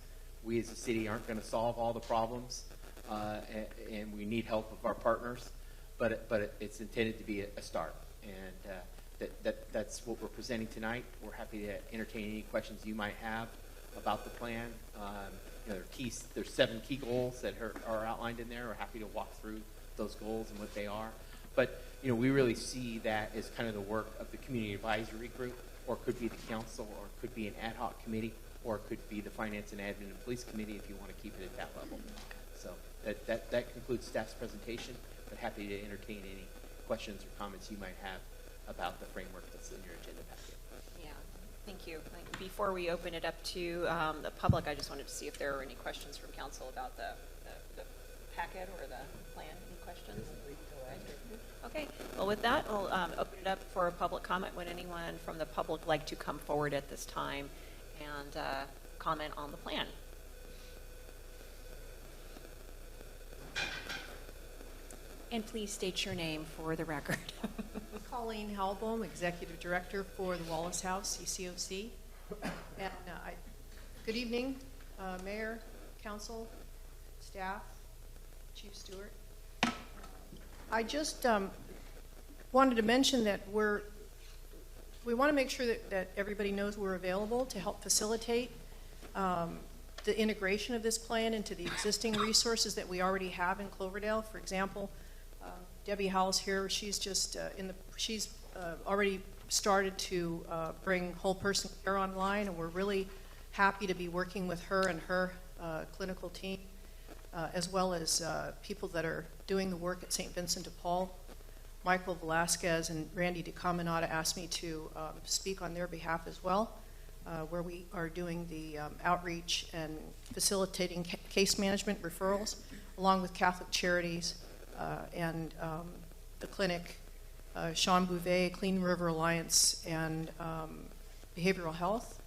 We as a city aren't going to solve all the problems, and we need help of our partners, but it's intended to be a start. And that's what we're presenting tonight. We're happy to entertain any questions you might have about the plan. There's 7 key goals that are outlined in there. We're happy to walk through those goals and what they are. But we really see that as kind of the work of the community advisory group, or it could be the council, or it could be an ad hoc committee, or it could be the finance and admin and police committee if you want to keep it at that level. So that concludes staff's presentation, but happy to entertain any questions or comments you might have about the framework that's in your agenda packet. Yeah, thank you. Before we open it up to the public, I just wanted to see if there were any questions from council about the packet or the plan. Any questions? Okay, well with that, I'll open it up for a public comment. Would anyone from the public like to come forward at this time and comment on the plan? And please state your name for the record. Colleen Halbom, Executive Director for the Wallace House, ECOC. And good evening, Mayor, Council, staff, Chief Stewart. I just wanted to mention that we want to make sure that everybody knows we're available to help facilitate the integration of this plan into the existing resources that we already have in Cloverdale. For example, Debbie Howell's here. She's just she's already started to bring whole person care online, and we're really happy to be working with her and her clinical team, as well as people that are doing the work at St. Vincent de Paul. Michael Velasquez and Randy DeCaminata asked me to speak on their behalf as well. where we are doing the outreach and facilitating case management referrals, along with Catholic Charities and the clinic, Sean Bouvet, Clean River Alliance, and Behavioral Health.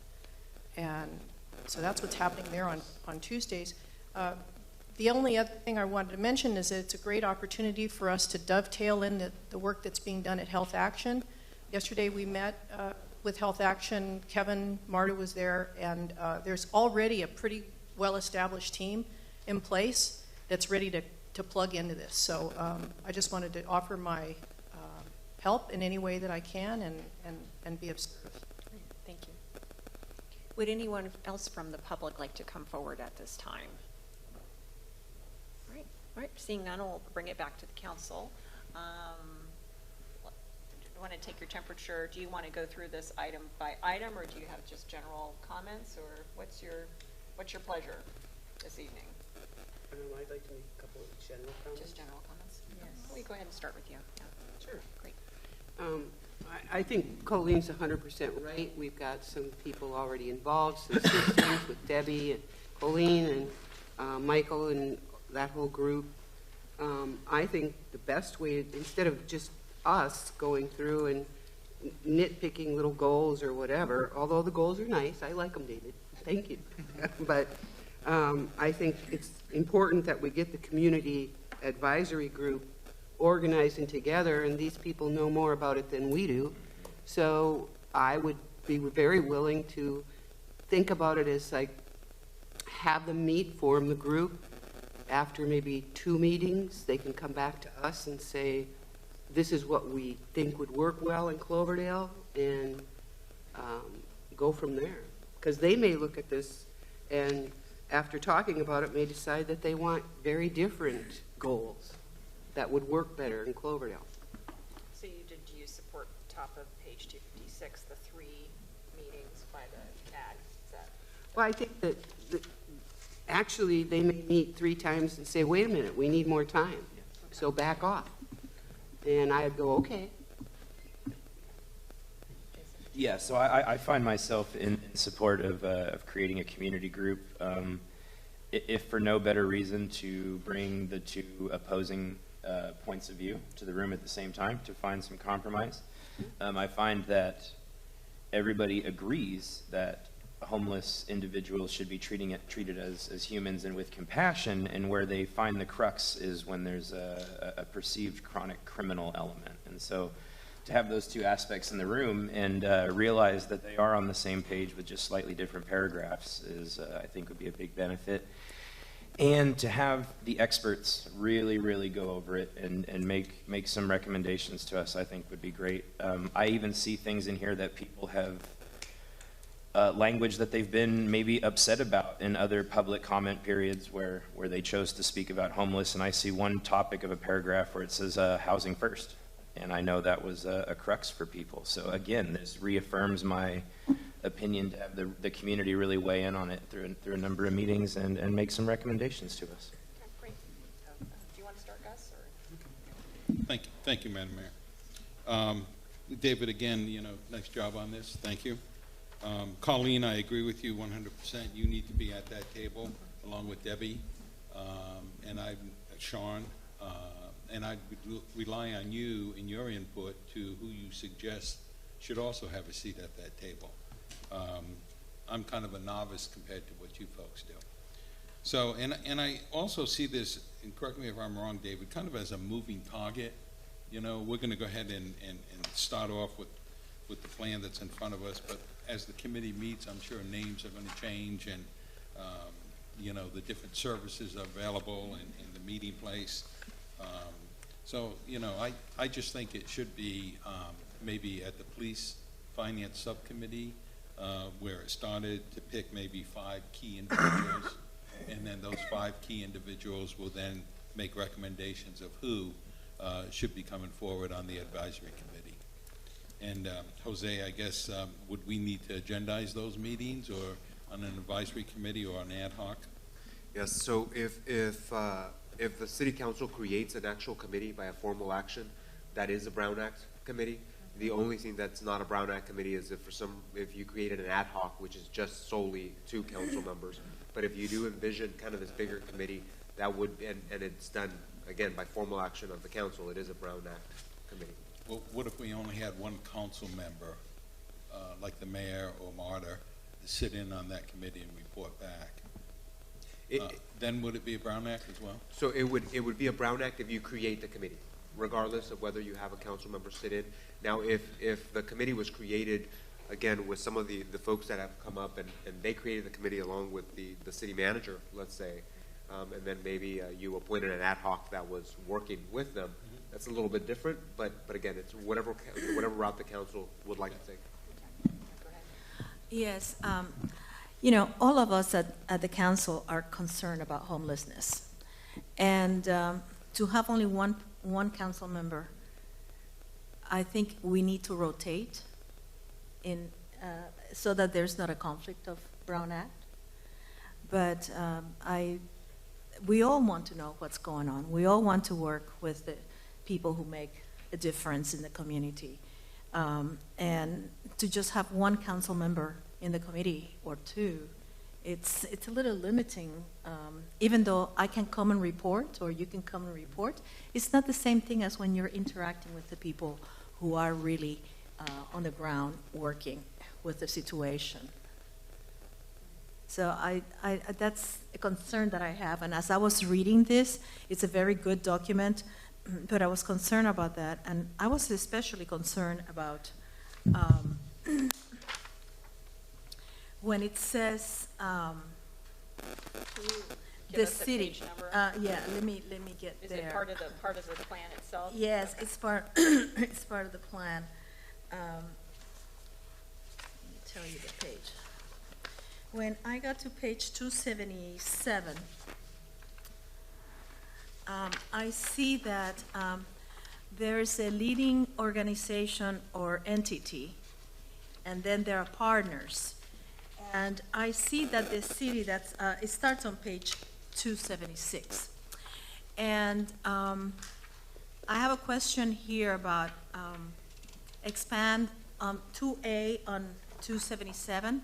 And so that's what's happening there on Tuesdays. The only other thing I wanted to mention is that it's a great opportunity for us to dovetail in the work that's being done at Health Action. Yesterday we met with Health Action. Kevin Marta was there, and there's already a pretty well-established team in place that's ready to plug into this. So I just wanted to offer my help in any way that I can and be of service. Thank you. Would anyone else from the public like to come forward at this time? All right, seeing none, we'll bring it back to the council. Do you want to take your temperature? Do you want to go through this item by item, or do you have just general comments, or what's your pleasure this evening? I'd like to make a couple of general comments. Just general comments? Yes. We go ahead and start with you. Yeah. Sure. Great. I think Colleen's 100% right. We've got some people already involved, some systems with Debbie and Colleen and Michael and that whole group. I think the best way, instead of just us going through and nitpicking little goals or whatever, although the goals are nice, I like them, David. Thank you. But I think it's important that we get the community advisory group organizing together, and these people know more about it than we do. So I would be very willing to think about it as like have them meet, form the group. After maybe 2 meetings, they can come back to us and say, this is what we think would work well in Cloverdale, and go from there. Because they may look at this and after talking about it may decide that they want very different goals that would work better in Cloverdale. So do you support top of page 256, the 3 meetings by the CAG? Well, I think that actually they may meet 3 times and say, wait a minute, we need more time, so back off. And I'd go, okay. Yeah, so I find myself in support of creating a community group, if for no better reason to bring the 2 opposing points of view to the room at the same time to find some compromise. I find that everybody agrees that homeless individuals should be treated as humans and with compassion, and where they find the crux is when there's a perceived chronic criminal element. And so to have those 2 aspects in the room and realize that they are on the same page with just slightly different paragraphs is, I think, would be a big benefit. And to have the experts really, really go over it and make some recommendations to us, I think would be great. I even see things in here that people have language that they've been maybe upset about in other public comment periods where they chose to speak about homeless. And I see one topic of a paragraph where it says housing first. And I know that was a crux for people. So again, this reaffirms my opinion to have the community really weigh in on it through a number of meetings and make some recommendations to us. Okay, great. Do you want to start, Gus? Or? Thank you, Madam Mayor. David, again, nice job on this. Thank you. Colleen, I agree with you 100%. You need to be at that table along with Debbie and Sean. And I would rely on you in your input to who you suggest should also have a seat at that table. I'm kind of a novice compared to what you folks do. So, and I also see this, and correct me if I'm wrong, David, kind of as a moving target. We're going to go ahead and start off with the plan that's in front of us, but as the committee meets, I'm sure names are going to change, and the different services are available in the meeting place. So, I just think it should be maybe at the police finance subcommittee where it started to pick maybe 5 key individuals, and then those 5 key individuals will then make recommendations of who should be coming forward on the advisory committee. And Jose, I guess, would we need to agendize those meetings or on an advisory committee or an ad hoc? Yes, so if the city council creates an actual committee by a formal action, that is a Brown Act committee. The only thing that's not a Brown Act committee is if you created an ad hoc, which is just solely 2 council members. But if you do envision kind of this bigger committee, that would, and it's done, again, by formal action of the council, it is a Brown Act committee. Well, what if we only had 1 council member, like the mayor or Mora, sit in on that committee and report back? Then would it be a Brown Act as well? So it would be a Brown Act if you create the committee, regardless of whether you have a council member sit in. Now, if the committee was created, again, with some of the folks that have come up and they created the committee along with the city manager, let's say, and then maybe you appointed an ad hoc that was working with them, that's a little bit different, but again, it's whatever route the council would like to take. Yes, you know, all of us at the council are concerned about homelessness. And to have only one council member, I think we need to rotate in, so that there's not a conflict of Brown Act. But we all want to know what's going on. We all want to work with the people who make a difference in the community. And to just have one council member in the committee or 2, it's a little limiting. Even though I can come and report or you can come and report, it's not the same thing as when you're interacting with the people who are really on the ground working with the situation. So that's a concern that I have. And as I was reading this, it's a very good document, but I was concerned about that. And I was especially concerned about when it says the city. Yeah, let me get Is there. it part of the plan itself? Yes, it's part it's part of the plan. Let me tell you the page. When I got to page 277, I see that there is a leading organization or entity, and then there are partners. And I see that the city, it starts on page 276. And I have a question here about expand 2A on 277.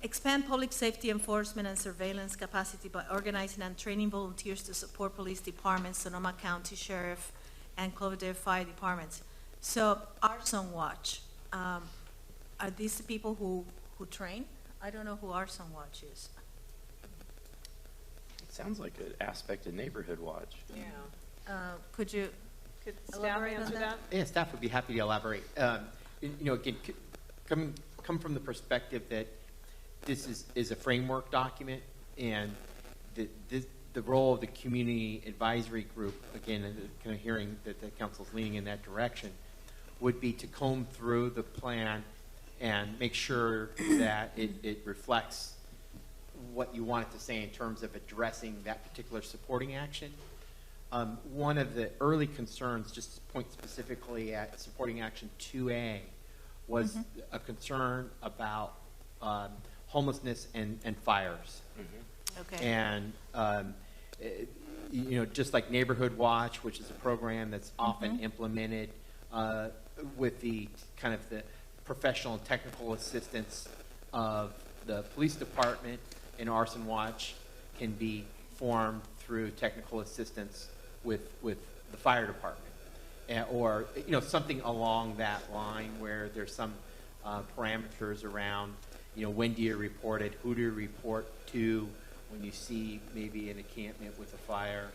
Expand public safety enforcement and surveillance capacity by organizing and training volunteers to support police departments, Sonoma County Sheriff, and Cloverdale Fire Departments. So, Arson Watch, are these the people who train? I don't know who Arson Watch is. It sounds like an aspect of Neighborhood Watch. Yeah. Could staff elaborate on answer that? Yeah, staff would be happy to elaborate. You know, again, come from the perspective that this is a framework document, and the role of the community advisory group, again, kind of hearing that the council's leaning in that direction, would be to comb through the plan and make sure that it reflects what you want it to say in terms of addressing that particular supporting action. One of the early concerns, just to point specifically at supporting action 2A, was a concern about homelessness and fires. Okay. And you know, just like Neighborhood Watch, which is a program that's often implemented with the kind of the professional and technical assistance of the police department, and Arson Watch can be formed through technical assistance with the fire department, or you know, something along that line where there's some parameters around, you know, when do you report it, who do you report to when you see maybe an encampment with a fire.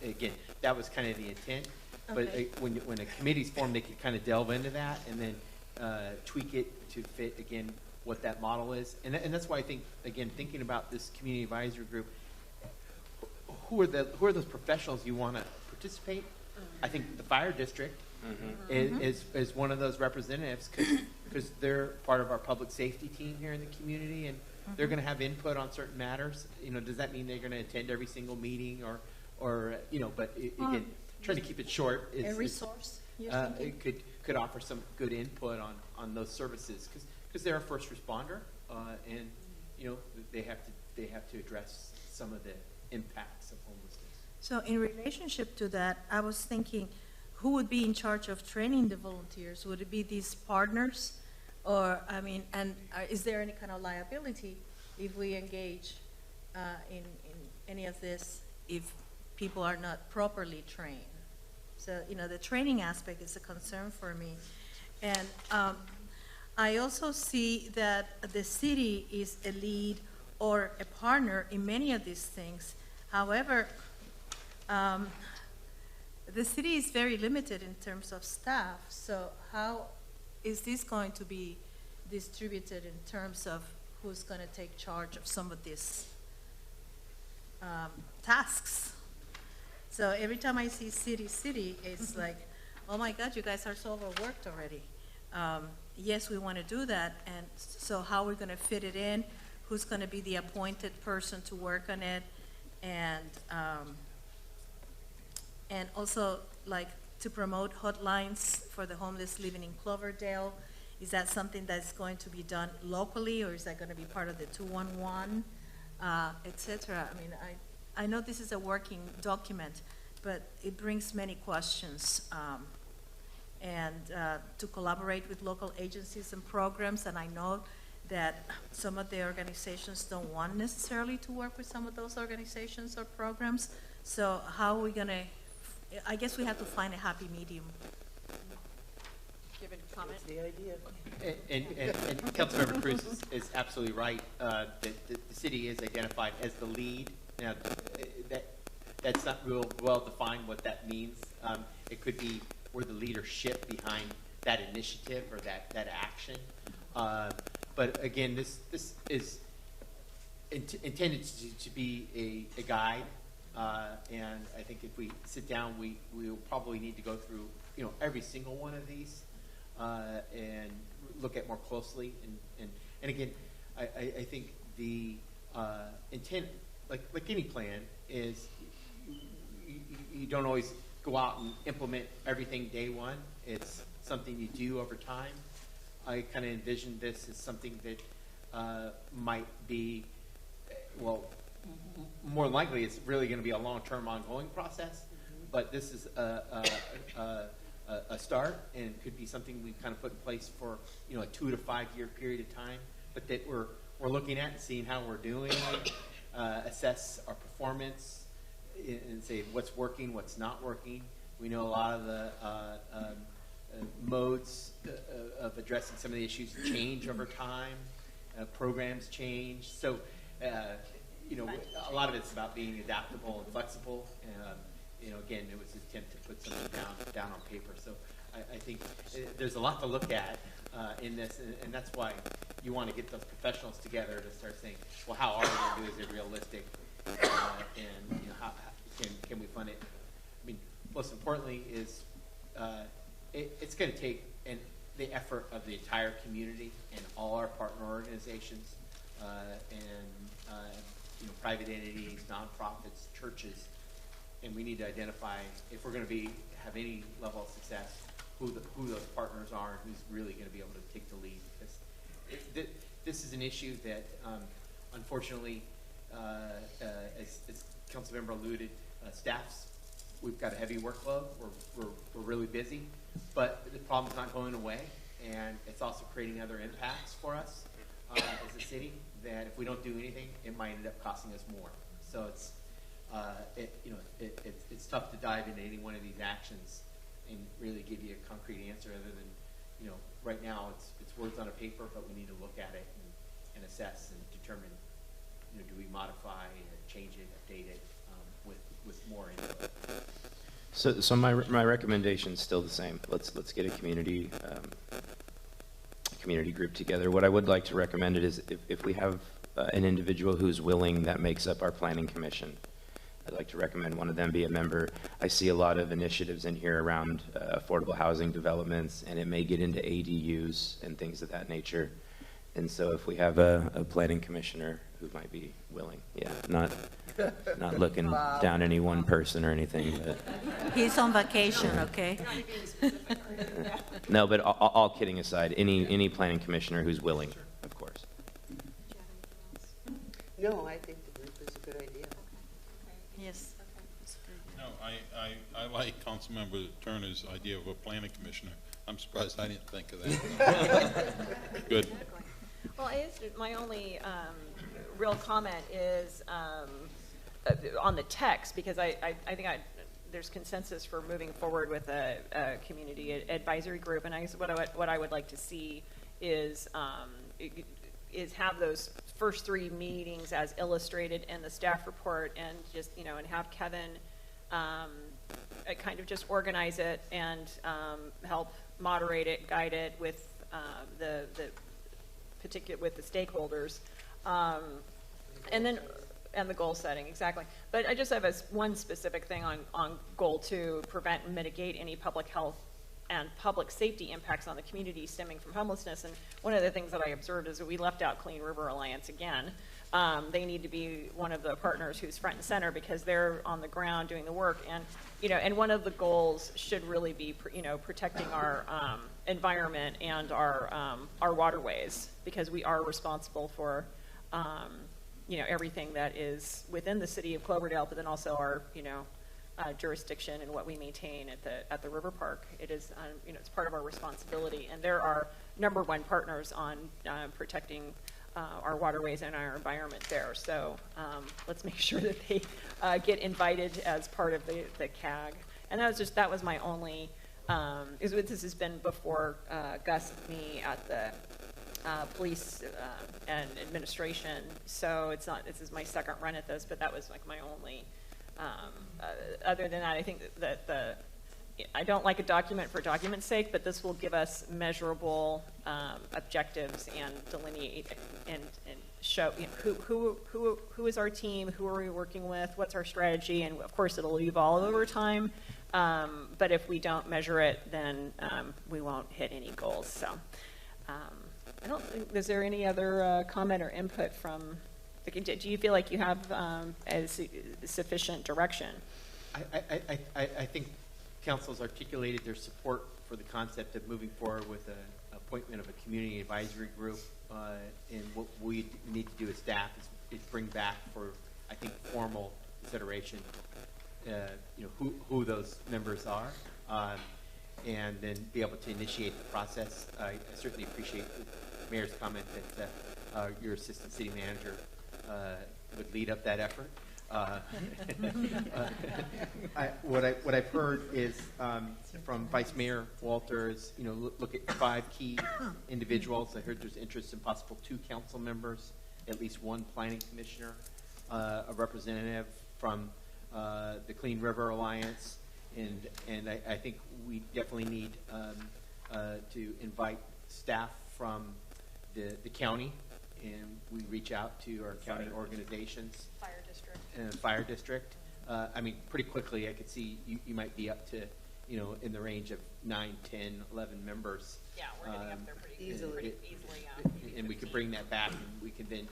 Again, that was kind of the intent. Okay. But when a committee's formed, they can kind of delve into that and then tweak it to fit, again, what that model is. And that's why I think, again, thinking about this community advisory group, who are those professionals you want to participate? I think the fire district is one of those representatives, because they're part of our public safety team here in the community, and they're going to have input on certain matters. You know, does that mean they're going to attend every single meeing, or you know? But again, trying to keep it short is a resource. It could offer some good input on those services, because they're a first responder, and you know, they have to address some of the impacts of homelessness. So in relationship to that, I was thinking, who would be in charge of training the volunteers? Would it be these partners? Or, I mean, and is there any kind of liability if we engage in any of this if people are not properly trained? So, you know, the training aspect is a concern for me. And I also see that the city is a lead or a partner in many of these things. However, the city is very limited in terms of staff. So how is this going to be distributed in terms of who's going to take charge of some of these tasks? So every time I see city, it's like, oh my God, you guys are so overworked already. Yes, we want to do that. And so how are we going to fit it in? Who's going to be the appointed person to work on it? And also, like, to promote hotlines for the homeless living in Cloverdale. Is that something that's going to be done locally, or is that going to be part of the 211, et cetera? I mean, I know this is a working document, but it brings many questions. To collaborate with local agencies and programs, and I know that some of the organizations don't want necessarily to work with some of those organizations or programs. So how are we going to, I guess we have to find a happy medium. Give a comment. The idea. And Councilmember Cruz is absolutely right. That the city is identified as the lead. Now, that's not real well defined what that means. It could be we're the leadership behind that initiative or that action. But again, this is intended to be a guide. And I think if we sit down, we will probably need to go through, you know, every single one of these and look at more closely. And again, I think the intent, like any plan, is you don't always go out and implement everything day one. It's something you do over time. I kind of envision this as something that might be, well, more than likely it's really going to be a long-term ongoing process, but this is a start, and could be something we kind of put in place for, you know, a 2 to 5 year period of time, but that we're looking at and seeing how we're doing, assess our performance, and say what's working, what's not working. We know a lot of the modes of addressing some of the issues change over time. Programs change. So, you know, a lot of it's about being adaptable and flexible. You know, again, it was an attempt to put something down on paper. So I think there's a lot to look at in this, and that's why you want to get those professionals together to start saying, well, how are we going to do? Is it realistic? And you know, how can we fund it? I mean, most importantly is it's going to take the effort of the entire community and all our partner organizations and you know, private entities, nonprofits, churches, and we need to identify, if we're going to have any level of success, who those partners are and who's really going to be able to take the lead. Because this is an issue that, unfortunately, as Councilmember alluded, we've got a heavy workload. We're really busy, but the problem's not going away, and it's also creating other impacts for us as a city. That if we don't do anything, it might end up costing us more. So it's it's tough to dive into any one of these actions and really give you a concrete answer, other than, you know, right now it's words on a paper, but we need to look at it and assess and determine, you know, do we modify, change it, update it with more input. So my recommendation is still the same. Let's get a community group together. What I would like to recommend is if we have an individual who's willing, that makes up our planning commission. I'd like to recommend one of them be a member. I see a lot of initiatives in here around affordable housing developments, and it may get into ADUs and things of that nature. And so if we have a planning commissioner who might be willing, yeah, not looking down any one person or anything, but he's on vacation, okay? No, but all kidding aside, any planning commissioner who's willing, of course. No, I think the group is a good idea. Yes. No, I like Councilmember Turner's idea of a planning commissioner. I'm surprised I didn't think of that. Good. Well, my only real comment is on the text, because I think there's consensus for moving forward with a community advisory group, and I guess what I would like to see is have those first 3 meetings as illustrated in the staff report, and just and have Kevin kind of just organize it and help moderate it, guide it with the stakeholders, and the goal setting, exactly. But I just have one specific thing on goal 2: prevent and mitigate any public health and public safety impacts on the community stemming from homelessness. And one of the things that I observed is that we left out Clean River Alliance again. They need to be one of the partners who's front and center, because they're on the ground doing the work. And and one of the goals should really be protecting our environment and our waterways, because we are responsible for everything that is within the city of Cloverdale, but then also our jurisdiction and what we maintain at the river park. It is it's part of our responsibility, and they're our #1 partners on protecting our waterways and our environment there. So let's make sure that they get invited as part of the CAG. And that was my only. This has been before Gus and me at the police and administration, so this is my second run at this, but that was like my only. Other than that, I think that I don't like a document for document's sake, but this will give us measurable objectives and delineate and show who is our team, who are we working with, what's our strategy, and of course it'll evolve over time. But if we don't measure it, then we won't hit any goals. So I don't think, is there any other comment or input from? Do you feel like you have sufficient direction? I think council's articulated their support for the concept of moving forward with an appointment of a community advisory group. And what we need to do as staff is bring back for, I think, formal consideration, who those members are, and then be able to initiate the process. I certainly appreciate the mayor's comment that your assistant city manager would lead up that effort. What I've heard is from Vice Mayor Walters, look at 5 key individuals. I heard there's interest in possible 2 council members, at least 1 planning commissioner, a representative from the Clean River Alliance, and I think we definitely need to invite staff from the county, and we reach out to our county organizations. Fire district. I mean, pretty quickly I could see you might be up to, in the range of 9, 10, 11 members. Yeah, we're getting up there pretty easily. And we could bring that back, and we could then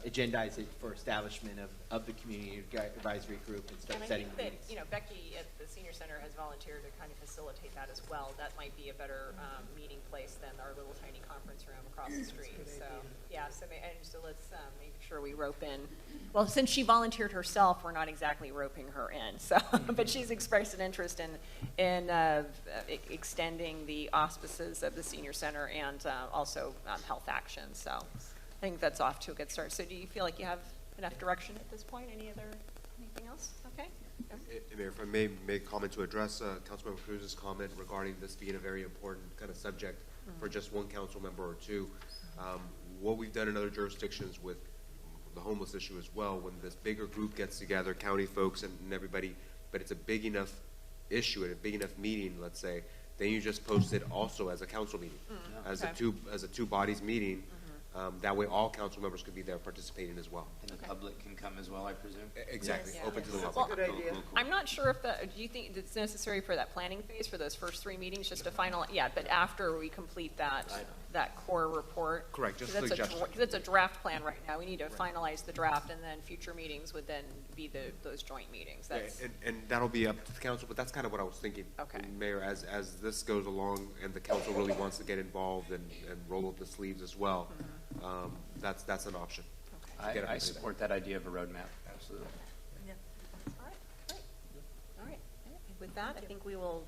agendize it for establishment of the community advisory group and start setting meetings. And I think that, Becky at the senior center has volunteered to kind of facilitate that as well. That might be a better meeting place than our little tiny conference room across the street. So, yeah, so let's make sure we rope in. Well, since she volunteered herself, we're not exactly roping her in. So, but she's expressed an interest in extending the auspices of the senior center and also Health Action. So, I think that's off to a good start. So do you feel like you have enough direction at this point? Anything else? Okay. Mayor, if I may make a comment to address Councilmember Cruz's comment regarding this being a very important kind of subject for just 1 council member or 2. What we've done in other jurisdictions with the homeless issue as well, when this bigger group gets together, county folks and everybody, but it's a big enough issue and a big enough meeting, let's say, then you just post it also as a council meeting, as a two bodies meeting. That way all council members could be there participating as well. And the public can come as well, I presume? Exactly, Yes. open to the Well, public. good idea. I'm not sure if do you think it's necessary for that planning phase for those first 3 meetings, just to but after we complete that core report? Correct, just because suggestion. it's a draft plan right now. We need to finalize the draft, and then future meetings would then be those joint meetings. That's, and that'll be up to the council, but that's kind of what I was thinking. Okay. Mayor, as this goes along and the council really wants to get involved and roll up the sleeves as well, that's an option. I support that idea of a roadmap, absolutely. yeah. All right, great. with that, I think we will,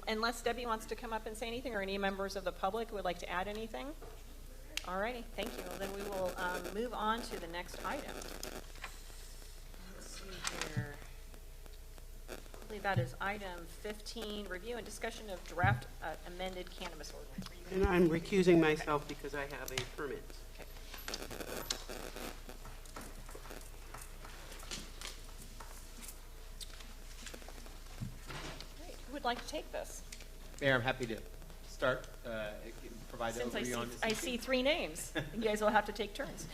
unless Debbie wants to come up and say anything, or any members of the public who would like to add anything. All righty, thank you. Well, then we will move on to the next item. Let's see here. I believe that is item 15, review and discussion of draft amended cannabis ordinance. And I'm recusing myself because I have a permit. Okay. Great. Who would like to take this? Mayor, I'm happy to start, provide the Since overview on this. I see 3 names, you guys will have to take turns.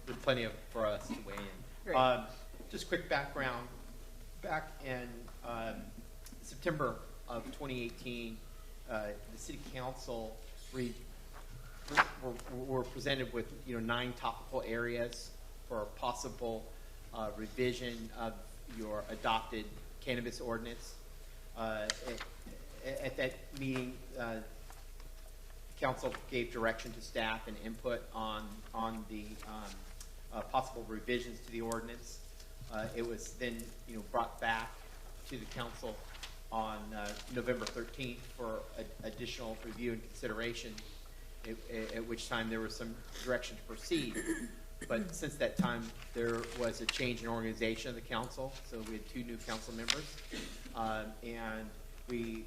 There's plenty for us to weigh in. Great. Just quick background. Back in September of 2018, the City Council were presented with 9 topical areas for possible revision of your adopted cannabis ordinance. At that meeting, Council gave direction to staff and input on the possible revisions to the ordinance. It was then, brought back to the council on November 13th for additional review and consideration, at which time there was some direction to proceed. But since that time, there was a change in organization of the council, so we had 2 new council members, and we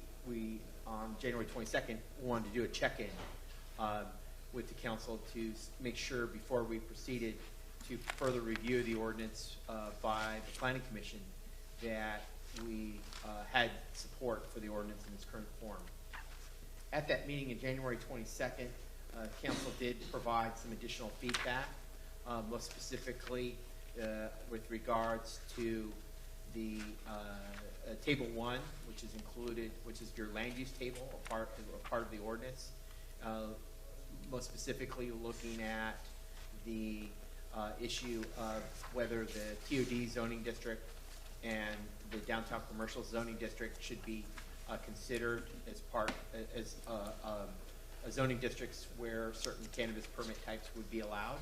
on January 22nd wanted to do a check-in with the council to make sure before we proceeded to further review the ordinance by the Planning Commission that we had support for the ordinance in its current form. At that meeting in January 22nd, Council did provide some additional feedback, most specifically with regards to the Table 1, which is included, which is your land use table, a part of the ordinance, most specifically looking at the issue of whether the TOD zoning district and the downtown commercial zoning district should be considered as zoning districts where certain cannabis permit types would be allowed.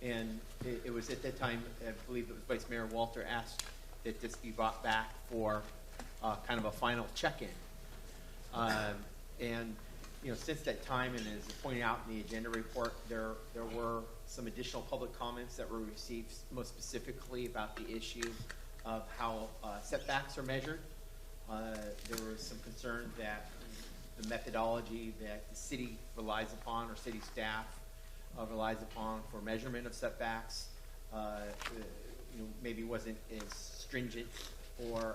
And it was at that time, I believe it was Vice Mayor Walter asked that this be brought back for kind of a final check-in. And since that time, and as pointed out in the agenda report, there were some additional public comments that were received, most specifically about the issue of how setbacks are measured. There was some concern that the methodology that the city relies upon, or city staff relies upon for measurement of setbacks, maybe wasn't as stringent or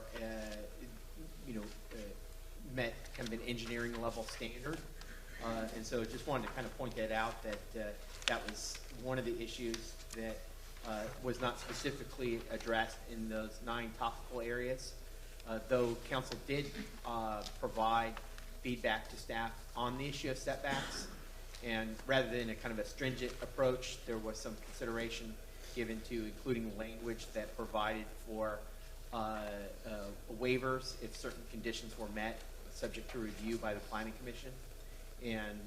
met kind of an engineering level standard. And so just wanted to kind of point that out, that that was one of the issues that was not specifically addressed in those 9 topical areas, though council did provide feedback to staff on the issue of setbacks. And rather than a kind of a stringent approach, there was some consideration given to including language that provided for waivers if certain conditions were met, subject to review by the Planning Commission. And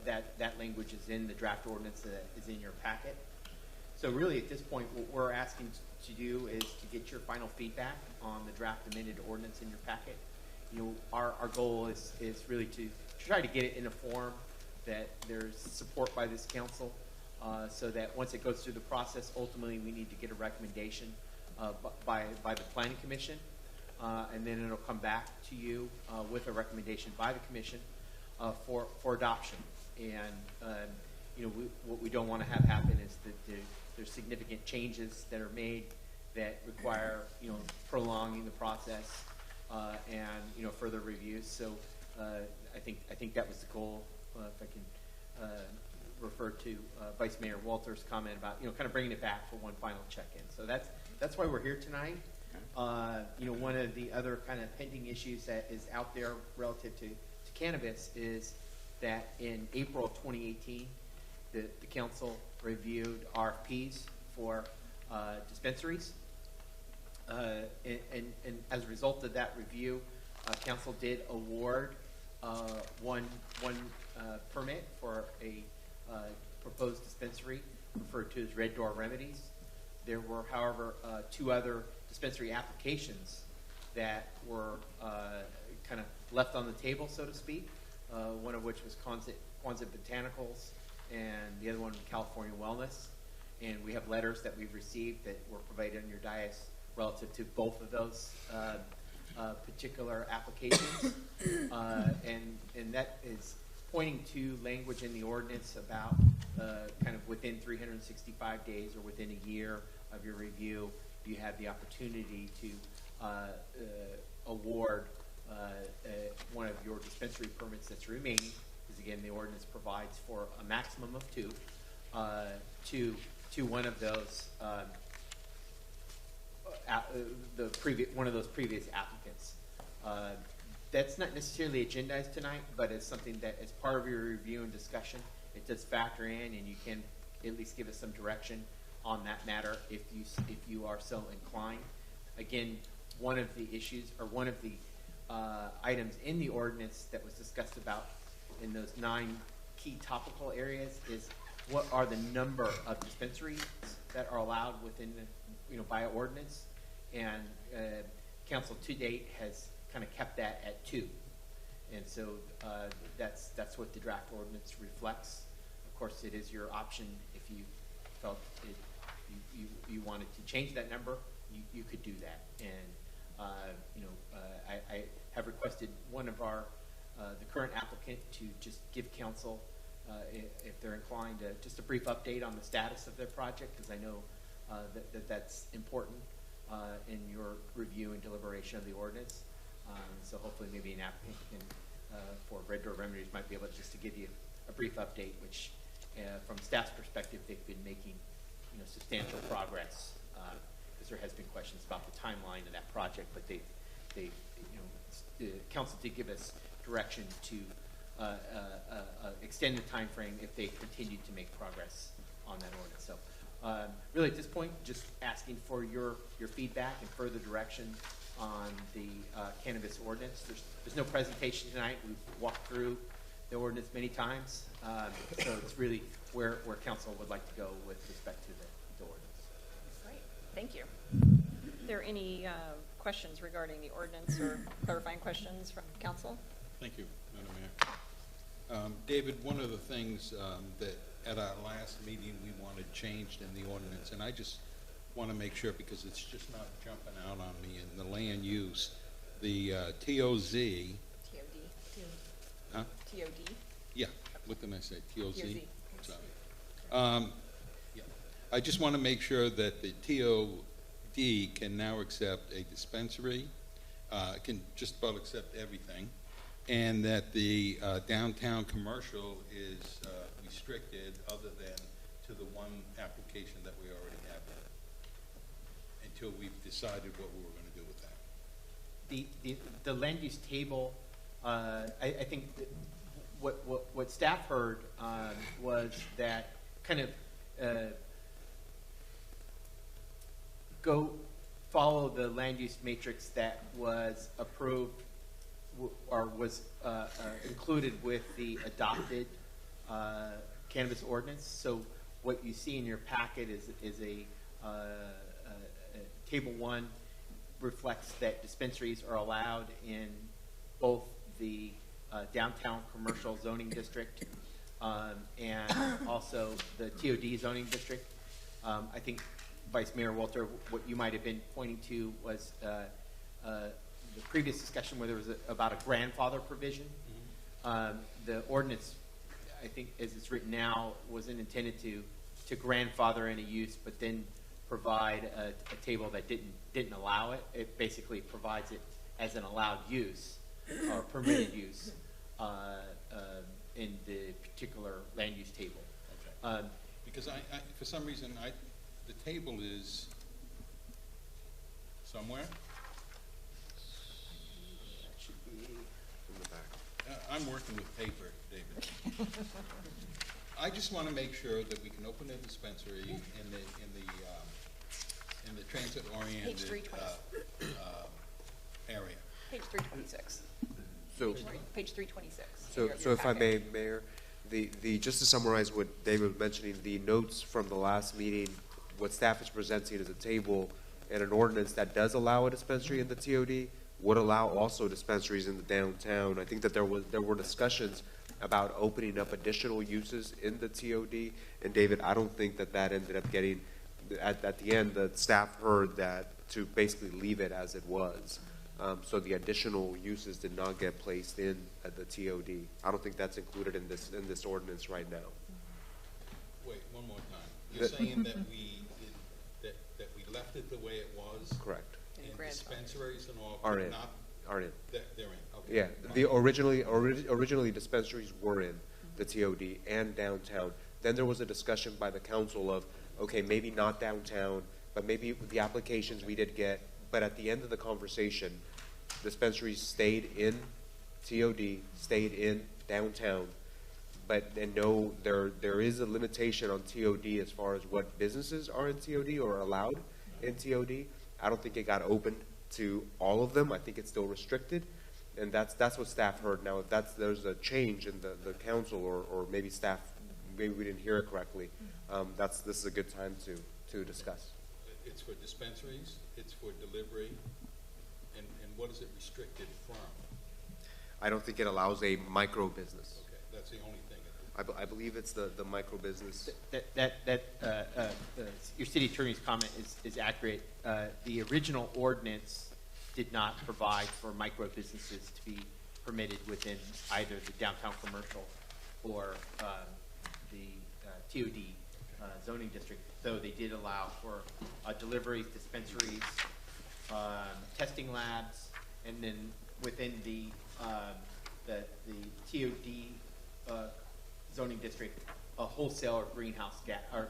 that language is in the draft ordinance that is in your packet. So really at this point, what we're asking to do is to get your final feedback on the draft amended ordinance in your packet. Our goal is really to try to get it in a form that there's support by this council, so that once it goes through the process, ultimately we need to get a recommendation by the Planning Commission, and then it'll come back to you with a recommendation by the Commission for adoption. And what we don't want to have happen is that there's significant changes that are made that require prolonging the process and further reviews. So I think that was the goal. If I can refer to Vice Mayor Walter's comment about kind of bringing it back for one final check-in. So that's why we're here tonight. One of the other kind of pending issues that is out there relative to cannabis is that in April of 2018, the council reviewed RFPs for dispensaries. And as a result of that review, council did award one permit for a proposed dispensary referred to as Red Door Remedies. There were, however, 2 other dispensary applications that were kind of left on the table, so to speak. One of which was Quonset Botanicals, and the other one Cailfornia Wellness. And we have letters that we've received that were provided on your dais relative to both of those particular applications. And that is pointing to language in the ordinance about kind of within 365 days or within a year of your review, you have the opportunity to award one of your dispensary permits that's remaining, because again, the ordinance provides for a maximum of two, to one of those one of those previous applicants. That's not necessarily agendized tonight, but it's something that, as part of your review and discussion, it does factor in, and you can at least give us some direction on that matter if you are so inclined. Again, one of the issues, or one of the items in the ordinance that was discussed about in those 9 key topical areas is what are the number of dispensaries that are allowed within the, by ordinance, and council to date has kind of kept that at 2, and so that's what the draft ordinance reflects. Of course, it is your option if you felt you wanted to change that number, you could do that. And I have requested one of the current applicant to just give council, if they're inclined, just a brief update on the status of their project, because I know that's important in your review and deliberation of the ordinance. So hopefully maybe an applicant for Red Door Remedies might be able just to give you a brief update, which from staff's perspective, they've been making substantial progress, because there has been questions about the timeline of that project, but the council did give us direction to extend the time frame if they continue to make progress on that ordinance. So really at this point, just asking for your feedback and further direction on the cannabis ordinance. There's no presentation tonight. We've walked through the ordinance many times, so it's really where council would like to go with respect to the ordinance. Great, thank you. Are there any questions regarding the ordinance or clarifying questions from council? Thank you, Madam Mayor. David, one of the things that at our last meeting we wanted changed in the ordinance, and I just want to make sure because it's just not jumping out on me, in the land use, the TOZ. TOD. Huh? TOD? Yeah, what did I say? TOZ? TOZ. Sorry. Yeah. I just want to make sure that the TOD can now accept a dispensary, can just about accept everything, and that the downtown commercial is restricted other than to the one application that we already have until we've decided what we were going to do with that. The land use table, I think that what staff heard was that kind of go follow the land use matrix that was approved or was included with the adopted cannabis ordinance. So what you see in your packet is a table 1 reflects that dispensaries are allowed in both the downtown commercial zoning district and also the TOD zoning district. I think Vice Mayor Walter, what you might have been pointing to was the previous discussion where there was about a grandfather provision. The ordinance, I think as it's written now, wasn't intended to grandfather any use, but then provide a table that didn't allow it. It basically provides it as an allowed use or permitted use in the particular land use table. Okay. Because I for some reason, the table is somewhere. That should be in the back. I'm working with paper, David. I just want to make sure that we can open a dispensary in the transit-oriented area. Page 326. So, Page 326. so if I may, Mayor, just to summarize what David was mentioning, the notes from the last meeting, what staff is presenting as a table And an ordinance that does allow a dispensary in the TOD would allow also dispensaries in the downtown. I think that there were discussions about opening up additional uses in the TOD. And David, I don't think that ended up getting, at the end, the staff heard that to basically leave it as it was. So the additional uses did not get placed in at the TOD. I don't think that's included in this ordinance right now. Wait, one more time. You're saying that we left it the way it was? Correct. And dispensaries and all Are in. They're in. Okay. Yeah. The originally dispensaries were in the TOD and downtown. Then there was a discussion by the council of, okay, maybe not downtown, but maybe the applications we did get. But at the end of the conversation, dispensaries stayed in TOD, stayed in downtown. But no, there is a limitation on TOD as far as what businesses are in TOD or allowed in TOD. I don't think it got opened to all of them. I think it's still restricted, and that's what staff heard. Now, if there's a change in the council, or maybe staff, maybe we didn't hear it correctly, this is a good time to discuss. It's for dispensaries, it's for delivery, and what is it restricted from? I don't think it allows a micro business. Okay, that's the only thing. I believe it's the micro business. Your city attorney's comment is accurate. The original ordinance did not provide for micro businesses to be permitted within either the downtown commercial or the TOD zoning district. So they did allow for deliveries, dispensaries, testing labs, and then within the TOD zoning district, a wholesaler greenhouse gas or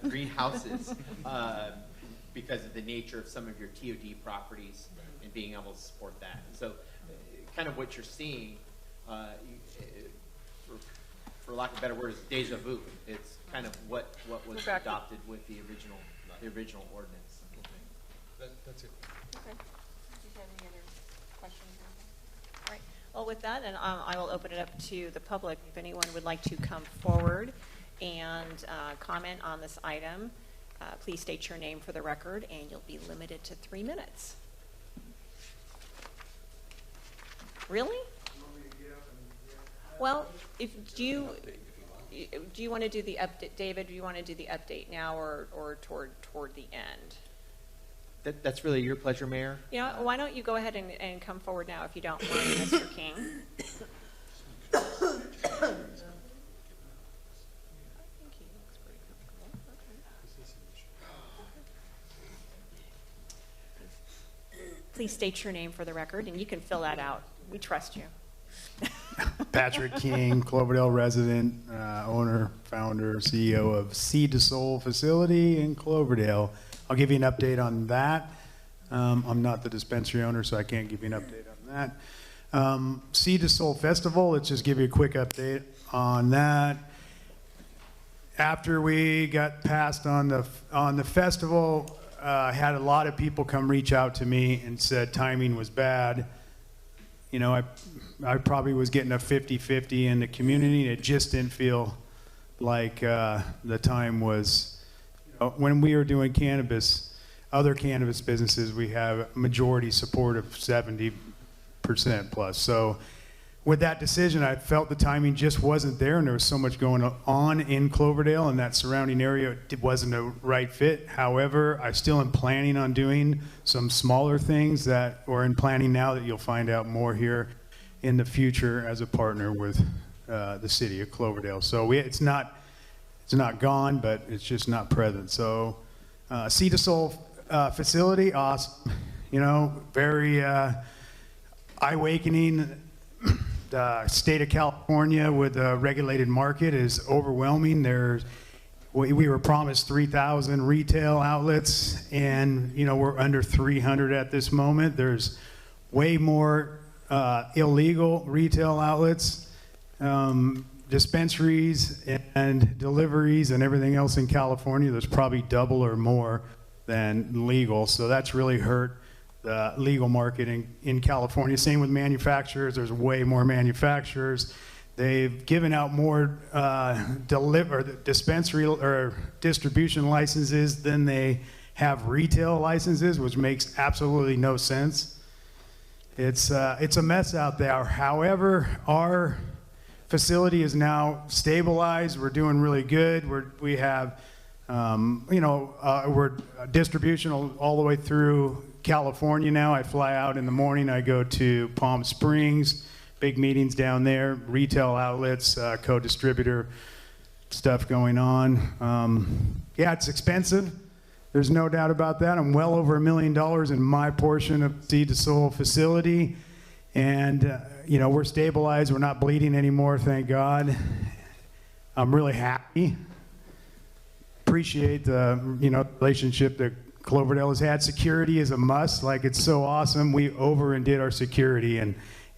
greenhouses because of the nature of some of your TOD properties and being able to support that. So, kind of what you're seeing, for lack of a better word, is deja vu. It's kind of what was adopted with the original ordinance. That's it. Okay. Do you have any other questions? All right. Well, with that, and I will open it up to the public. If anyone would like to come forward and comment on this item, please state your name for the record, and you'll be limited to 3 minutes. Really? Well, do you want to do the update, David? Do you want to do the update now, or toward the end? That's really your pleasure, Mayor. You know, why don't you go ahead and come forward now, if you don't mind, Mr. King? Please state your name for the record, and you can fill that out. We trust you. Patrick King, Cloverdale resident, owner, founder, CEO of Seed to Soul facility in Cloverdale. I'll give you an update on that. I'm not the dispensary owner, so I can't give you an update on that. Seed to Soul Festival, let's just give you a quick update on that. After we got passed on the festival, had a lot of people come reach out to me and said timing was bad. You know, I probably was getting a 50-50 in the community. It just didn't feel like the time was, you know, when we were doing cannabis, other cannabis businesses, we have majority support of 70% plus. So with that decision, I felt the timing just wasn't there, and there was so much going on in Cloverdale and that surrounding area. It wasn't a right fit. However, I still am planning on doing some smaller things that are in planning now that you'll find out more here in the future as a partner with the city of Cloverdale. So it's not gone, but it's just not present. So Seed to Soul facility, awesome. You know, very eye-awakening. The state of California with a regulated market is overwhelming. We were promised 3,000 retail outlets, and you know, we're under 300 at this moment. There's way more illegal retail outlets, dispensaries and deliveries and everything else in California. There's probably double or more than legal, so that's really hurt the legal market in California. Same with manufacturers. There's way more manufacturers They've given out more dispensary or distribution licenses than they have retail licenses, which makes absolutely no sense. It's a mess out there. However, our facility is now stabilized. We're doing really good. We have, we're distribution all the way through California now. I fly out in the morning. I go to Palm Springs, big meetings down there, retail outlets, co-distributor stuff going on. Yeah, it's expensive. There's no doubt about that. I'm well over $1 million in my portion of Seed to Soul facility. And, we're stabilized. We're not bleeding anymore, thank God. I'm really happy. Appreciate the, relationship that Cloverdale has had. Security is a must. Like, it's so awesome. We over and did our security,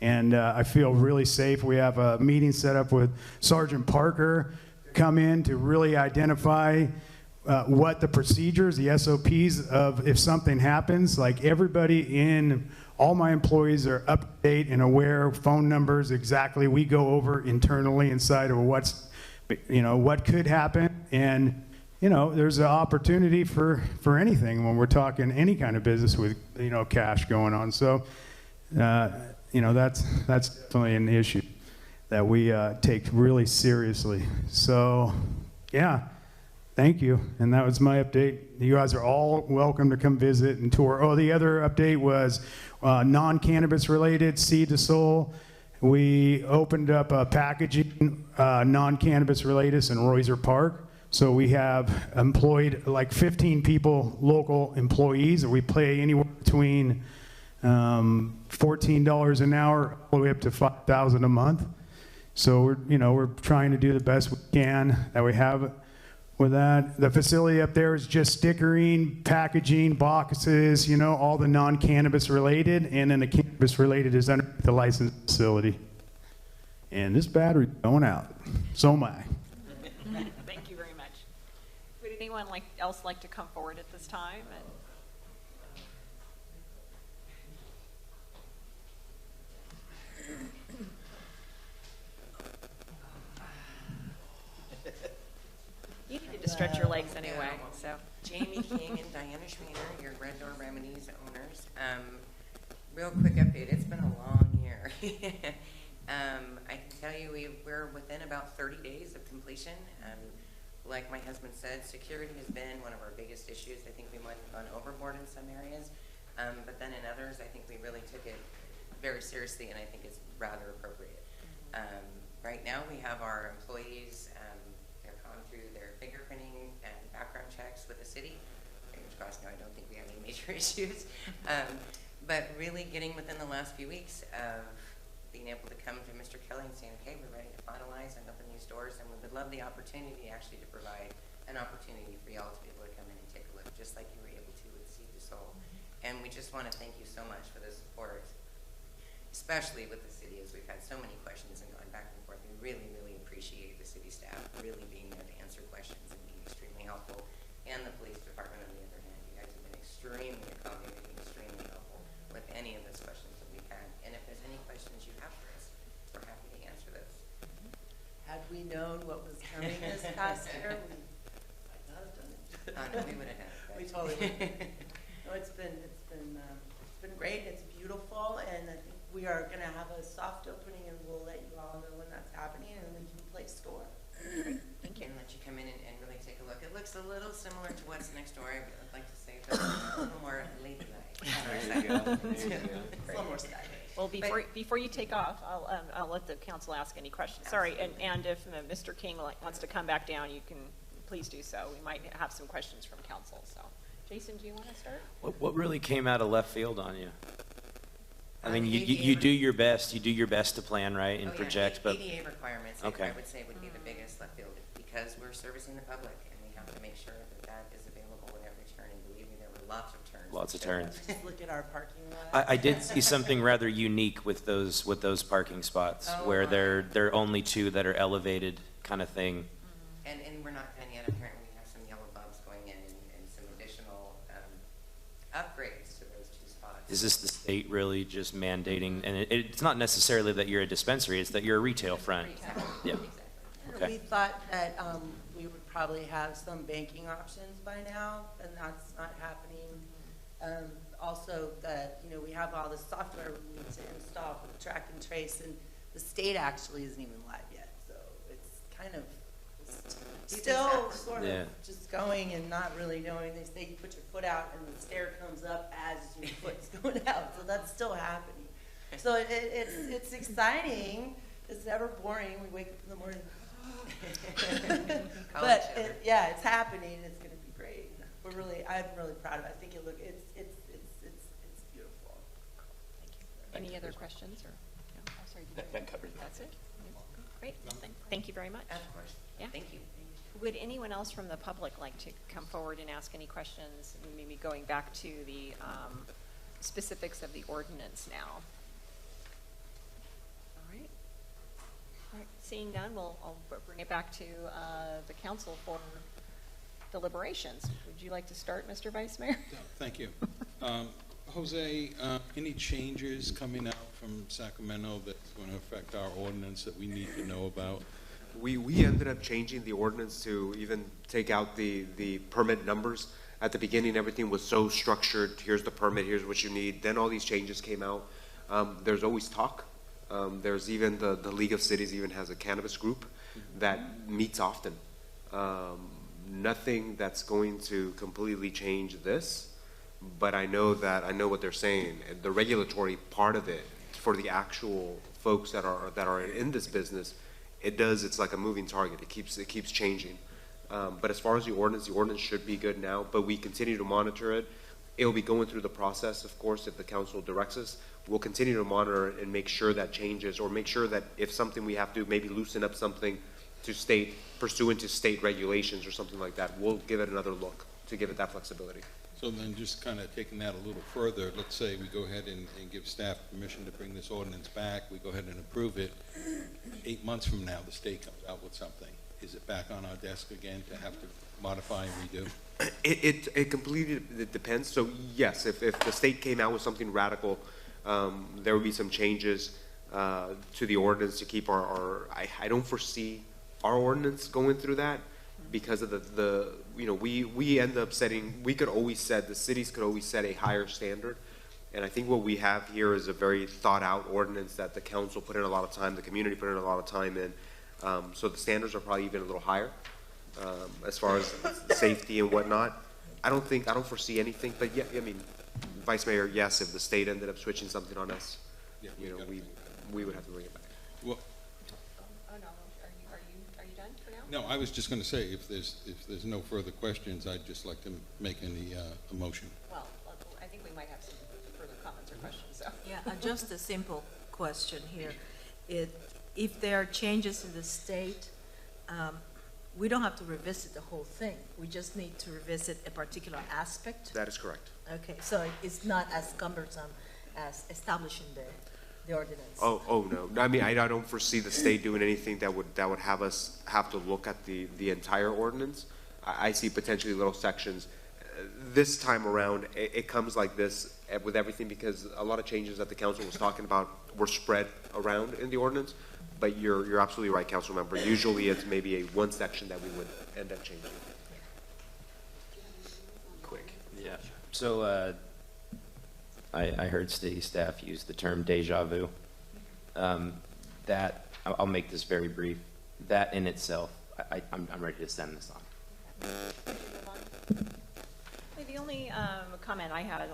and I feel really safe. We have a meeting set up with Sergeant Parker to come in to really identify what the procedures, the SOPs of if something happens. Like, everybody in, all my employees are up to date and aware, phone numbers exactly. We go over internally inside of what could happen. And, there's an opportunity for anything when we're talking any kind of business with, cash going on. So, that's definitely an issue that we take really seriously. So, yeah. Thank you, and that was my update. You guys are all welcome to come visit and tour. Oh, the other update was non-cannabis related, Seed to Soul. We opened up a packaging non-cannabis related in Royser Park. So we have employed like 15 people, local employees, and we pay anywhere between $14 an hour all the way up to $5,000 a month. So we're trying to do the best we can that we have. With that, the facility up there is just stickering, packaging, boxes, all the non-cannabis related, and then the cannabis related is under the licensed facility. And this battery's going out. So am I. Thank you very much. Would anyone else like to come forward at this time? You need to stretch your legs anyway. So, Jamie King and Diana Schmainer, your Red Door Remedies owners. Real quick update. It's been a long year. I can tell you we're within about 30 days of completion. Like my husband said, security has been one of our biggest issues. I think we might have gone overboard in some areas, but then in others, I think we really took it very seriously, and I think it's rather appropriate. Right now, we have our employees. They're gone through their fingerprinting and background checks with the city. Fingers crossed, now I don't think we have any major issues. But really getting within the last few weeks of being able to come to Mr. Kelly and saying, okay, we're ready to finalize and open these doors, and we would love the opportunity actually to provide an opportunity for y'all to be able to come in and take a look, just like you were able to with Seed to Soul. And we just want to thank you so much for the support, especially with the city, as we've had so many questions and gone back and forth. We really, really appreciate the city staff really being there to answer questions and being extremely helpful. And the police department, on the other hand, you guys have been extremely accommodating, extremely helpful with any of those questions that we've had. And if there's any questions you have for us, we're happy to answer those. Had we known what was coming this past year, we might not have done it. No, we would have done it. We totally would. No, it's been great. It's beautiful, and I think we are going to have a soft opening, and we'll let you all know when that's happening, and we can place store. Thank you. And let you come in and really take a look. It looks a little similar to what's next door. I'd like to say, but a little more ladylike. There you go. A little more stylish. well, before you take off, I'll let the council ask any questions. Sorry, and if Mr. King wants to come back down, you can please do so. We might have some questions from council. So, Jason, do you want to start? What really came out of left field on you? I mean, you do your best. You do your best to plan, right, and project, but ADA requirements, okay. I would say, would be the biggest left field, because we're servicing the public, and we have to make sure that that is available at every turn. And believe me, there were lots of turns. Lots of turns. Just look at our parking lot. I did see something rather unique with those parking spots, where there are only two that are elevated, kind of thing. And we're not done yet. Apparently, we have some yellow bulbs going in and some additional upgrades to those two spots. is this the state really just mandating, and it's not necessarily that you're a dispensary, it's that you're a retail front. Yeah. Okay. We thought that we would probably have some banking options by now, and that's not happening. Also, that we have all the software we need to install for the track and trace, and the state actually isn't even live yet. So it's kind of still sort of just going and not really knowing. They say you put your foot out, and the stair comes up as your foot's going out. So that's still happening. So it's exciting. It's never boring. We wake up in the morning. But it's happening. It's going to be great. I'm really proud of it. I think it's beautiful. Thank you. Any other questions or? No? I'm sorry. That covers it. That's it? Great. Thank you very much. Of course. Yeah. Thank you. Would anyone else from the public like to come forward and ask any questions? Maybe going back to the specifics of the ordinance now. All right. All right. Seeing none, I'll bring it back to the council for deliberations. Would you like to start, Mr. Vice Mayor? Yeah, thank you. Jose, any changes coming out from Sacramento that's going to affect our ordinance that we need to know about? We ended up changing the ordinance to even take out the permit numbers. At the beginning, everything was so structured. Here's the permit, here's what you need. Then all these changes came out. There's always talk. There's even the League of Cities even has a cannabis group that meets often. Nothing that's going to completely change this, but I know what they're saying. The regulatory part of it for the actual folks that are in this business, it's like a moving target. It keeps changing. But as far as the ordinance should be good now, but we continue to monitor it. It'll be going through the process, of course, if the council directs us. We'll continue to monitor it and make sure that changes, or make sure that if something we have to maybe loosen up something to pursuant to state regulations or something like that, we'll give it another look to give it that flexibility. So then just kind of taking that a little further, let's say we go ahead and give staff permission to bring this ordinance back, we go ahead and approve it. 8 months from now, the state comes out with something. Is it back on our desk again to have to modify and redo? It completely depends. So yes, if the state came out with something radical, there would be some changes to the ordinance to keep I don't foresee our ordinance going through that because of we end up the cities could always set a higher standard. And I think what we have here is a very thought out ordinance that the council put in a lot of time, the community put in a lot of time in. So the standards are probably even a little higher as far as safety and whatnot. I don't foresee anything, but yeah, I mean, Vice Mayor, yes, if the state ended up switching something on us, we would have to bring it back. Well, Oh no, are you done for now? no, I was just going to say, if there's no further questions, I'd just like to make a motion. Well, I think we might have some further comments or questions. So. Yeah, just a simple question here. If there are changes in the state, we don't have to revisit the whole thing. We just need to revisit a particular aspect. That is correct. Okay, so it's not as cumbersome as establishing the ordinance. Oh no. I mean, I don't foresee the state doing anything that would have us have to look at the entire ordinance. I see potentially little sections. This time around, it comes like this with everything because a lot of changes that the council was talking about were spread around in the ordinance. But you're absolutely right, council member. Usually it's maybe one section that we would end up changing. Quick. Yeah. So I heard city staff use the term deja vu. That I'll make this very brief. That in itself, I'm ready to send this on. The only comment I had,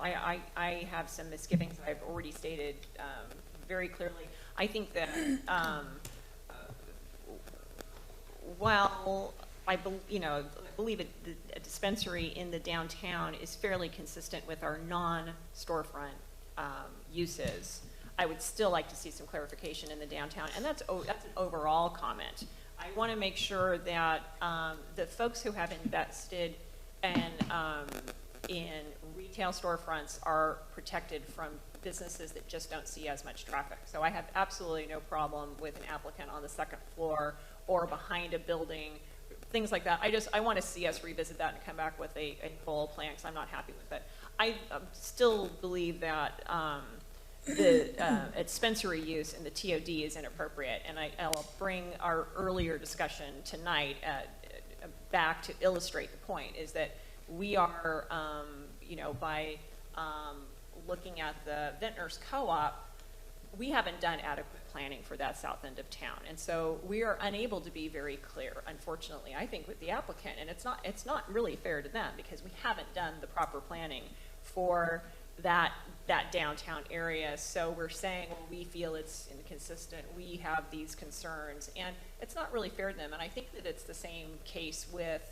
I have some misgivings that I've already stated very clearly. I think that while I believe a dispensary in the downtown is fairly consistent with our non-storefront uses, I would still like to see some clarification in the downtown, and that's an overall comment. I want to make sure that the folks who have invested in retail storefronts are protected from businesses that just don't see as much traffic. So I have absolutely no problem with an applicant on the second floor or behind a building things like that. I want to see us revisit that and come back with a full plan, because I'm not happy with it. I still believe that the dispensary use in the TOD is inappropriate, and I'll bring our earlier discussion tonight back to illustrate the point, is that we are, by looking at the Vintners co-op, we haven't done adequate planning for that south end of town, and so we are unable to be very clear, unfortunately, I think, with the applicant, and it's not really fair to them, because we haven't done the proper planning for that downtown area. So we're saying, well, we feel it's inconsistent, we have these concerns, and it's not really fair to them. And I think that it's the same case with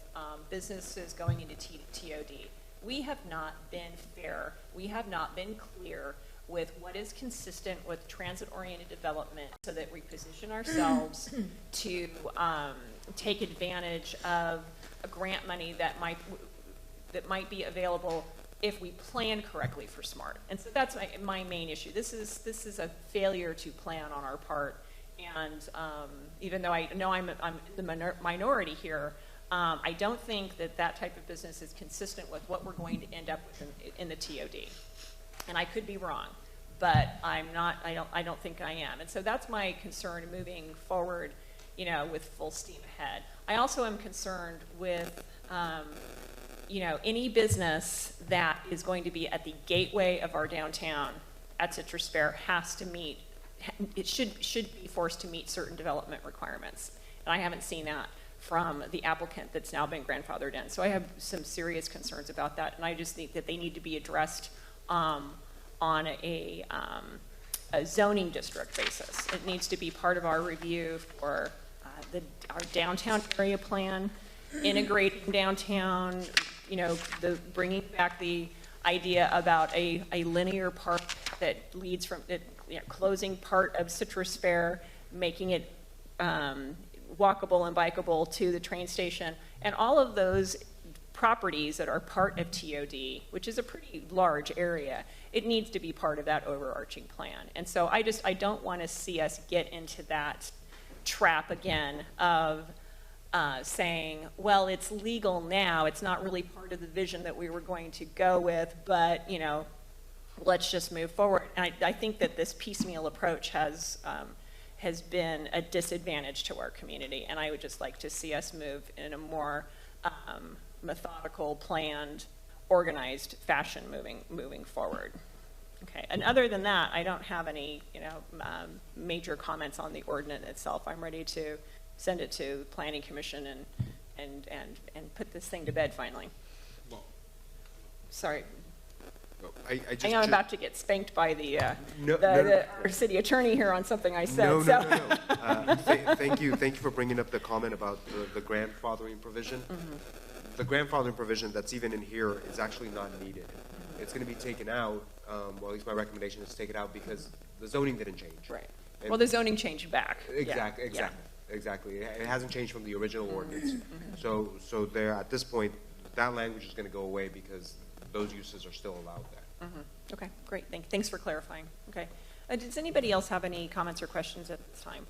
businesses going into TOD. We have not been fair, we have not been clear with what is consistent with transit-oriented development, so that we position ourselves to take advantage of a grant money that might be available if we plan correctly for SMART. And so that's my main issue. This is a failure to plan on our part. And even though I know I'm the minority here, I don't think that type of business is consistent with what we're going to end up with in the TOD. And I could be wrong, but I don't think I am. And so that's my concern moving forward, with full steam ahead. I also am concerned with any business that is going to be at the gateway of our downtown at Citrus Fair has to meet, it should be forced to meet certain development requirements. And I haven't seen that from the applicant that's now been grandfathered in. So I have some serious concerns about that, and I just think that they need to be addressed on a zoning district basis. It needs to be part of our review for our downtown area plan, integrating downtown, bringing back the idea about a linear park that leads from closing part of Citrus Fair, making it walkable and bikeable to the train station, and all of those properties that are part of TOD, which is a pretty large area. It needs to be part of that overarching plan. And so I don't want to see us get into that trap again of saying, well, it's legal now, it's not really part of the vision that we were going to go with, but let's just move forward. And I think that this piecemeal approach has been a disadvantage to our community, and I would just like to see us move in a more methodical, planned, organized fashion moving forward. Okay, and other than that, I don't have any major comments on the ordinance itself. I'm ready to send it to the Planning Commission and put this thing to bed finally. Well, sorry. I'm about to get spanked by our city attorney here on something I said. No. Thank you for bringing up the comment about the grandfathering provision. Mm-hmm. The grandfathering provision that's even in here is actually not needed. Mm-hmm. It's going to be taken out. Well, at least my recommendation is to take it out because the zoning didn't change. Right. And well, the zoning changed back. Exactly. Yeah. Exactly. It hasn't changed from the original ordinance. Mm-hmm. So there, at this point, that language is going to go away because those uses are still allowed there. Mm-hmm. Okay, great. Thanks for clarifying. Okay. Does anybody else have any comments or questions at this time?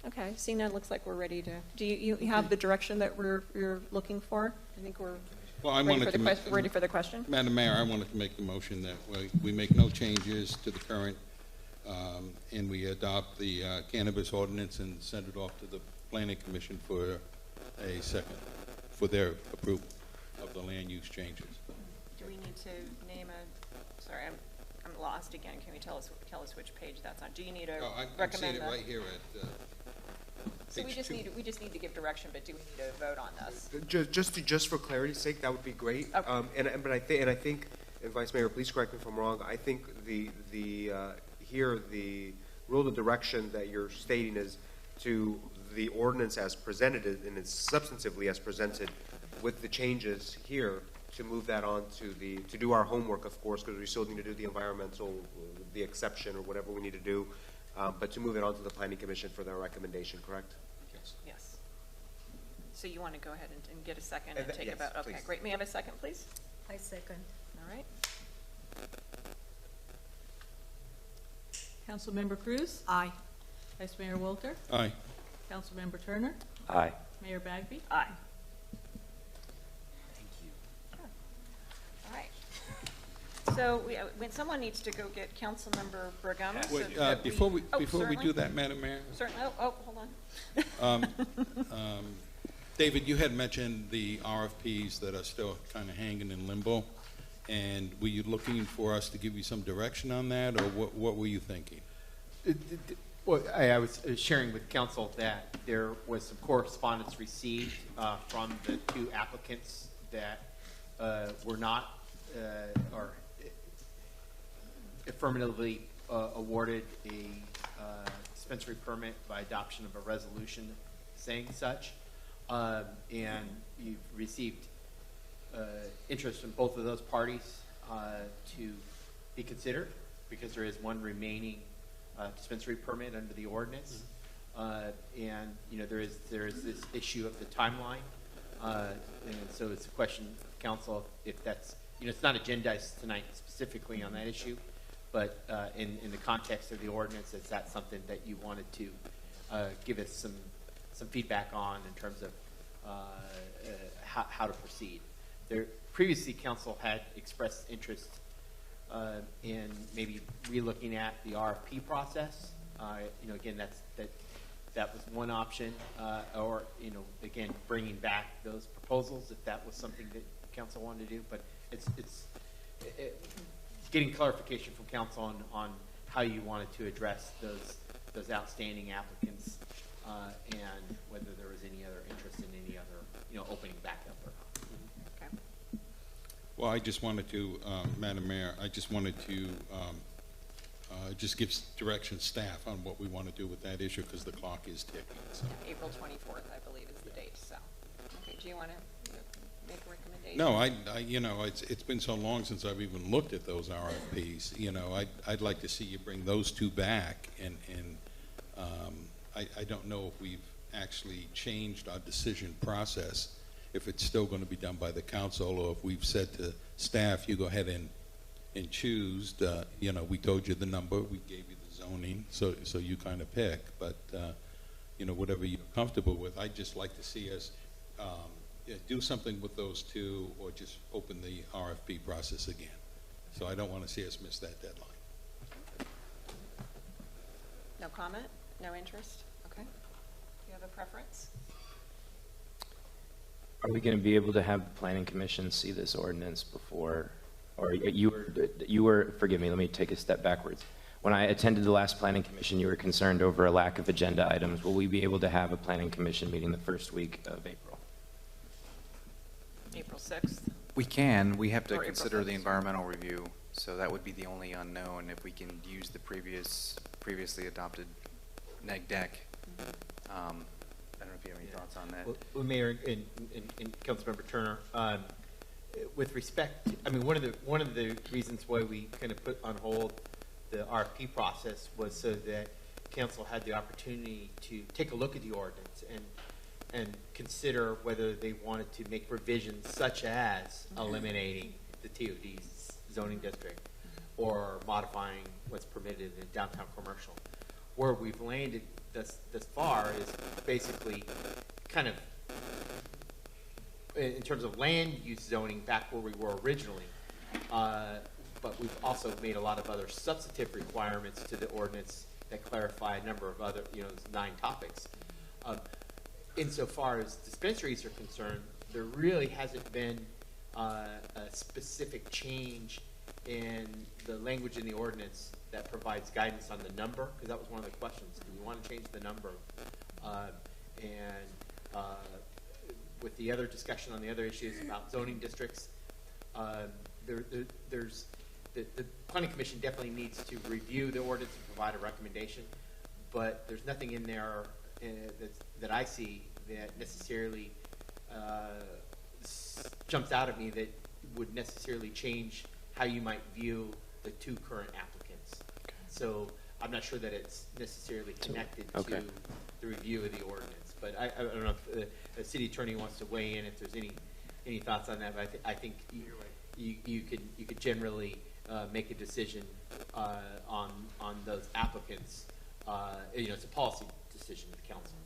Okay, seeing that, it looks like we're ready to. Do you have the direction that you're looking for? I think we're ready for the question. Madam Mayor, I wanted to make the motion that we make no changes to the current, and we adopt the cannabis ordinance and send it off to the Planning Commission for a second, for their approval of the land use changes. Do we need to name a? Sorry, I'm lost again. Can you tell us which page that's on? Do you need to recommend that? I see it right here at. So we just need to give direction, but do we need to vote on this? Just for clarity's sake, that would be great. Okay. But I think, and Vice Mayor, please correct me if I'm wrong. I think the rule of direction that you're stating is to the ordinance as presented, and it's substantively as presented, with the changes here, to move that on to do our homework, of course, because we still need to do the environmental, the exception, or whatever we need to do, but to move it on to the Planning Commission for their recommendation, correct? Yes. So you want to go ahead and get a second and take yes, a vote? Okay, please. Great. May I have a second, please? I second. All right. Councilmember Cruz? Aye. Vice Mayor Walter? Aye. Councilmember Turner? Aye. Mayor Bagby? Aye. Thank you. All right. So when someone needs to go get Councilmember Brigham. Wait, so before we certainly. do that, Madam Mayor, Certainly. Hold on. David, you had mentioned the RFPs that are still kind of hanging in limbo, and were you looking for us to give you some direction on that, or what were you thinking? Well, I was sharing with council that there was some correspondence received from the two applicants that were not or affirmatively awarded a dispensary permit by adoption of a resolution saying such, and you've received interest from both of those parties to be considered, because there is one remaining dispensary permit under the ordinance, and there is this issue of the timeline, and so it's a question of council if that's it's not agendized tonight specifically on that issue, but in the context of the ordinance, is that something that you wanted to give us some feedback on in terms of how to proceed? Previously, council had expressed interest in maybe relooking at the RFP process. Again, that was one option, or again, bringing back those proposals if that was something that council wanted to do. But it's getting clarification from council on how you wanted to address those outstanding applicants, and whether there was any other interest in any other opening back up or not. Okay. Well, I just wanted to, Madam Mayor, I just wanted to just give direction staff on what we want to do with that issue, because the clock is ticking. So. April 24th, I believe, is the date. So, okay, do you want to make a recommendation? No, it's been so long since I've even looked at those RFPs. I'd like to see you bring those two back, and I don't know if we've actually changed our decision process, if it's still going to be done by the council, or if we've said to staff, you go ahead and choose. We told you the number, we gave you the zoning, so you kind of pick. But whatever you're comfortable with, I'd just like to see us do something with those two, or just open the RFP process again. So I don't want to see us miss that deadline. No comment? No interest? Okay. Do you have a preference? Are we going to be able to have the planning commission see this ordinance before, or you were, forgive me, let me take a step backwards. When I attended the last planning commission, you were concerned over a lack of agenda items. Will we be able to have a planning commission meeting the first week of April? April 6th? We can. We have to Or April consider the 6th. environmental review, so that would be the only unknown if we can use the previously adopted neg deck. I don't know if you have any thoughts on that. Well, Mayor and Councilmember Turner, with respect, one of the reasons why we kind of put on hold the RFP process was so that council had the opportunity to take a look at the ordinance and consider whether they wanted to make revisions such as eliminating the TOD's zoning district or modifying what's permitted in downtown commercial. Where we've landed thus far is basically kind of in terms of land use zoning back where we were originally, but we've also made a lot of other substantive requirements to the ordinance that clarify a number of other, 9 topics. Insofar as dispensaries are concerned, there really hasn't been a specific change in the language in the ordinance that provides guidance on the number, because that was one of the questions. Do we want to change the number? With the other discussion on the other issues about zoning districts, there's the Planning Commission definitely needs to review the ordinance and provide a recommendation, but there's nothing in there that I see that necessarily jumps out at me that would necessarily change how you might view the 2 current applicants. Okay. So I'm not sure that it's necessarily connected to the review of the ordinance. But I don't know if the city attorney wants to weigh in if there's any thoughts on that. But I think you could generally make a decision on those applicants. It's a policy decision of the council.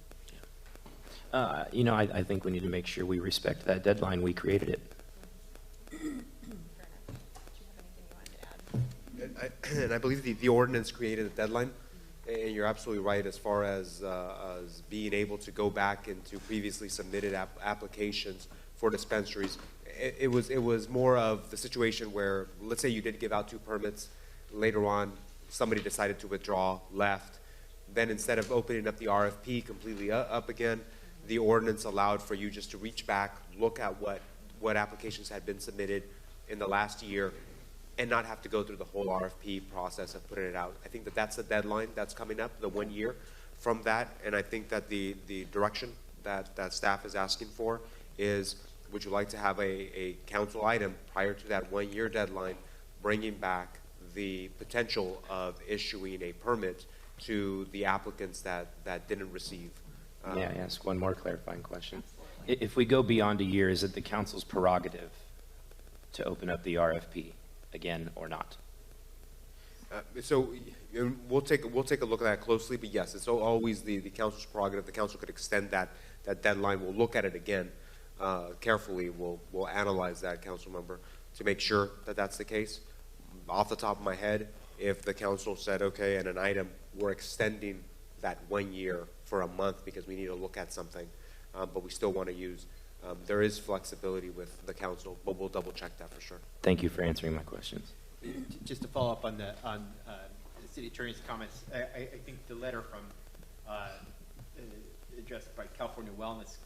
You know, I think we need to make sure we respect that deadline. We created it. And I believe the ordinance created a deadline, and you're absolutely right as far as being able to go back into previously submitted applications for dispensaries. It was more of the situation where, let's say you did give out 2 permits, later on somebody decided to withdraw, left, then instead of opening up the RFP completely up again, the ordinance allowed for you just to reach back, look at what applications had been submitted in the last year, and not have to go through the whole RFP process of putting it out. I think that that's the deadline that's coming up, the 1 year from that, and I think that the direction that staff is asking for is, would you like to have a council item prior to that 1 year deadline, bringing back the potential of issuing a permit to the applicants that didn't receive. May I ask one more clarifying question? If we go beyond a year, is it the council's prerogative to open up the RFP again or not? So we'll take a look at that closely, but yes, it's always the council's prerogative. The council could extend that deadline. We'll look at it again carefully. We'll analyze that, council member, to make sure that that's the case. Off the top of my head, if the council said, okay, and an item, we're extending that 1 year for a month because we need to look at something, but we still want to use, there is flexibility with the council, but we'll double check that for sure. Thank you for answering my questions. Just to follow up on the city attorney's comments, I think the letter from addressed by Cailfornia Wellness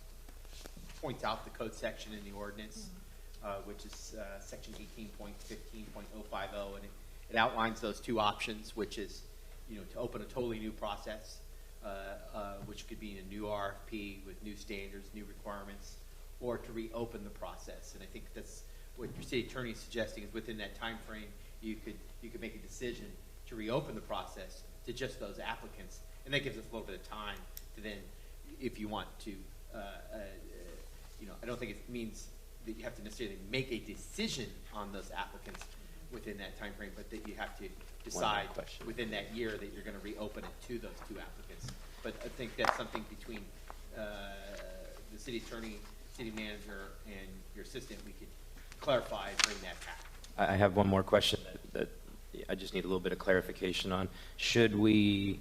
points out the code section in the ordinance, which is section 18.15.050, and it outlines those 2 options, which is, you know, to open a totally new process, which could be a new RFP with new standards, new requirements, or to reopen the process. And I think that's what your city attorney is suggesting, is within that time frame, you could make a decision to reopen the process to just those applicants, and that gives us a little bit of time to then, if you want to, you know, I don't think it means that you have to necessarily make a decision on those applicants within that time frame, but that you have to decide within that year that you're going to reopen it to those 2 applicants. But I think that's something between the city attorney, city manager, and your assistant we could clarify and bring that back. I have one more question that I just need a little bit of clarification on. Should we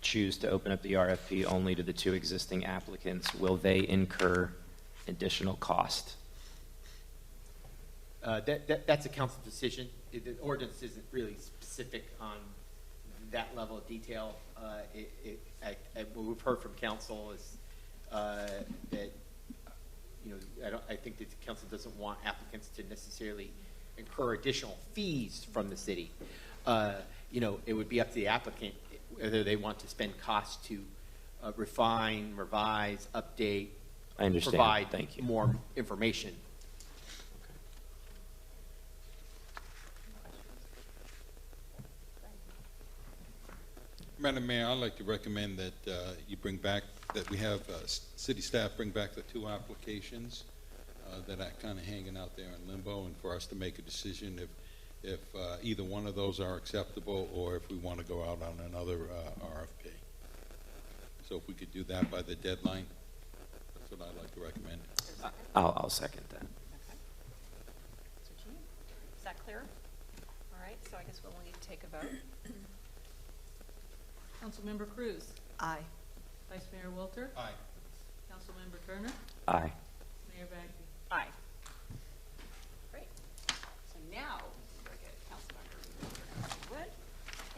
choose to open up the RFP only to the 2 existing applicants, will they incur additional cost? That's a council decision. The ordinance isn't really specific on that level of detail. What we've heard from council is that, you know, I think that the council doesn't want applicants to necessarily incur additional fees from the city. You know, it would be up to the applicant whether they want to spend costs to refine, revise, update, I understand. provide Thank you. more information. Madam Mayor, I'd like to recommend that you bring back, that we have city staff bring back the 2 applications that are kind of hanging out there in limbo, and for us to make a decision if either one of those are acceptable or if we want to go out on another RFP. So if we could do that by the deadline, that's what I'd like to recommend. I'll second that. Is that clear? All right, so I guess we'll need to take a vote. Councilmember Cruz. Aye. Vice Mayor Wilter. Aye. Councilmember Turner. Aye. Mayor Bagby. Aye. Great. So now, we'll get Councilmember Wood,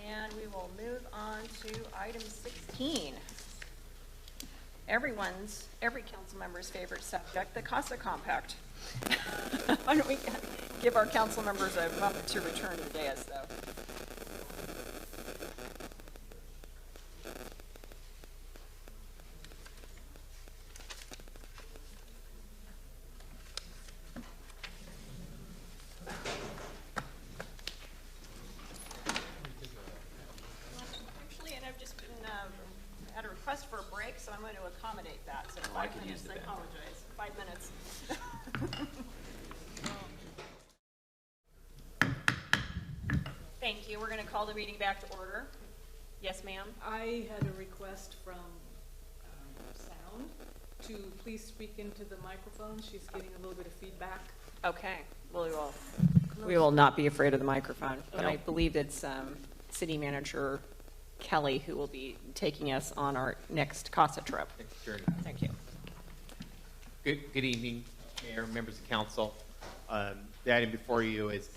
and we will move on to item 16. Every council member's favorite subject, the CASA Compact. Why don't we give our council members a moment to return to the dais, though? Had a request for a break, so I'm going to accommodate that. So 5 minutes, I apologize. 5 minutes. Thank you. We're going to call the meeting back to order. Yes, ma'am? I had a request from Sal phone to please speak into the microphone. She's getting a little bit of feedback. Okay, we will not be afraid of the microphone, but I believe it's City Manager Kelly who will be taking us on our next CASA trip. Thank you. Good evening, Mayor, members of council. The item before you is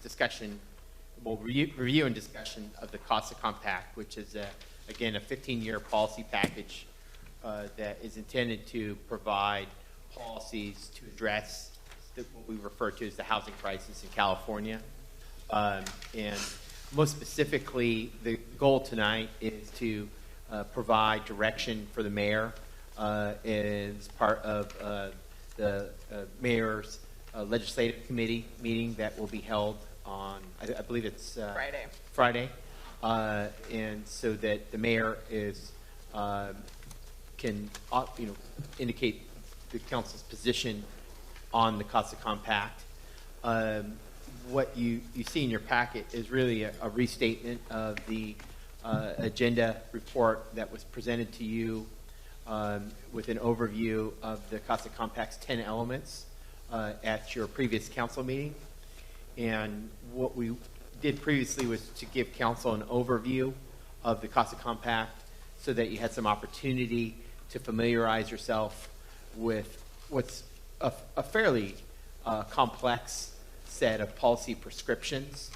discussion, review and discussion of the CASA Compact, which is, again, a 15-year policy package that is intended to provide policies to address what we refer to as the housing crisis in California. And most specifically, the goal tonight is to provide direction for the mayor as part of the mayor's legislative committee meeting that will be held on, I believe it's Friday. And so that the mayor is can indicate the council's position on the CASA Compact. What you see in your packet is really a restatement of the agenda report that was presented to you with an overview of the CASA Compact's 10 elements at your previous council meeting. And what we did previously was to give council an overview of the CASA Compact so that you had some opportunity to familiarize yourself with what's a fairly complex set of policy prescriptions,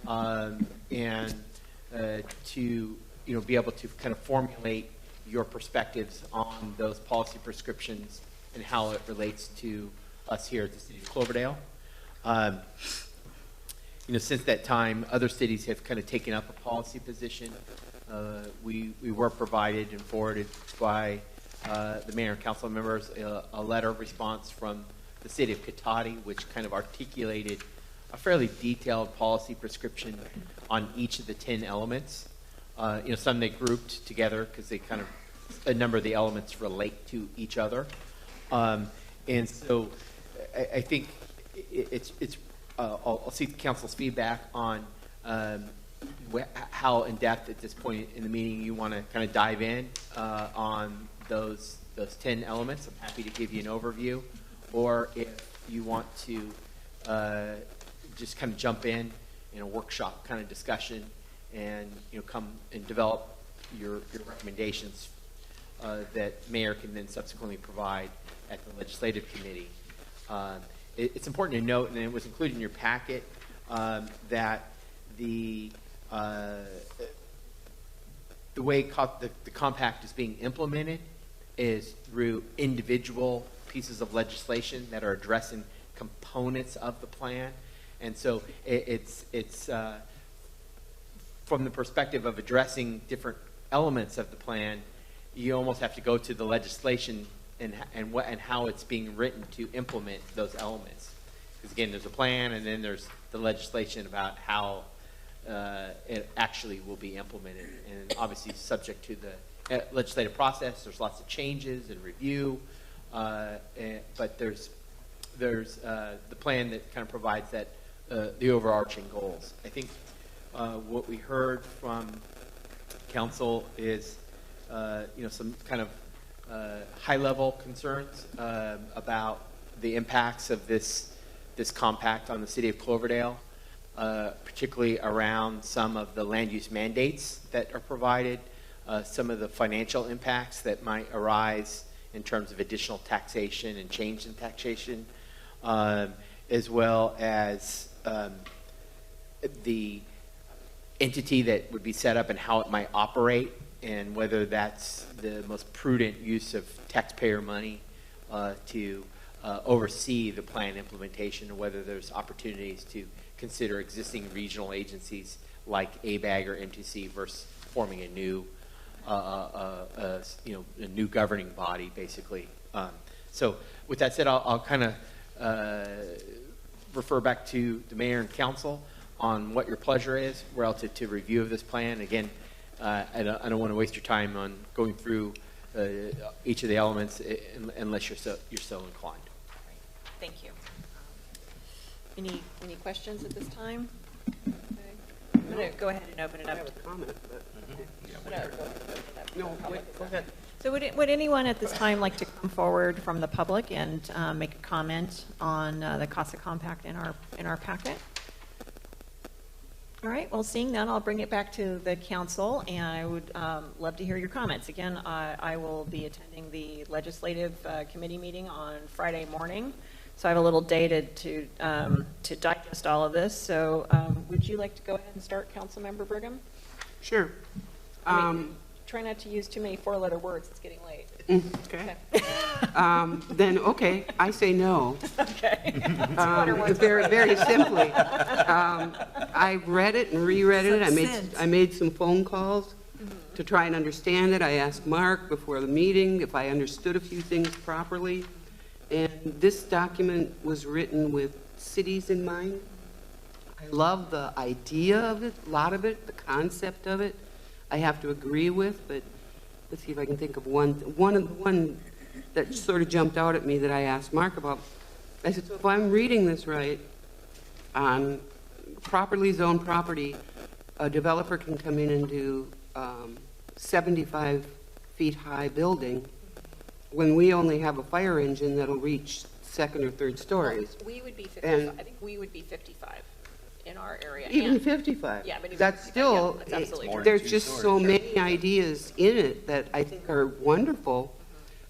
and to be able to kind of formulate your perspectives on those policy prescriptions and how it relates to us here at the City of Cloverdale. Since that time, other cities have kind of taken up a policy position. We were provided and forwarded by the mayor and council members a letter of response from the city of Cotati, which kind of articulated a fairly detailed policy prescription on each of the 10 elements. Some they grouped together because they kind of, a number of the elements relate to each other. And so I think I'll seek the council's feedback on how in depth at this point in the meeting you want to kind of dive in on those 10 elements. I'm happy to give you an overview, or if you want to just kind of jump in a workshop kind of discussion and come and develop your recommendations that mayor can then subsequently provide at the legislative committee. It's important to note, and it was included in your packet, that the way the compact is being implemented is through individual pieces of legislation that are addressing components of the plan. And so it's from the perspective of addressing different elements of the plan, you almost have to go to the legislation and how it's being written to implement those elements. Because again, there's a plan, and then there's the legislation about how it actually will be implemented. And obviously subject to the legislative process, there's lots of changes and review, but there's the plan that kind of provides that the overarching goals. I think what we heard from council is some kind of high-level concerns about the impacts of this compact on the city of Cloverdale, particularly around some of the land use mandates that are provided, some of the financial impacts that might arise in terms of additional taxation and change in taxation, as well as the entity that would be set up and how it might operate, and whether that's the most prudent use of taxpayer money to oversee the plan implementation, or whether there's opportunities to consider existing regional agencies like ABAG or MTC versus forming a new, a new governing body, basically. So with that said, I'll kind of refer back to the mayor and council on what your pleasure is relative to review of this plan. Again, I don't want to waste your time on going through each of the elements unless you're so inclined. Thank you. Any questions at this time? Okay. I'm going to go ahead and open it up. I have a comment, but Okay. I'm gonna go ahead and open it up. no, wait, go ahead. So would anyone at this time like to come forward from the public and make a comment on the CASA Compact in our packet? All right, well, seeing none, I'll bring it back to the council, and I would love to hear your comments. Again, I will be attending the legislative committee meeting on Friday morning, so I have a little day to digest all of this. So would you like to go ahead and start, Councilmember Brigham? Sure. Try not to use too many four-letter words. It's getting late. Okay. Then, okay, I say no. Okay. Very, very simply. I read it and reread it. I made some phone calls to try and understand it. I asked Mark before the meeting if I understood a few things properly. And this document was written with cities in mind. I love the idea of it, a lot of it, the concept of it. I have to agree with, but let's see if I can think of one that sort of jumped out at me that I asked Mark about. I said, so if I'm reading this right, on properly zoned property, a developer can come in and do 75 feet high building when we only have a fire engine that'll reach second or third stories. Well, we would be 55. I think we would be 55 in our area. Even 55. Yeah, but even that's 55, still, yeah, that's absolutely true. there's just so many ideas in it that I think are wonderful,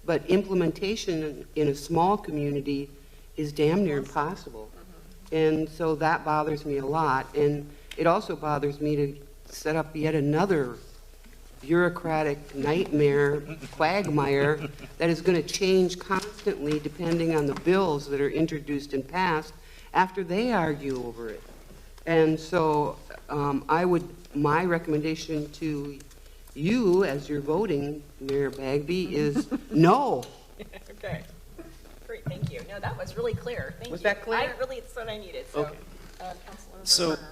but implementation in a small community is damn near impossible. And so that bothers me a lot. And it also bothers me to set up yet another bureaucratic nightmare, quagmire, that is going to change constantly depending on the bills that are introduced and passed after they argue over it. And so my recommendation to you as you're voting, Mayor Bagby, is no. Okay. Great, thank you. No, that was really clear. Thank you. Was that clear? It's what I needed. So, Okay. Councilmember So, Turner.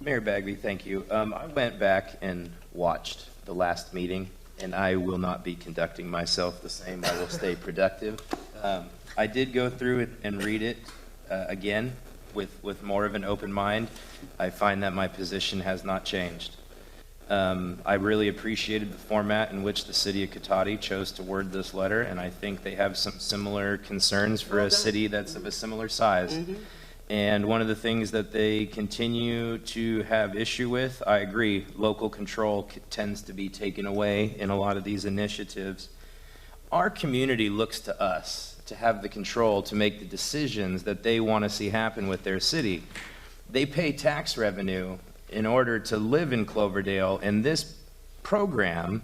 Mayor Bagby, thank you. I went back and watched the last meeting, and I will not be conducting myself the same. I will stay productive. I did go through it and read it again with more of an open mind. I find that my position has not changed. I really appreciated the format in which the city of Cotati chose to word this letter, and I think they have some similar concerns for a city that's of a similar size. And one of the things that they continue to have issue with, I agree, local control tends to be taken away in a lot of these initiatives. Our community looks to us to have the control to make the decisions that they want to see happen with their city. They pay tax revenue in order to live in Cloverdale, and this program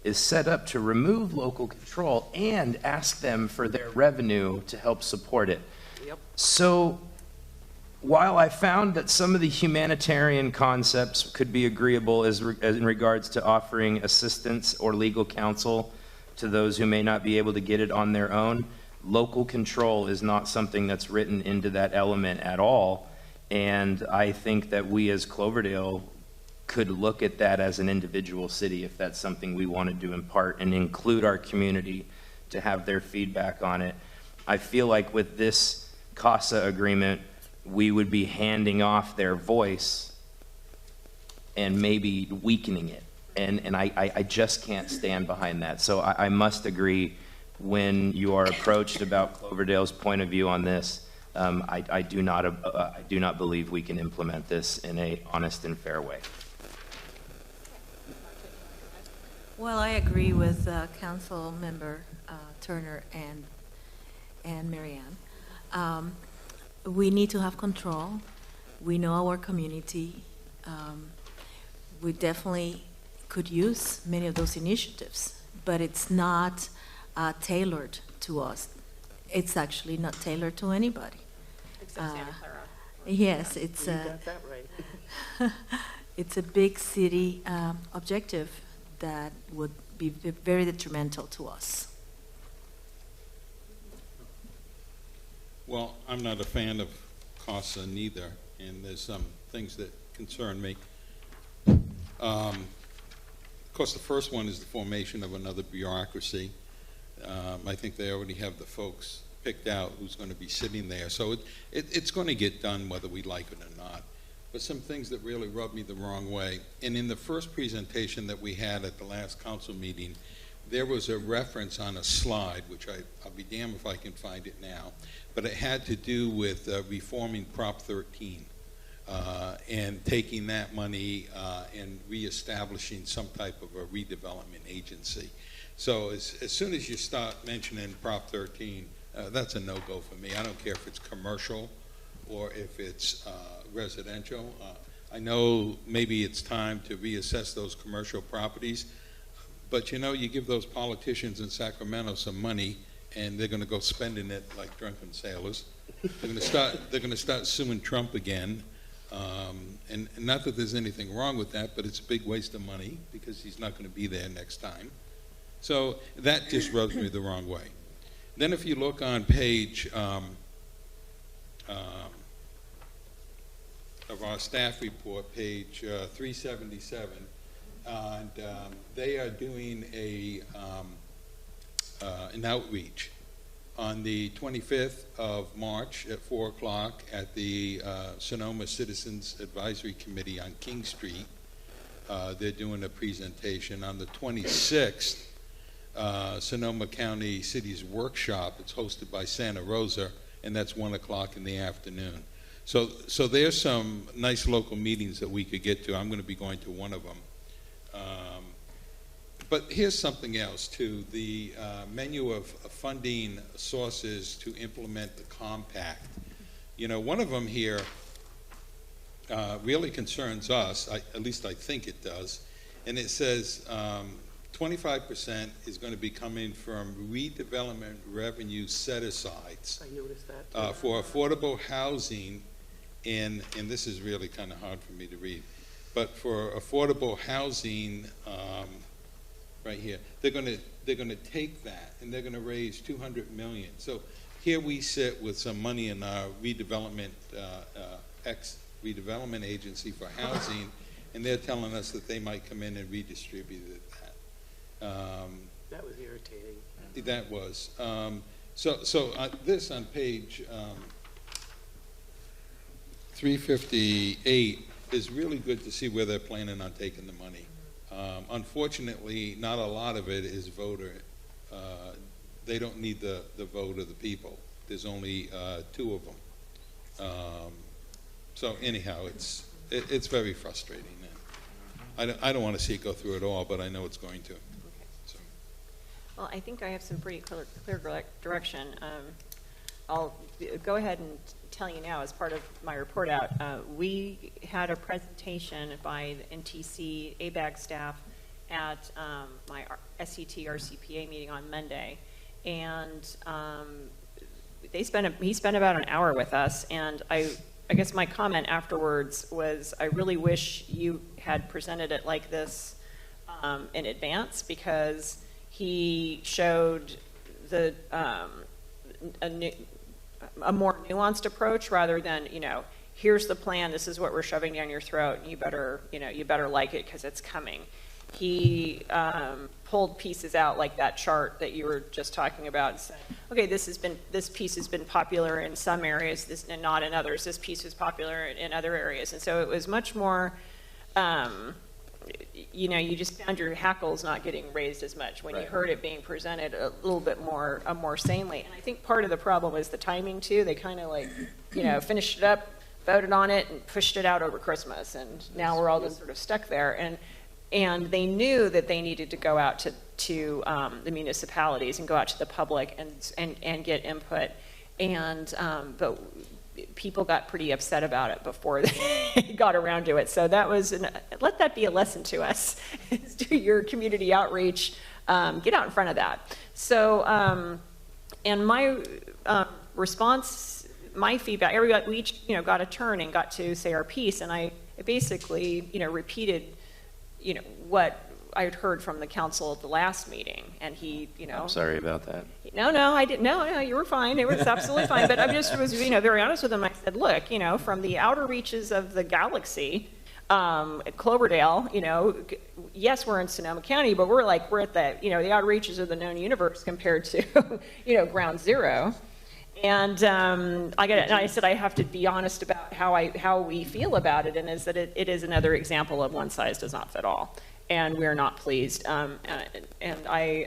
is set up to remove local control and ask them for their revenue to help support it. So while I found that some of the humanitarian concepts could be agreeable as in regards to offering assistance or legal counsel to those who may not be able to get it on their own, local control is not something that's written into that element at all. And I think that we as Cloverdale could look at that as an individual city if that's something we wanted to impart and include our community to have their feedback on it. I feel like with this CASA agreement, we would be handing off their voice and maybe weakening it. And I just can't stand behind that. So I must agree when you are approached about Cloverdale's point of view on this. I do not believe we can implement this in a honest and fair way. Well, I agree with Council Member Turner and Marianne. We need to have control. We know our community. We definitely could use many of those initiatives, but it's not tailored to us. It's actually not tailored to anybody. Except Santa Clara. Yes, it's You got that right. it's a big city objective that would be very detrimental to us. Well, I'm not a fan of CASA neither, and there's some things that concern me. Of course, the first one is the formation of another bureaucracy. I think they already have the folks picked out who's going to be sitting there. So it's going to get done whether we like it or not. But some things that really rub me the wrong way. And in the first presentation that we had at the last council meeting, there was a reference on a slide, which I'll be damned if I can find it now, but it had to do with reforming Prop 13 and taking that money and reestablishing some type of a redevelopment agency. So as soon as you start mentioning Prop 13, that's a no-go for me. I don't care if it's commercial or if it's residential. I know maybe it's time to reassess those commercial properties, but you know, you give those politicians in Sacramento some money and they're going to go spending it like drunken sailors. They're going to start suing Trump again. And not that there's anything wrong with that, but it's a big waste of money because he's not going to be there next time. So that just rubs me the wrong way. Then if you look on page of our staff report, page 377, and they are doing an outreach on the 25th of March at 4 o'clock at the Sonoma Citizens Advisory Committee on King Street. They're doing a presentation. On the 26th, Sonoma County City's workshop. It's hosted by Santa Rosa, and that's 1 o'clock in the afternoon. So there's some nice local meetings that we could get to. I'm going to be going to one of them. But here's something else too, the menu of funding sources to implement the compact. You know, one of them here really concerns us, at least I think it does, and it says 25% is going to be coming from redevelopment revenue set-asides for affordable housing, and this is really kind of hard for me to read, but for affordable housing, right here, they're going to take that and they're going to raise $200 million. So here we sit with some money in our redevelopment redevelopment agency for housing, and they're telling us that they might come in and redistribute that. That was irritating. That was. This on page 358 is really good to see where they're planning on taking the money. Unfortunately, not a lot of it is voter. They don't need the vote of the people. There's only 2 of them. So anyhow, it's very frustrating. I don't want to see it go through at all, but I know it's going to. So. Well, I think I have some pretty clear direction. I'll go ahead and tell you now, as part of my report out, we had a presentation by the NTC ABAG staff at my SCT RCPA meeting on Monday, and he spent about an hour with us, and I guess my comment afterwards was, I really wish you had presented it like this in advance, because he showed the a more nuanced approach rather than, you know, here's the plan, this is what we're shoving down your throat, and you better like it because it's coming. He pulled pieces out like that chart that you were just talking about and said, okay, this piece has been popular in some areas and not in others. This piece was popular in other areas. And so it was much more, you know, you just found your hackles not getting raised as much when you heard it being presented a little bit more sanely. And I think part of the problem is the timing too. They kind of like, you know, finished it up, voted on it, and pushed it out over Christmas. And now we're all just sort of stuck there. And they knew that they needed to go out to the municipalities and go out to the public and get input. And but people got pretty upset about it before they got around to it. So that was, let that be a lesson to us. Do your community outreach, get out in front of that. So, and my response, my feedback, we each, you know, got a turn and got to say our piece, and I basically, you know, repeated, you know, what I had heard from the council at the last meeting, and he, you know. I'm sorry about that. No, I didn't. No, you were fine. It was absolutely fine. But I just was, you know, very honest with him. I said, look, you know, from the outer reaches of the galaxy, at Cloverdale, you know, yes, we're in Sonoma County, but we're at the, you know, the outer reaches of the known universe compared to, you know, ground zero. And I said I have to be honest about how we feel about it, and is that it is another example of one size does not fit all. and we're not pleased. And I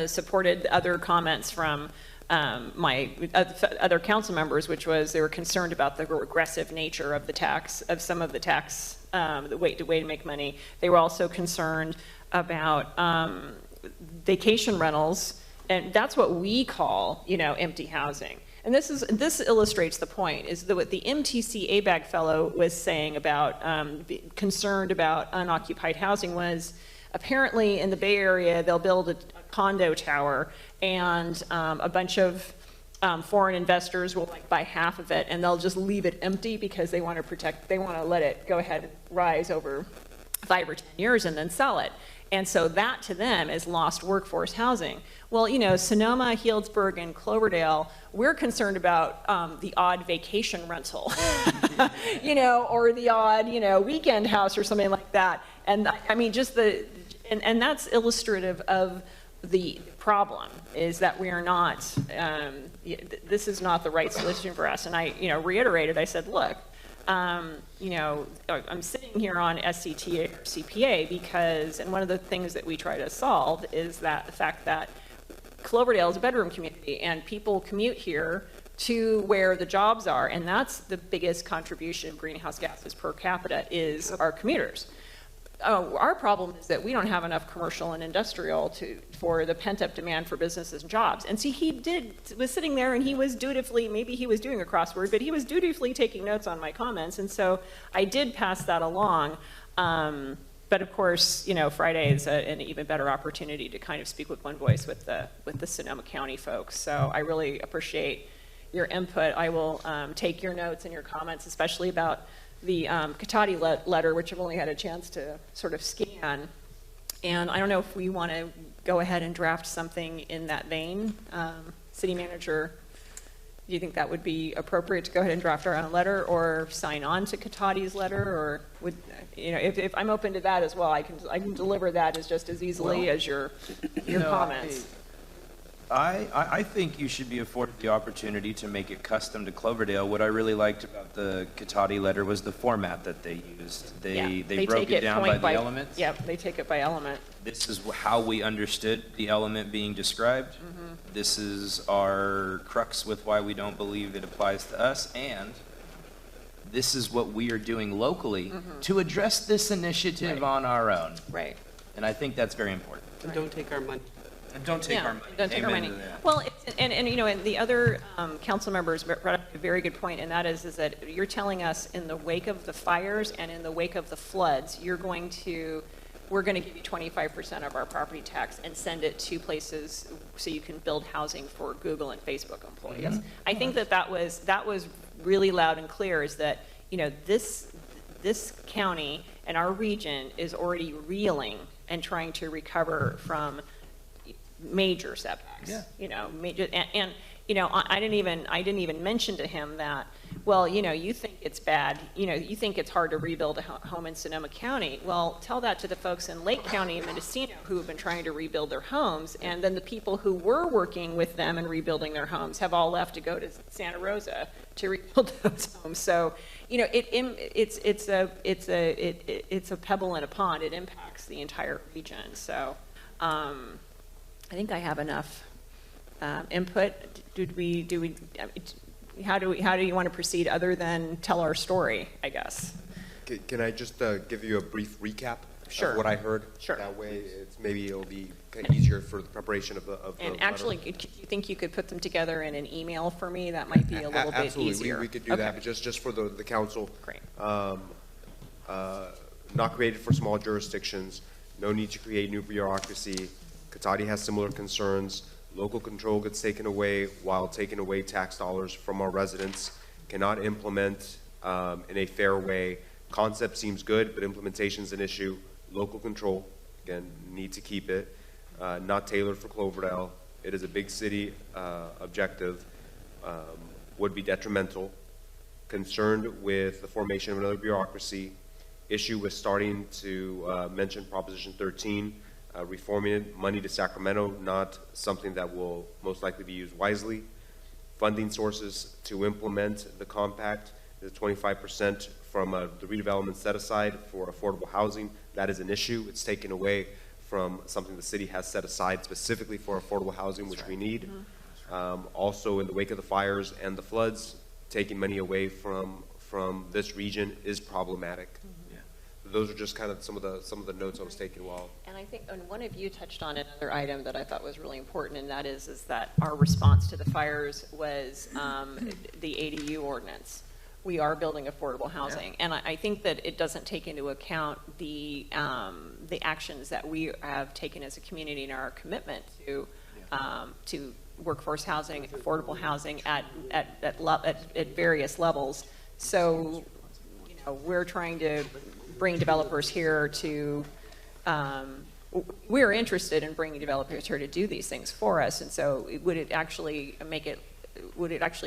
supported other comments from my other council members, which was they were concerned about the regressive nature of the tax, of some of the tax, the way to make money. They were also concerned about vacation rentals, and that's what we call, empty housing. And this illustrates the point, is that what the MTC ABAG fellow was saying about concerned about unoccupied housing was apparently in the Bay Area they'll build a condo tower and a bunch of foreign investors will buy half of it and they'll just leave it empty because they want to let it go ahead and rise over 5 or 10 years and then sell it. And so that to them is lost workforce housing. Well, Sonoma, Healdsburg, and Cloverdale, we're concerned about the odd vacation rental, or the odd, weekend house or something like that. And I mean, and that's illustrative of the problem, is that we are not, this is not the right solution for us. And I, reiterated, I said, look, I'm sitting here on SCTA or CPA because, and one of the things that we try to solve is that the fact that Cloverdale is a bedroom community and people commute here to where the jobs are, and that's the biggest contribution of greenhouse gases per capita is our commuters. Our problem is that we don't have enough commercial and industrial for the pent-up demand for businesses and jobs. And see, he was sitting there and he was dutifully, maybe he was doing a crossword, but he was dutifully taking notes on my comments. And so I did pass that along. But of course, Friday is an even better opportunity to kind of speak with one voice with the Sonoma County folks. So I really appreciate your input. I will take your notes and your comments, especially about the Cotati letter, which I've only had a chance to sort of scan. And I don't know if we want to go ahead and draft something in that vein. City manager, do you think that would be appropriate to go ahead and draft our own letter or sign on to Cotati's letter? Or would, if I'm open to that as well, I can deliver that as just as easily as your comments. I think you should be afforded the opportunity to make it custom to Cloverdale. What I really liked about the Cotati letter was the format that they used. They broke it down by the elements. Yep, they take it by element. This is how we understood the element being described. Mm-hmm. This is our crux with why we don't believe it applies to us, and this is what we are doing locally to address this initiative on our own. Right. And I think that's very important. And don't take our money. And don't take our money. Don't take our money. Well, and the other council members brought up a very good point, and that is that you're telling us in the wake of the fires and in the wake of the floods, we're going to give you 25% of our property tax and send it to places so you can build housing for Google and Facebook employees. Mm-hmm. I think that was really loud and clear, is that this county and our region is already reeling and trying to recover from major setbacks. Major, and I didn't even mention to him that, well, you think it's bad, you think it's hard to rebuild a home in Sonoma County. Well, tell that to the folks in Lake County and Mendocino who have been trying to rebuild their homes, and then the people who were working with them and rebuilding their homes have all left to go to Santa Rosa to rebuild those homes. So, it's a pebble in a pond. It impacts the entire region. So, I think I have enough input. How do you want to proceed other than tell our story, I guess? Can I just give you a brief recap Sure. of what I heard? Sure. That way, it'll be kind of easier for the preparation of the And letter. actually, do you think you could put them together in an email for me? That might be a little bit Absolutely. easier. We could do that, but just for the council. Great. Not created for small jurisdictions. No need to create new bureaucracy. Cotati has similar concerns. Local control gets taken away while taking away tax dollars from our residents. Cannot implement in a fair way. Concept seems good, but implementation's an issue. Local control, again, need to keep it. Not tailored for Cloverdale. It is a big city objective. Would be detrimental. Concerned with the formation of another bureaucracy. Issue with starting to mention Proposition 13. Reforming it, money to Sacramento, not something that will most likely be used wisely. Funding sources to implement the compact is 25% from the redevelopment set aside for affordable housing, that is an issue. It's taken away from something the city has set aside specifically for affordable housing, which we need. Also, in the wake of the fires and the floods, taking money away from this region is problematic. Those are just kind of some of the notes I was taking while. And I think, and one of you touched on another item that I thought was really important, and that is that our response to the fires was the ADU ordinance. We are building affordable housing, and I think that it doesn't take into account the actions that we have taken as a community and our commitment to workforce housing, affordable housing at various levels. So, you know, we're trying to bring developers here to, we're interested in bringing developers here to do these things for us. And so would it actually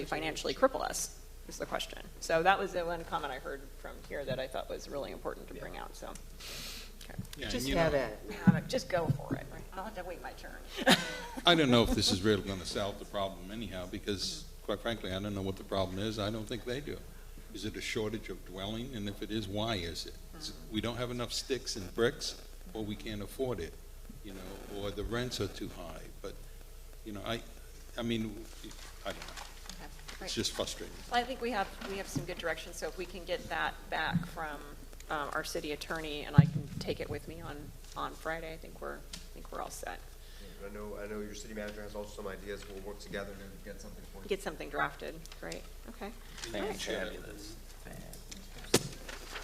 financially cripple us is the question. So that was the one comment I heard from here that I thought was really important to bring out. So okay. Yeah, just have it. Just go for it. Right? I'll have to wait my turn. I don't know if this is really going to solve the problem anyhow, because quite frankly, I don't know what the problem is. I don't think they do. Is it a shortage of dwelling? And if it is, why is it? We don't have enough sticks and bricks, or we can't afford it, you know, or the rents are too high. But, you know, I mean, I don't know. Okay, it's just frustrating. Well, I think we have some good direction. So if we can get that back from our city attorney, and I can take it with me on Friday, I think we're all set. I know your city manager has also some ideas. We'll work together to get something for you. Get something drafted. Great. Okay. Fabulous.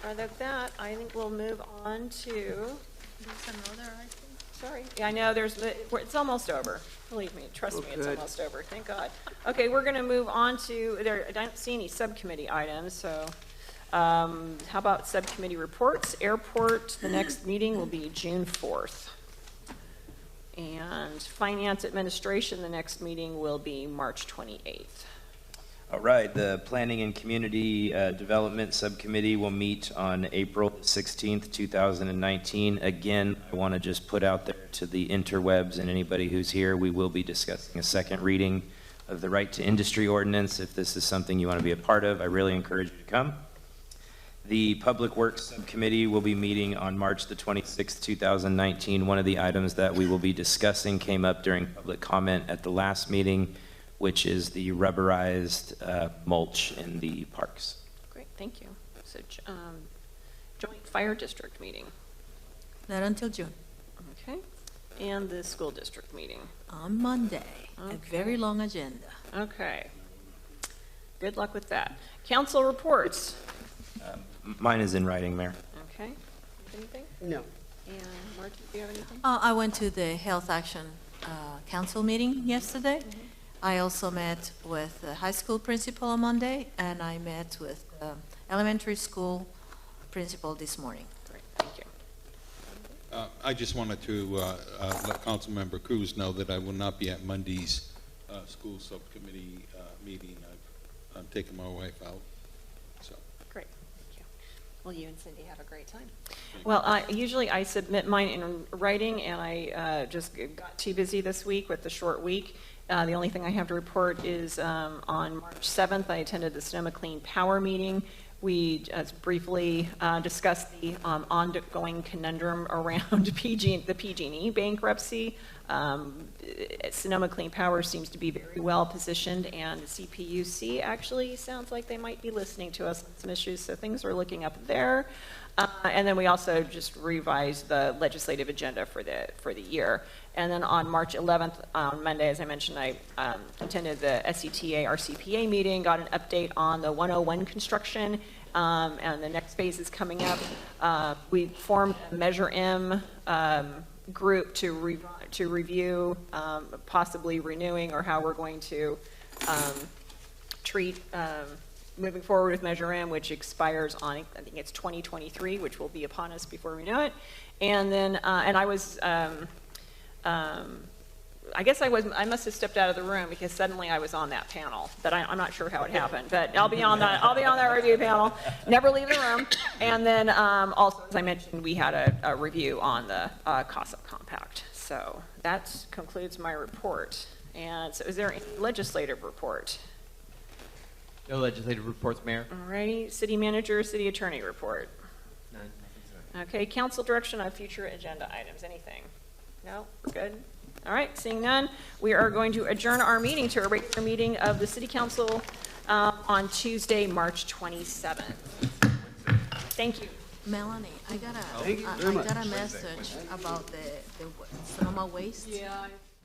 Other than that, I think we'll move on to. There's another item. Sorry. Yeah, I know it's almost over. Believe me, trust me, it's almost over. Thank God. Okay, we're going to move on to, I don't see any subcommittee items, so how about subcommittee reports? Airport, the next meeting will be June 4th. And Finance Administration, the next meeting will be March 28th. All right, the Planning and Community Development Subcommittee will meet on April 16th, 2019. Again, I want to just put out there to the interwebs and anybody who's here, we will be discussing a second reading of the Right to Industry Ordinance. If this is something you want to be a part of, I really encourage you to come. The Public Works Subcommittee will be meeting on March the 26th, 2019. One of the items that we will be discussing came up during public comment at the last meeting, which is the rubberized mulch in the parks. Great, thank you. So, Joint Fire District meeting. Not until June. Okay. And the School District meeting. On Monday. Okay. A very long agenda. Okay. Good luck with that. Council reports. Mine is in writing, Mayor. Okay. Anything? No. And Martin, do you have anything? I went to the Health Action Council meeting yesterday. Mm-hmm. I also met with the high school principal on Monday, and I met with the elementary school principal this morning. Great, thank you. I just wanted to let Councilmember Cruz know that I will not be at Monday's school subcommittee meeting. I'm taking my wife out. So. Great, thank you. Well, you and Cindy have a great time. Well, usually I submit mine in writing, and I just got too busy this week with the short week. The only thing I have to report is on March 7th, I attended the Sonoma Clean Power meeting. We just briefly discussed the ongoing conundrum around the PG&E bankruptcy. Sonoma Clean Power seems to be very well positioned, and the CPUC actually sounds like they might be listening to us on some issues, so things are looking up there. And then we also just revised the legislative agenda for the year. And then on March 11th, on Monday, as I mentioned, I attended the SETA RCPA meeting, got an update on the 101 construction, and the next phase is coming up. We formed a Measure M group to review possibly renewing or how we're going to treat moving forward with Measure M, which expires on, I think it's 2023, which will be upon us before we know it. And then, and I was, I guess I must have stepped out of the room because suddenly I was on that panel, but I'm not sure how it happened, but I'll be on that review panel, never leave the room. And then also, as I mentioned, we had a review on the CASA Compact. So that concludes my report. And so is there any legislative report? No legislative reports, Mayor. All righty, city manager, city attorney report. None. Okay, council direction on future agenda items, anything? No, we're good? All right, seeing none, we are going to adjourn our meeting to a regular meeting of the city council on Tuesday, March 27th. Thank you. Melanie, I got Thank you very much. a message about the Sonoma waste. Yeah,